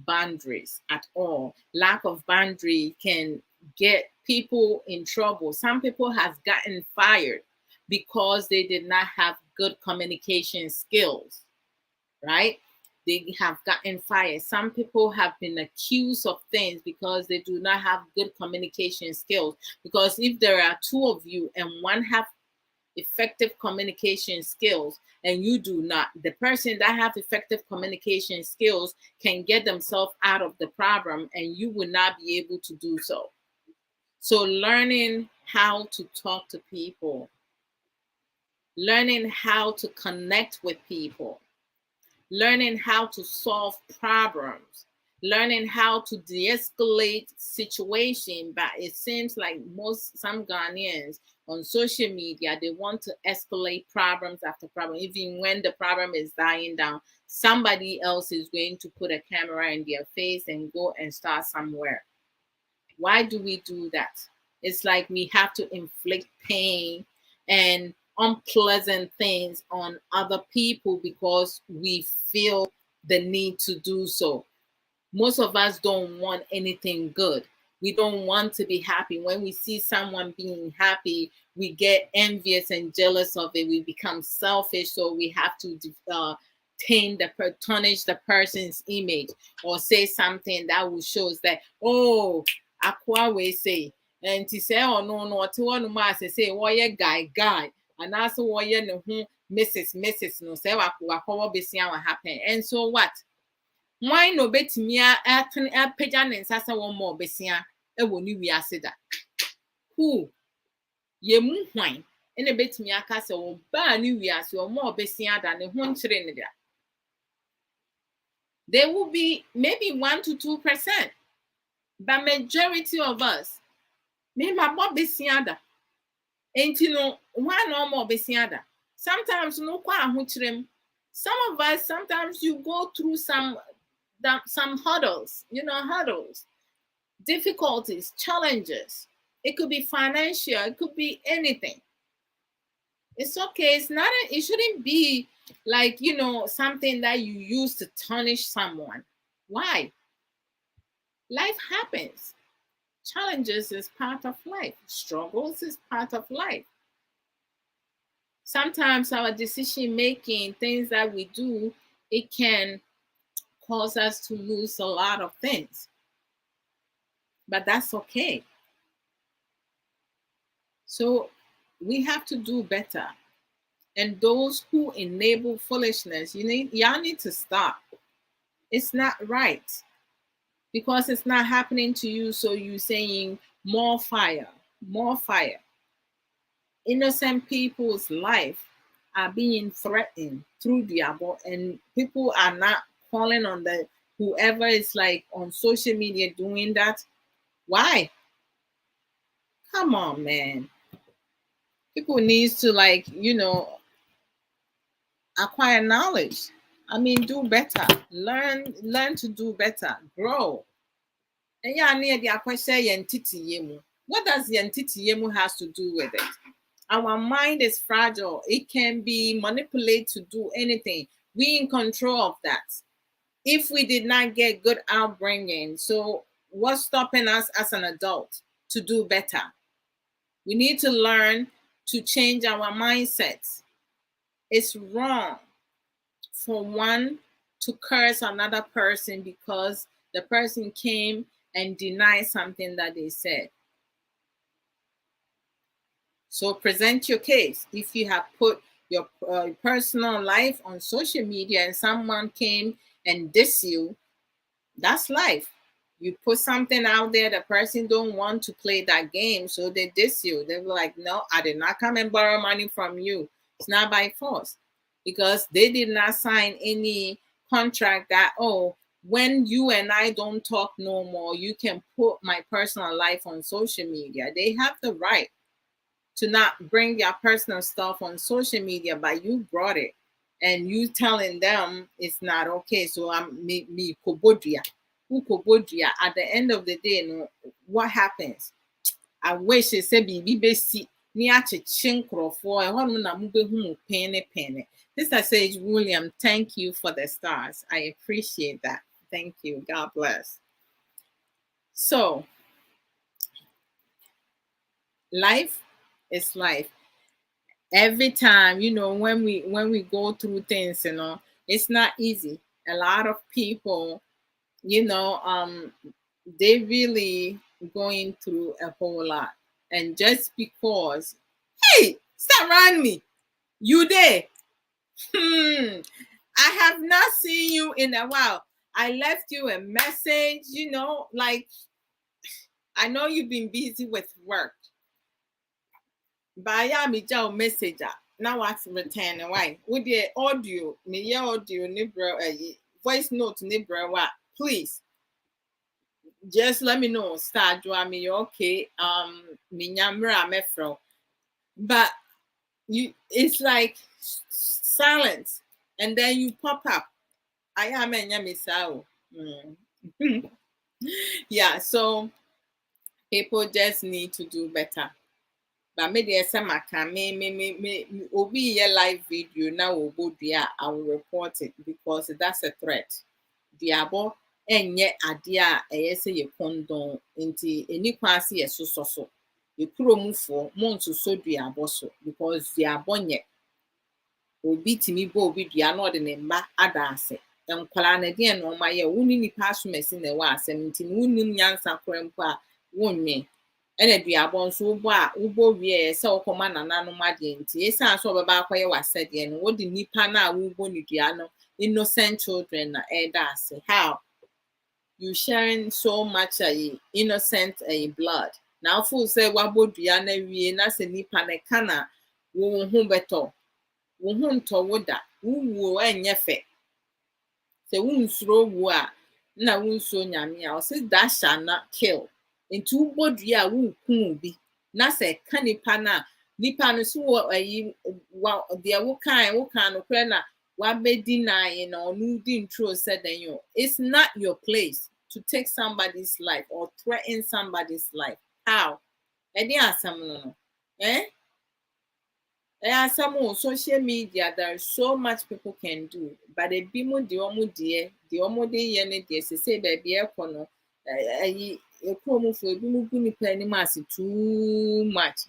boundaries at all. Lack of boundary can get people in trouble. Some people have gotten fired because they did not have good communication skills, right? They have gotten fired. Some people have been accused of things because they do not have good communication skills. Because if there are two of you and one have effective communication skills and you do not, the person that have effective communication skills can get themselves out of the problem and you will not be able to do so. So learning how to talk to people, learning how to connect with people, learning how to solve problems, learning how to de-escalate situation. But it seems like some Ghanaians on social media, they want to escalate problems after problem. Even when the problem is dying down, somebody else is going to put a camera in their face and go and start somewhere. Why do we do that? It's like we have to inflict pain and unpleasant things on other people because we feel the need to do so. Most of us don't want anything good. We don't want to be happy. When we see someone being happy, we get envious and jealous of it. We become selfish, so we have to tarnish the person's image or say something that will show us that, oh, aqua we say, and to say, oh no, to one mass say, why a guy, and also why no Mrs. No say what be seeing what happen. And so what? Why no bet me a pajan and sasa one more besia e woni wiase da. Who ye mu hwan and a bet me aka se wo ba ni wiase or more besia than a hun chire ne da. There will be maybe 1 to 2%, but majority of us me ma bo besia da. Ain't you know one or more besia da. Sometimes no kwa hu chirem. Some of us sometimes you go through some hurdles, hurdles, difficulties, challenges. It could be financial, it could be anything. It's okay. It shouldn't be like, something that you use to tarnish someone. Why? Life happens. Challenges is part of life. Struggles is part of life. Sometimes our decision making, things that we do, it can cause us to lose a lot of things. But that's okay. So we have to do better. And those who enable foolishness, y'all need to stop. It's not right. Because it's not happening to you, so you're saying more fire, more fire. Innocent people's life are being threatened through Duabo, and people are not calling on whoever is like on social media doing that. Why? Come on, man. People need to acquire knowledge. I mean, do better. Learn to do better. Grow. And yeah, near the question, what does the entity has to do with it? Our mind is fragile. It can be manipulated to do anything. We in control of that. If we did not get good upbringing, so what's stopping us as an adult to do better? We need to learn to change our mindsets. It's wrong for one to curse another person because the person came and denied something that they said. So present your case. If you have put your personal life on social media and someone came and diss you, that's life. You put something out there, the person don't want to play that game, so they diss you. They were like, no, I did not come and borrow money from you. It's not by force. Because they did not sign any contract that, oh, when you and I don't talk no more, you can put my personal life on social media. They have the right to not bring your personal stuff on social media, but you brought it and you telling them it's not okay. So I'm me kobodia. At the end of the day, what happens? I wish it said be ni ache chinkrofo e honu na mubehu pene. Sister Sage William, thank you for the stars. I appreciate that. Thank you. God bless. So life is life. Every time, when we go through things, it's not easy. A lot of people, they really going through a whole lot. And just because, hey, stop around me. You there? I have not seen you in a while. I left you a message, I know you've been busy with work. But I am a messenger. Now what's return why? With the audio, voice note, please. Just let me know. Start drawing me okay. But it's like silence, and then you pop up. I am a misao. Yeah, so People just need to do better. But me dey say maka me obi ye live video now obo dia I will report it because that's a threat. Duabo enye ade a eye say ye condon nti eni kwase ye so ye kuromufo mo nso so duabo so because duabo nye obi timi bo obi dua na ode ne mma ada ase enkwala na de no ma ye wuni nipa asomesi na wa asem nti wunim nyansa korempo a wonwe ene duabo nso ubo wie se okoma nananom ade nti esa so obeba akwaye wasede no wodi nipa na ubo ni dua no innocent children na elder say how you sharing so much innocent blood now fool say wabodua na wie na se nipa na kana wo hu beto wo hu nto woda wo enye fe se wo nsuro wo a na wo nso nyame a o say that shall not kill into ubodua wo ku bi na se ka nipa no so wo de wo kan no kra na wabedi na no di intro said then you it's not your place to take somebody's life or threaten somebody's life. How? Edi asam no. Some on social media there is so much people can do, but the bimu the omo de say baby ekono promo for bimu guni planning mass too much.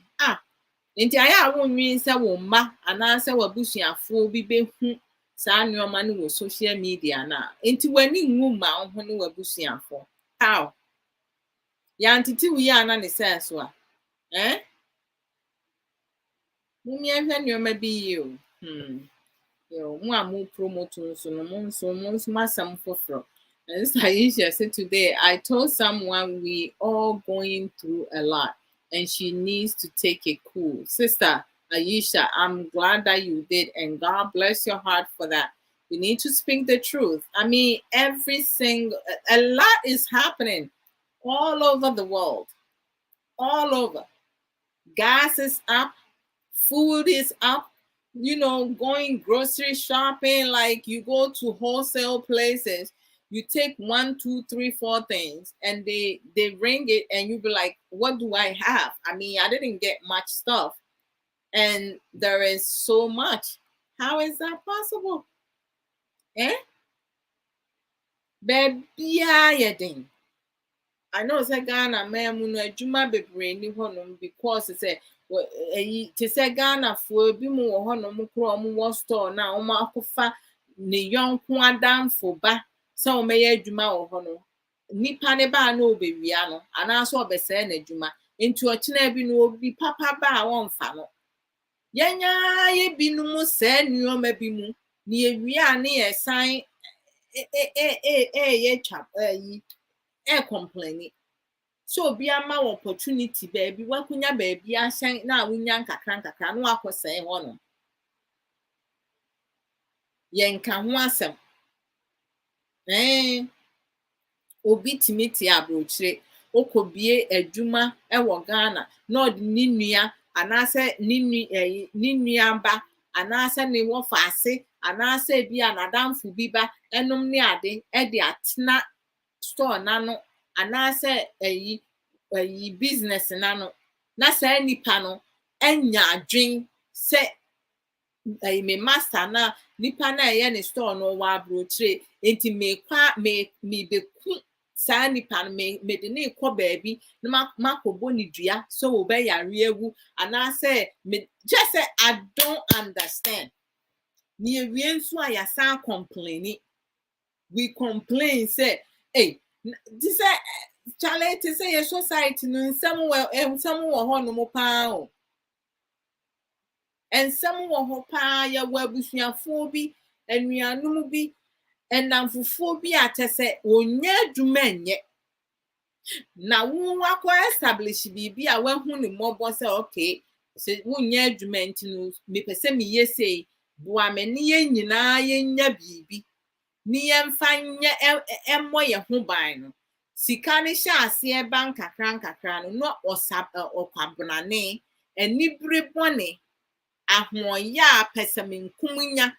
Nti aya wonwi nsa wo mma ananse wabusuafo bi behu saa nneoma no wo social media na nti wani nwu ma ho ne wabusuafo how ya ntiti wi ya na ne sense wa mumi ehwe nneoma bi yo yo mu amu promote so no mo masam foforo. And Aisha said today I told someone we all going through a lot and she needs to take it cool. Sister Aisha, I'm glad that you did and God bless your heart for that. You need to speak the truth. I mean, a lot is happening all over the world. All over. Gas is up. Food is up. You know, going grocery shopping, like you go to wholesale places. You take 1, 2, 3, 4 things and they ring it and you be like, what do I have? I mean, I didn't get much stuff. And there is so much. How is that possible? Baby, I know it's a Ghana man no adwuma bebre ni honom because it's say Ghana for bi mu wo honom kro omo store na omo akofa ne yonko adamfo ba so o meye adwuma wo hono nipa ne ba na obewia no ana so obese na adwuma enti o kina bi no obi papa ba won fa no yenya ye bi no mu se nneoma bi mu ne ewia ne yesan ye chap complaining. So be a ma opportunity baby wakunya baby ahyan na wunya nkakra no akose ho no yenka ho asem obi timiti abrochire okobie adwuma wo Ghana na odi ninua anase ninua ba anase ne wo faase anase bi anadamfo bi ba enom ne ade e de atena store na no anase business na no na sa nipa no enya adwen se me master na nipa na ye ne store no wa abrochire enti me beku sa nipa no me de ne kɔ baabi na makobo ni dua so wo be yare agu anase me just say I don't understand ni ewie nso a ya sa complaining we complain say this Charlie to say a society no somewhere ho no mo pa o and somewhere ho pa ya wabusuafo bi anuanom bi enamfofo bi atese onya adwuma nye na wo akwa establish bibi a wahu ne mobo say okay se wonya adwuma ntino me pese me yesei boa me ne ye nyina ye nya bibi ni yemfa nye emmo ye ho ban no sika ne hye ase ban kakra no okwabonane enibire bone ahoya pesemenkumnya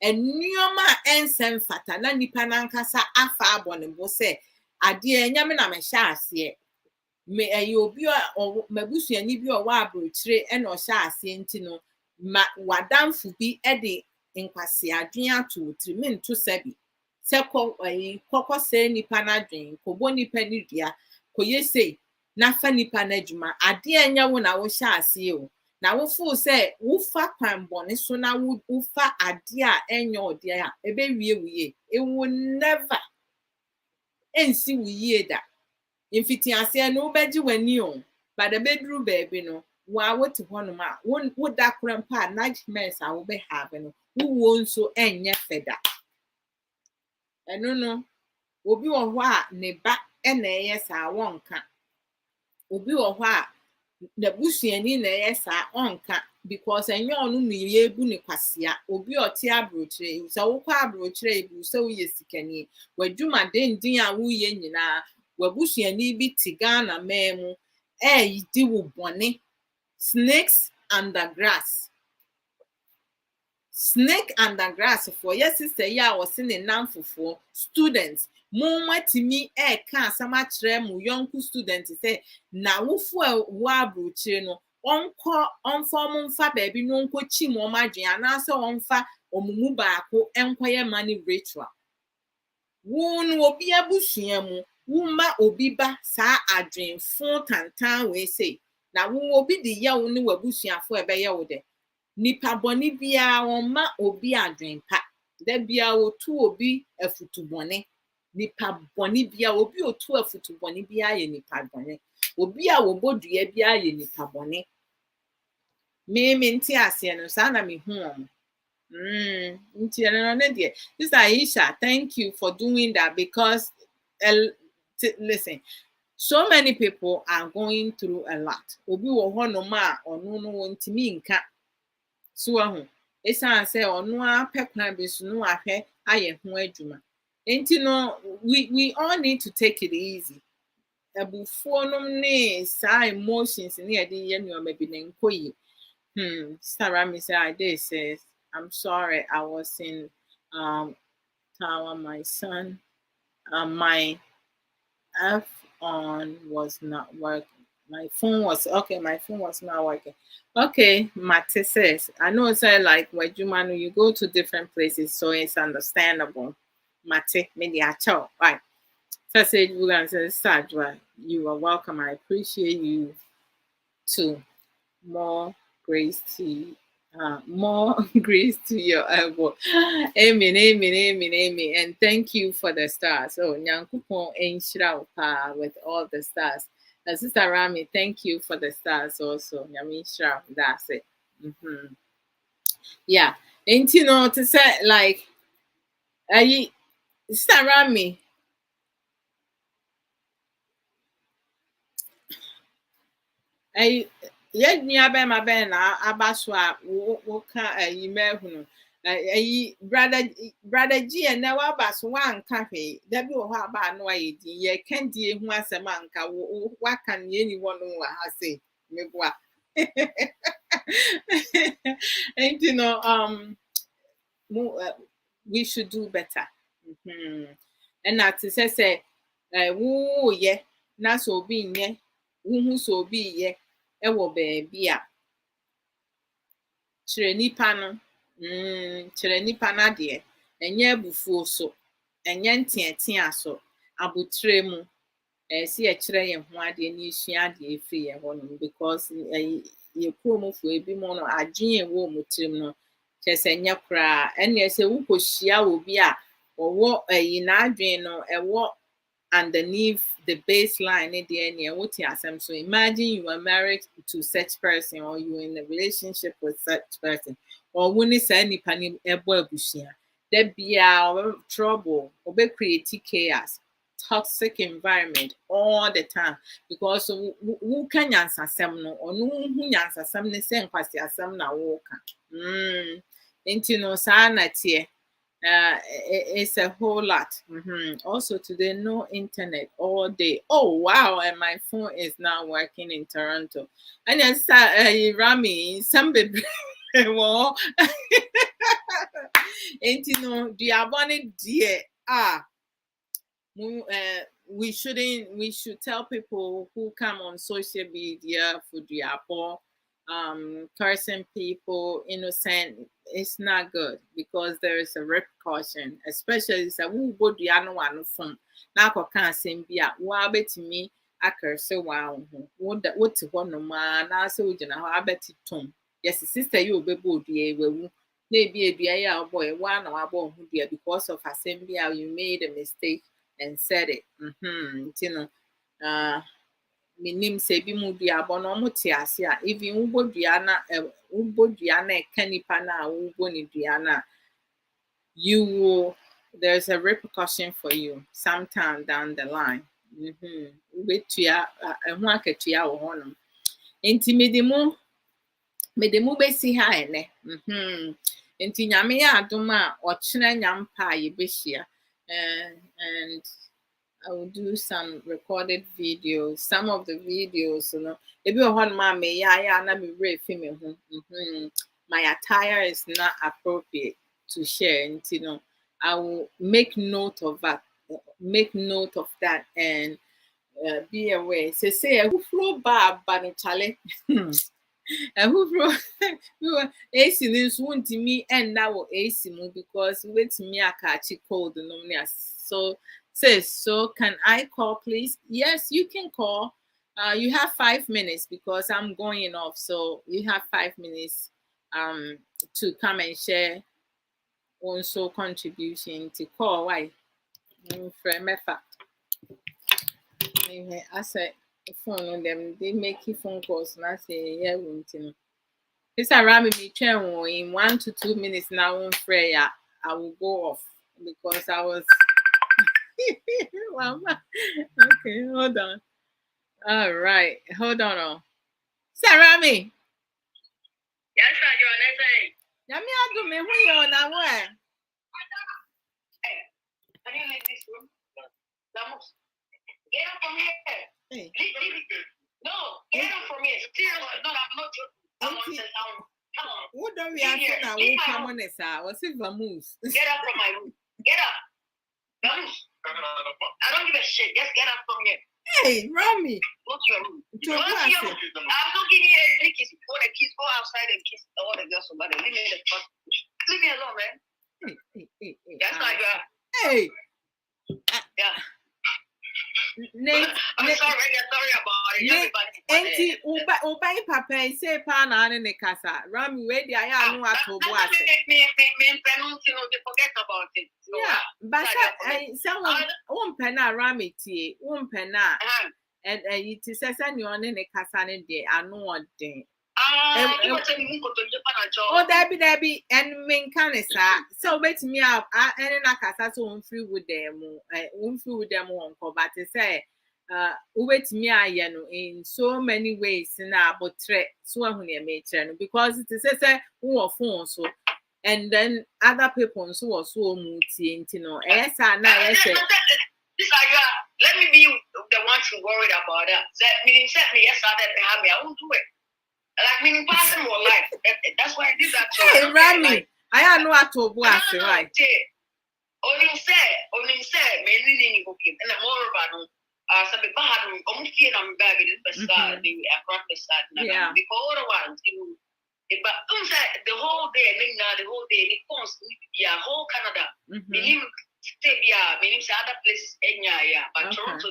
enuoma ensem fata na nipa nankasa afa abone bo se ade enyame na me hye ase me obi o mabusuani bi o wa abrochire e no hye ase nti no ma wadamfo bi e de nkwase adwen ato tiri me nto sabi se kokko se nipa na adwen kobo nipa ni dua koyese na fa nipa na adwuma ade anya wo na wo hye ase o na wo fu se wo fa kwanbone so na wo fa ade a enya ode a ebe wie it will never ensi wiye da mfiti ase no beji wani o ba da bedru baby no wa wote hono ma wo da krampa nightmares a wo be have no wo nso enye feda eno no obi wo ho a ne ba na eye sa wonka obi wo ho a na busuani na eye sa onka because enye onu no ye bu ne kwasea obi oti abrochire so wo kwa abrochire ibu so ye sikani wadwuma dendin a wo ye nyina wabusuani bi tigana memu yidi wo bone snakes under grass snake under grass for yes sister ya was in a namfofo students mo matimi ka asama kire mu young student say na wo fu wo abrochire no onfo mfa baabi no nko chi mo madwen anase onfa omumu baako enkoye mani ritual won obi abusua mu wuma obi ba saa adwen fun tantan we say na wo obi di ya wo ne wabusuafo ebe ye wo de nipa boni bia won ma obi adwen pa da bia wo tu obi afutu boni nipa boni bia obi otu afutu boni bia ye nipa boni obi a wo bodua bia ye nipa boni me nti ase no sa na me hu om nti no ne de Sister Aisha, thank you for doing that because listen, so many people are going through a lot. Obi wo ho no ma onu no wontimi nka so ahu esan say onu apekwan bi so no ahwe aye ho adwuma enti no we all need to take it easy abufuo no ne sa emotions ne ye de ye no ma bi ne nkoyi Sarah me say I did says I'm sorry I was in tower my son my F on was not working. My phone was okay. My phone was not working. Okay, Mate says, I know it's like when you go to different places, so it's understandable. Mate, maybe I tell. Right. So I said, we're going to say, Adwoa, you are welcome. I appreciate you too. More grace to you. More grace to your elbow. Amen, amen, amen, amen. And thank you for the stars. Oh, Nyankupon Enshira Pa with all the stars. Now, Sister Rami, thank you for the stars also. Nyamisha, that's it. Yeah. And you know, to say like, Sister Rami, yet me my ben abaswa woka yimehunu brother G and now abas one cafe that be how about no idea ye can't dear who has a manka what can anyone know I say me what and you know we should do better and that is say woo yeah na so be yeah who so be yeah ewo baby a chere nipa no chere nipa na de enye abufuo so enye ntiatia so abutre mu si e chere ye ho ade ni isua ade efi ye ho no because ye kuomfo ebi mo no adwen wo mu trim no chese nya kra ene se wo kohia wo bi a owo na adwen no ewo underneath the baseline so imagine you are married to such person or you in a relationship with such person or when it's any pani there be trouble or be create chaos toxic environment all the time because who can answer some no or no who answer some the same question some na walk into no sanity. It's a whole lot. Also today, no internet all day. Oh wow! And my phone is not working in Toronto. And then Rami, some baby, well, and you know, Duabo dear we should tell people who come on social media for Duabo, cursing people, innocent. It's not good because there is a repercussion, especially who go Diano one from now can't sing be at Wabet me. I curse wow. What to one no man, I saw you know, I bet it tom. Yes, sister, you will be good, dear. Maybe a dear boy, one or about who dear because of assembly, you made a mistake and said it. You know, minim se bi mu Duabo no mo te ase a even ubo duana kanipa na ubo ni duana, you will, there's a repercussion for you sometime down the line. Ubetua ho akatua wo hono enti medemu besi ha ene enti nyame ya adom a ochena nyampa ye behia and I will do some recorded videos. Some of the videos, you know, if you want my na me very female. My attire is not appropriate to share, and you know, I will make note of that. Make note of that and be aware. Say who flow bar chale. Who flow AC news won't me and now AC move because wait me a catchy cold the so. Says, so can I call, please? Yes, you can call. You have 5 minutes because I'm going off. So you have 5 minutes to come and share also contribution to call. Why? I said, phone on them, they make phone calls and I say, yeah, it's around me in 1 to 2 minutes now on prayer. I will go off because I was okay, hold on. All right, hold on. Sarami. Yes, sir, you're on that. Yami adu me hu yo na wo e. Hey, can you leave this room? Vamos. Get up from here. Hey. Leave. No, get up from here. Seriously, no, I'm not joking. Come on. What don't we answer now? We come on this hour. What's it vamoose? Get up from my room. Get up. Vamos. I don't give a shit. Just get up from here. Hey, Rami. Go to your room. Go to your room. I'm not giving you any kiss. Go to kiss. Go outside and kiss all the girls. Somebody. Leave me the fuck. Leave me alone, man. Hey. That's how you are. Hey. Yeah. Nate, I'm sorry about it. Auntie, Uba Papa, say Pana and the Casa. Rami, where the I know what to me forget about it. So, yeah, but someone won't penna Rami tea, won't penna, and it is a senior in the Casa in the I know what day. Oh, there be, and main canisa. So wait me up, and I casa so free with them, but to say, wait me, I in so many ways in our portrait, so when you made because it is a who are phone so, and then other people who are so multi, you know, yes, I know. Let me be the one to worry about that. That meaning, set me, yes, I won't do it. Like meaning passing more life. That's why I did that. Hey, Rami, I know what to do. Right. Only said, mainly cooking, and I'm more about some bad, almost feel I'm bad with the side, the across the side. Before the ones, but the whole day, the whole day, it comes to whole Canada. Meaning, meaning other place, but Toronto,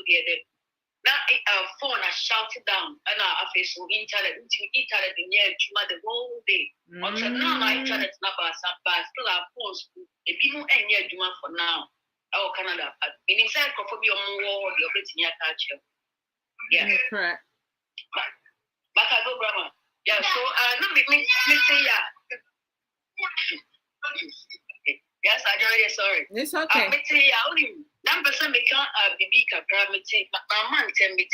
now phone I shouted down and I face internet in here the whole day. Until now my internet number still have phones. If you know any Juma for now. Oh Canada. Meaning inside for be on war the operating your culture. Yeah. Correct. But I go grammar. Yeah, so no me say yeah. Yes, I know sorry. It's okay. Me say yeah only that person become a baby capacity, but my man tell me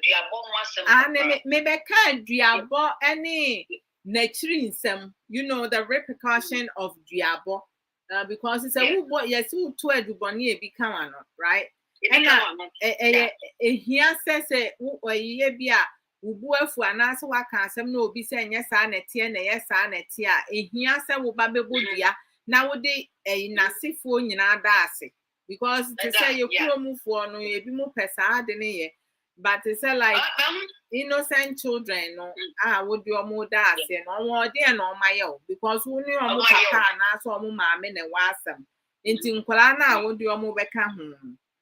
Duabo Mu Nsem. Maybe can't Duabo any nature some, you know, the repercussion of Duabo. Because it's a who boy, yes, who to a Duboni become right? And here says a year be a Ubuafu and answer what can some no be saying yes, and a tea and a yes, and a tea. Here said Ubabe Budia. Nowadays, a nasi phone in our dassy. because to say you move for no you be more pesa de but it's like innocent children no would do more that no more dear no my because who knew a papa na so mo maame ne wasam nti nkwala na would do more beka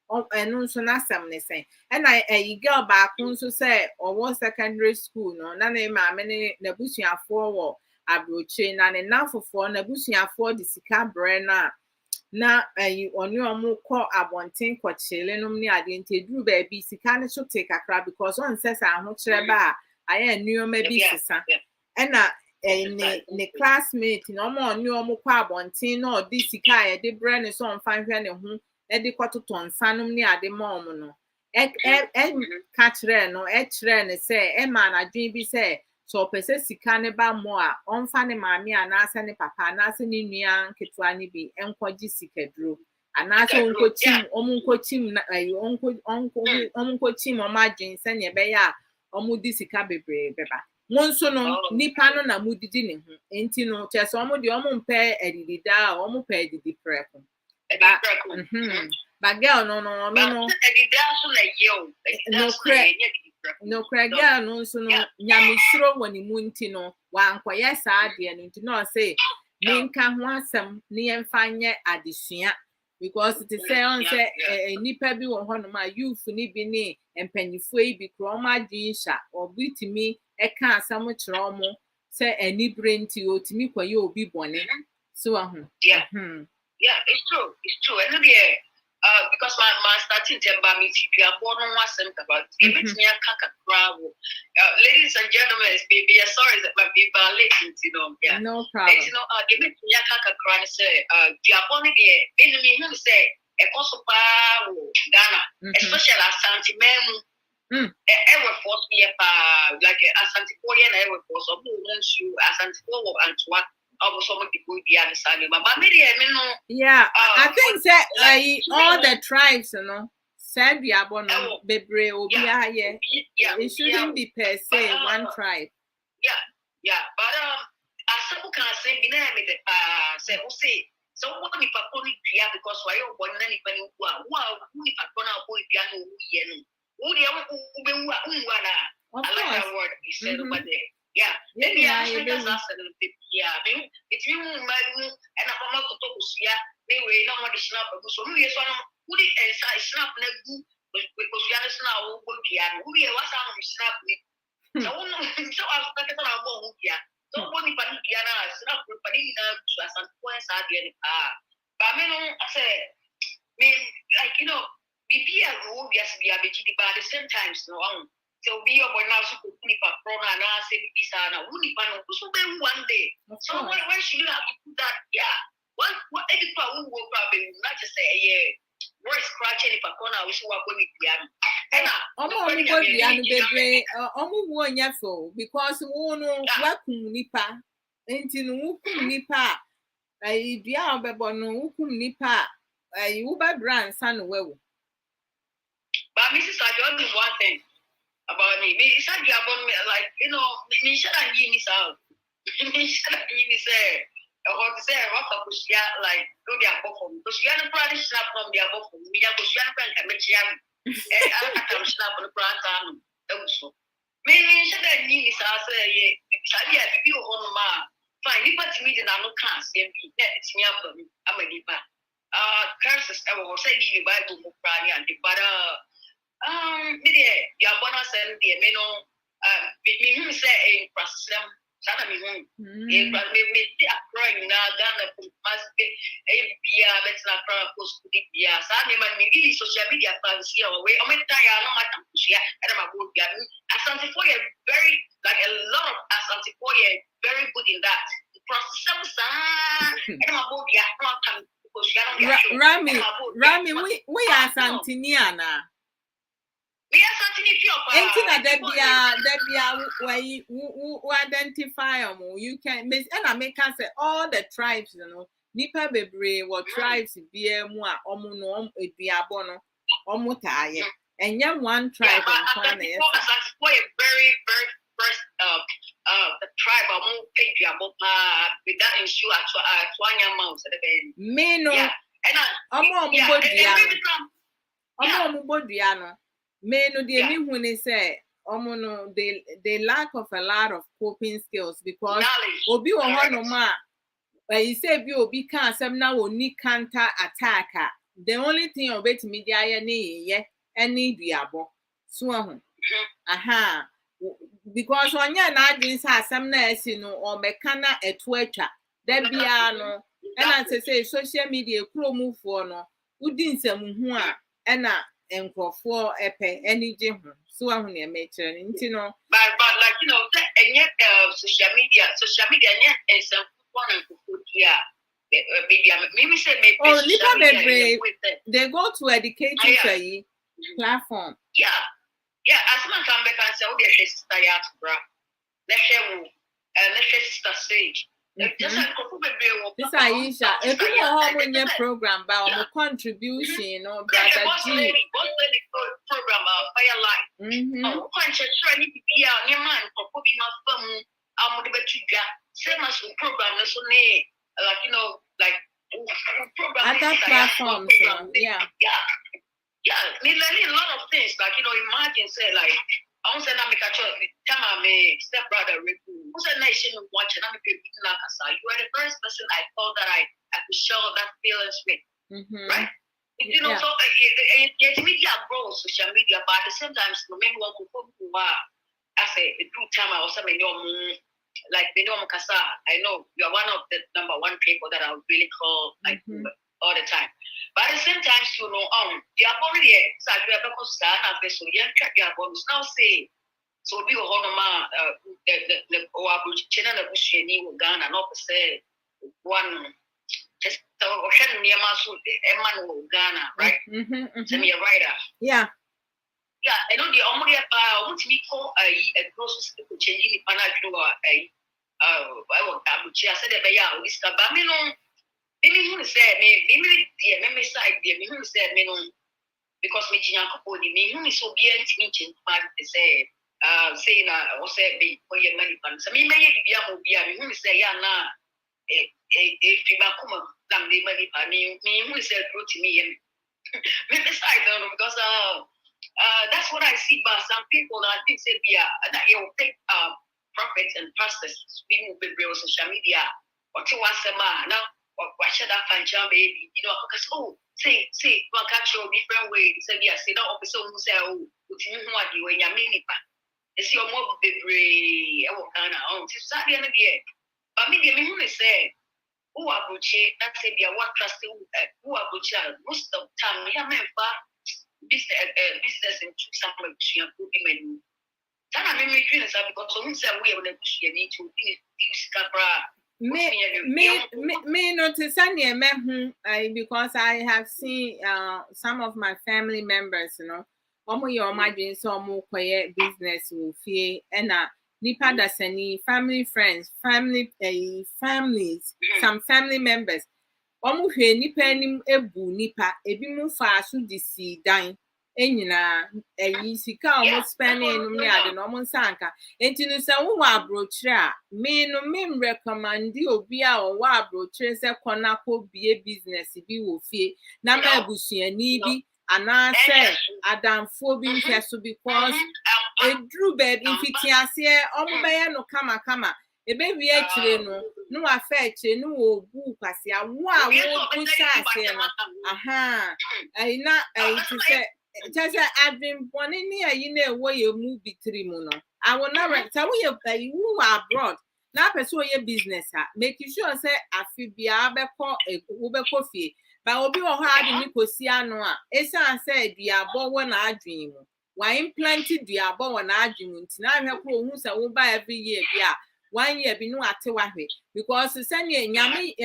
ho enu so na sam ne sen and I girl back nso say or secondary school no na ne maame ne nabusuafo wo abroche na ne nafofo nabusuafo de sika bre na oni omo ko abonten ko chele nom ni ade nteduru ba bi sika ne so take akra because on says aho kire ba aye nneoma bi sisa na ne classmate no mo oni omo ko abonten na odi sika ye de bre ne so on fan hwe ne ho e de kototo nsa nom ni ade ma omo no ka kire no kire ne say e ma na dwen bi say so pese sika ne ba mo a onfa ne maami anase ne papa anase ne nua nketwa ne bi enkoji sikaduro anase onkochim na onkochim omagin se ne be ya omudi sika bebre beba monso no nipa no na mudidi ne ho enti no chese omudi omumpe edidida omumpe edidi preko ba girl no me no edida so like yo no Craigia no so no nyamisro woni munti no wankoye saa de no nti no say menka ho asem ne yemfanye adesua because it say on say nipa bi wo ho no ma youth ni bi ne empanyifo yi bi kro ma dinsha obitimi eka asam kiro mo say ani brenti otimi kwaye obi bone so yeah it's true and because my starting temper meeting we are born on one about ladies and gentlemen baby sorry that my be violating no problem give me kaka cry say you are born there enemy who say e koso pa Ghana especially Asante memu ever force me like Asante boy and ever force of wants you Asante boy and what yeah, I think that all the tribes, said Duabo no bebre obi aye. It shouldn't be per se one tribe. Yeah, but as some can say be name the say so what if I put it because why you born any penny who if I gonna boy piano who I like that word he said over there. Yeah, it's you and a mama to Tokusia, they were not what is snap, so we saw who did a snap because we are now piano, we was on snap. So I was talking about here. So when you put piano, snap, Panina, some points at the end. But I say, like, be a rule, yes, be a bit, but at the same time, no. So be a boy now, so could put a prona and I say, Pisana, Unipano, so then one day. So why should you have to put that? Yeah. What any people will probably not just say, yeah, we're scratching if a corner, we should work with piano. Because we know what nipa, and in nipa, I dear Bebono, nipa, you by brand, son, well. But Mrs. I don't do one thing. About me said you about me like me should I give me out me should I give me say what to say what to push like do the above from because you are the product snap from the above from me because you are the American I come snap on the product also me should I give me say yeah I be on ma fine you but me the no can say me it's me up I'm a giver curses I will say the Bible for Friday and the butter the abona send the meno me say a process sana me me crying na Ghana must be a bia let's not post the bia sana me really social media fancy away o me tire no matter share and I'm about bia Asante for a very like a lot of Asante for very good in that process and I'm about bia Rami we are Santiniana. Ain't that where you identify you can miss and I make us say all the tribes, Nipa bebre what tribes be more omuno Duabo omutai and young one tribe and very first the tribe Duabo with that issue at Twanya Mouse at the me no Me no de me when they say no they lack of a lot of coping skills because obi wo ho no ma you say bi obi can asem na oni counter attack the only thing obet media ye ne any duabo so ho aha because onye na adwin say asem na esi no o meka na eto atwa da bia no e na say social media kromufo no udi nsem hu a e na enkofo epe enije ho so ahu na emechere nti no but like social media is one of the maybe say maybe they go to educative platform. Yeah, as man come back and say, "Oh, there's sister yat, bra. Let's sister stage." Just like this Aisha, if you have on your program about our contribution, or brother G. Program Firelight. Oh, punch a training to be out your man for putting my thumb. I'm going to same as the program. So, like like program other platforms. Yeah. Me learning a lot of things. Like imagine say like. I want to say that make a choice. Tell my step brother who said nation watching. I'm a people like us. You are the first person I thought that I could show that feelings with, right? So media grows social media, but at the same time, maybe one could come to I say a good time. I also may know like they know Mukasa. I know you are one of the number one people that I would really call like all the time. But at the same time, the already so you have to start so you check your bonus now say so we will hold the channel of Bushini Ghana not say one just near Masu Emmanuel Ghana, right? So me a writer. Yeah, I know the only want to be called a process to changing the panel I will I said that we start but me no maybe who said me side there me who said me no because me jinya ko ni me who so be anti say saying I say be for your money pan so me may be am bia me who say ya na fiba kuma dam the money pan me who said go to me me side no because that's what I see but some people I think say bia that you take prophets and pastors being with social media or to once a man now why should I find your baby? Because see, one catch you different ways. Say yes, say no, so who say which you want you when you're minipa. It's your more baby. I will kind of it's sad the end of the year. But me, who say who are Gucci? That say they are what trust who are Gucci. Most of the time, we have men for business and some of the women. Then I mean, because who say we have the Gucci need to use Capra. Me notice because I have seen some of my family members, your margin so more quiet business will feel and nipa dasani family friends, families, some family members. Hwe nipa nim ebu nipa ebi mu fa so disi dan enyina sika spending enum ne ade no nsanka enti no se wo abrochire a me no me recommend obi a wo abrochire se kona ko bie business bi wo fie na ma abusuani bi ana se adamfo bi nhweso because edru baby mfitiase ombeye no kama ebewi akire no wa fa akire no wo bu kwase awo a wo kusase no aha to say just I've been born in here where you move between no I will never tell you who are abroad now pursue your business making sure say afibia beko ubeko fie but obi wo ha de ni kosi ano a esan say duabo wo na adwen mu why implant duabo wo na adwen mu ntina hwe ko hu say wo ba every year bia 1 year bi no atewa hwe because sanye nyame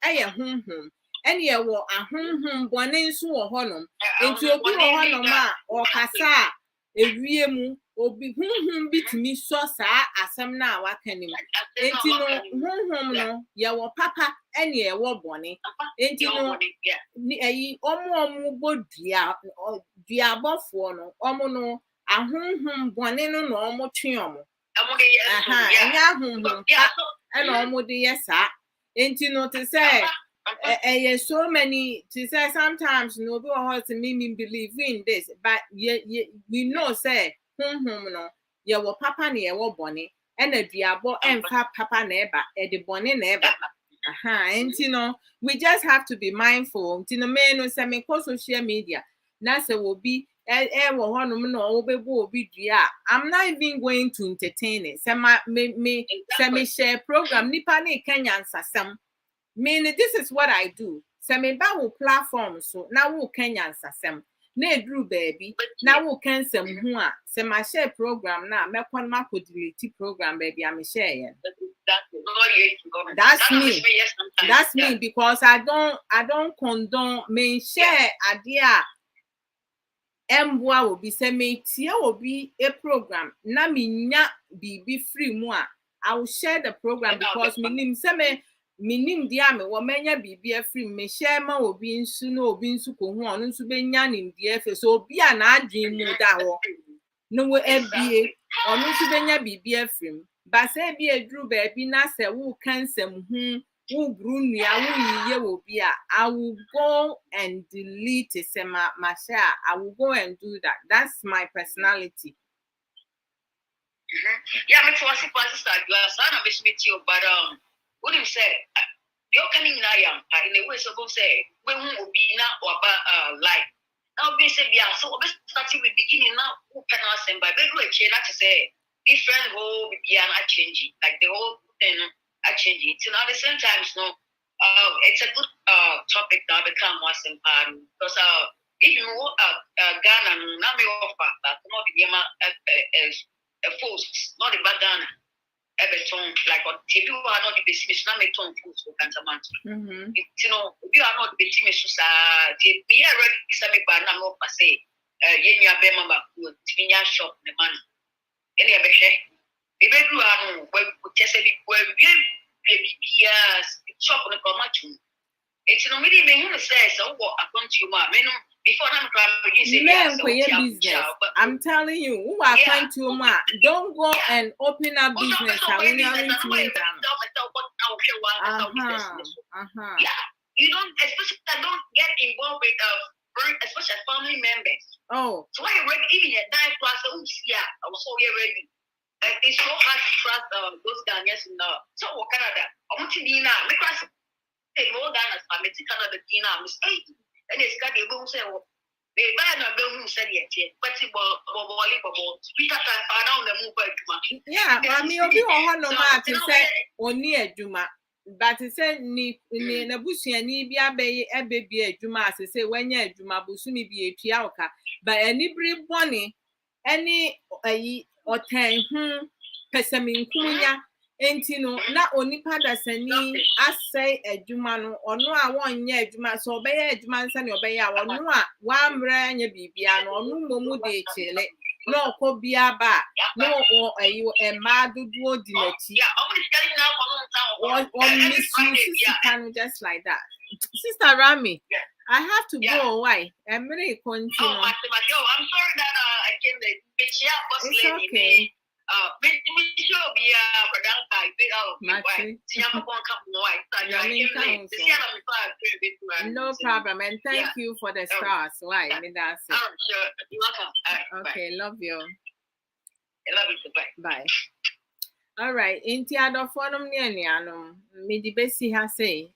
eye honhom ene ye wo ahonhom bone nso wo honom enti obi wo honom a okasa ewie mu obi honhom bitimi so saa asem na waka nim enti no honhom no ye wo papa ene ye wo bone enti no omo bodua duabofo no omo no ahonhom bone no no omo twe omo aha enya ahonhom ena omo de yesa enti no te say Yes, so many. To say sometimes nobody wants to me believe in this, but we know say no. You were papa near what bonny and a diabo and fat papa neighbor at the bonny neighbor. And we just have to be mindful. Tino men no semi social media. Nasa will be I'm not even going to entertain it. Semi share program Nipani Kenyan Sasam. Mean this is what I do. Semi bawo platform so now we Kenyan Sasam. Ne drew baby. Now we can some who semi share program now. Me kon ma ko delete program baby. I'm sharing. That's me. That's me because I don't condone me share idea. Mboa will be say me tia will be a program. Na me nya be free more. I will share the program because me nim say me nim dia me wo menya be free me share ma obi nsu na obi nsu ko hu onu nsu be nya nim dia fe so obi a na adwen mu da ho. No we ebie onu nsu be nya be free. But say be a drew baby na say wo kan sem hu wo brunia wo yiye wo bia. I will go and delete it say my share. I will go and do that. That's my personality. Yeah, me too. I see start glass. I know miss meet you, but what do you say? You're coming now, in a way, so go say when we will be now or about life. Now we say yeah, so we starting with beginning now. Who can ask them by bedroom change? Not to say different whole be not changing, like the whole thing are changing. So now at the same time, it's a good topic now become once in because if you Ghana now me offer that not the game a force not the bad Ghana everton like on TV you are not the business now me ton force for Cantamant. You know you are not the business so we are ready to say me ba na mo pa say ye nua be mama ku tinya shop the man any be hwe be be du anu we ku tese bi ku be shop no come to it's no me hu say so what account you ma me no before I'm business. I'm telling you, who are trying to don't go and open up business. You don't, especially don't get involved with especially family members. Oh, so I ready even a dive class. I was so ready. It's so hard to trust those Ghanaians in so Canada. I'm to Dina because they more Ghanaians. I'm to Canada Dina. And it's got the boom say, they buy no boom said yet, but it was we got around the move. Yeah, I mean, you want no matter to say only a Juma, but it said ni na bush and ni be a baby a Juma, as say when you're Juma Busumi be a piauka, but any brief bonny, any or 10 pesamin kunya. Enti no na onipa da sani asai adwuma no ono a wonye adwuma so obeye adwuma nsa ne obeye a ono a wa mra nya bibia no ono momu de chele no okobia ba no ayo ema dodo di nachi just like that. Sister Rami, I have to go. Why? I'm really continue. I'm sorry that I came late. It's okay. No problem, and thank you for the stars. Why? I mean, that's it. Sure. You're welcome. Okay, bye. Love you. I love you too. Bye. Bye. All right. Inti adofonum ni ano. Me di besi ha say.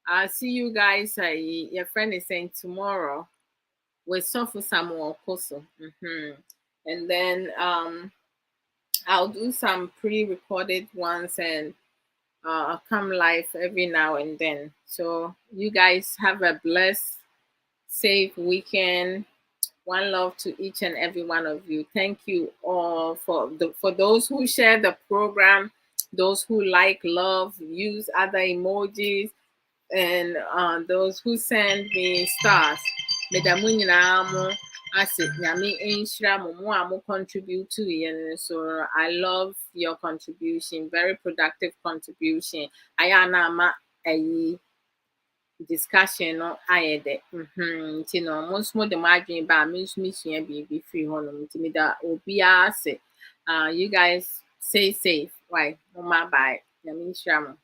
I'll see you guys. Your friend is saying tomorrow. We're for some more koso. And then I'll do some pre-recorded ones and come live every now and then. So you guys have a blessed, safe weekend. One love to each and every one of you. Thank you all for those who share the program, those who like, love, use other emojis, and those who send me stars. I said, Yami contribute to it. So I love your contribution, very productive contribution. I am a discussion no I you know most more the margin by mission be free home to me that obia say you guys stay safe. Why? Bye. Yami Shramo.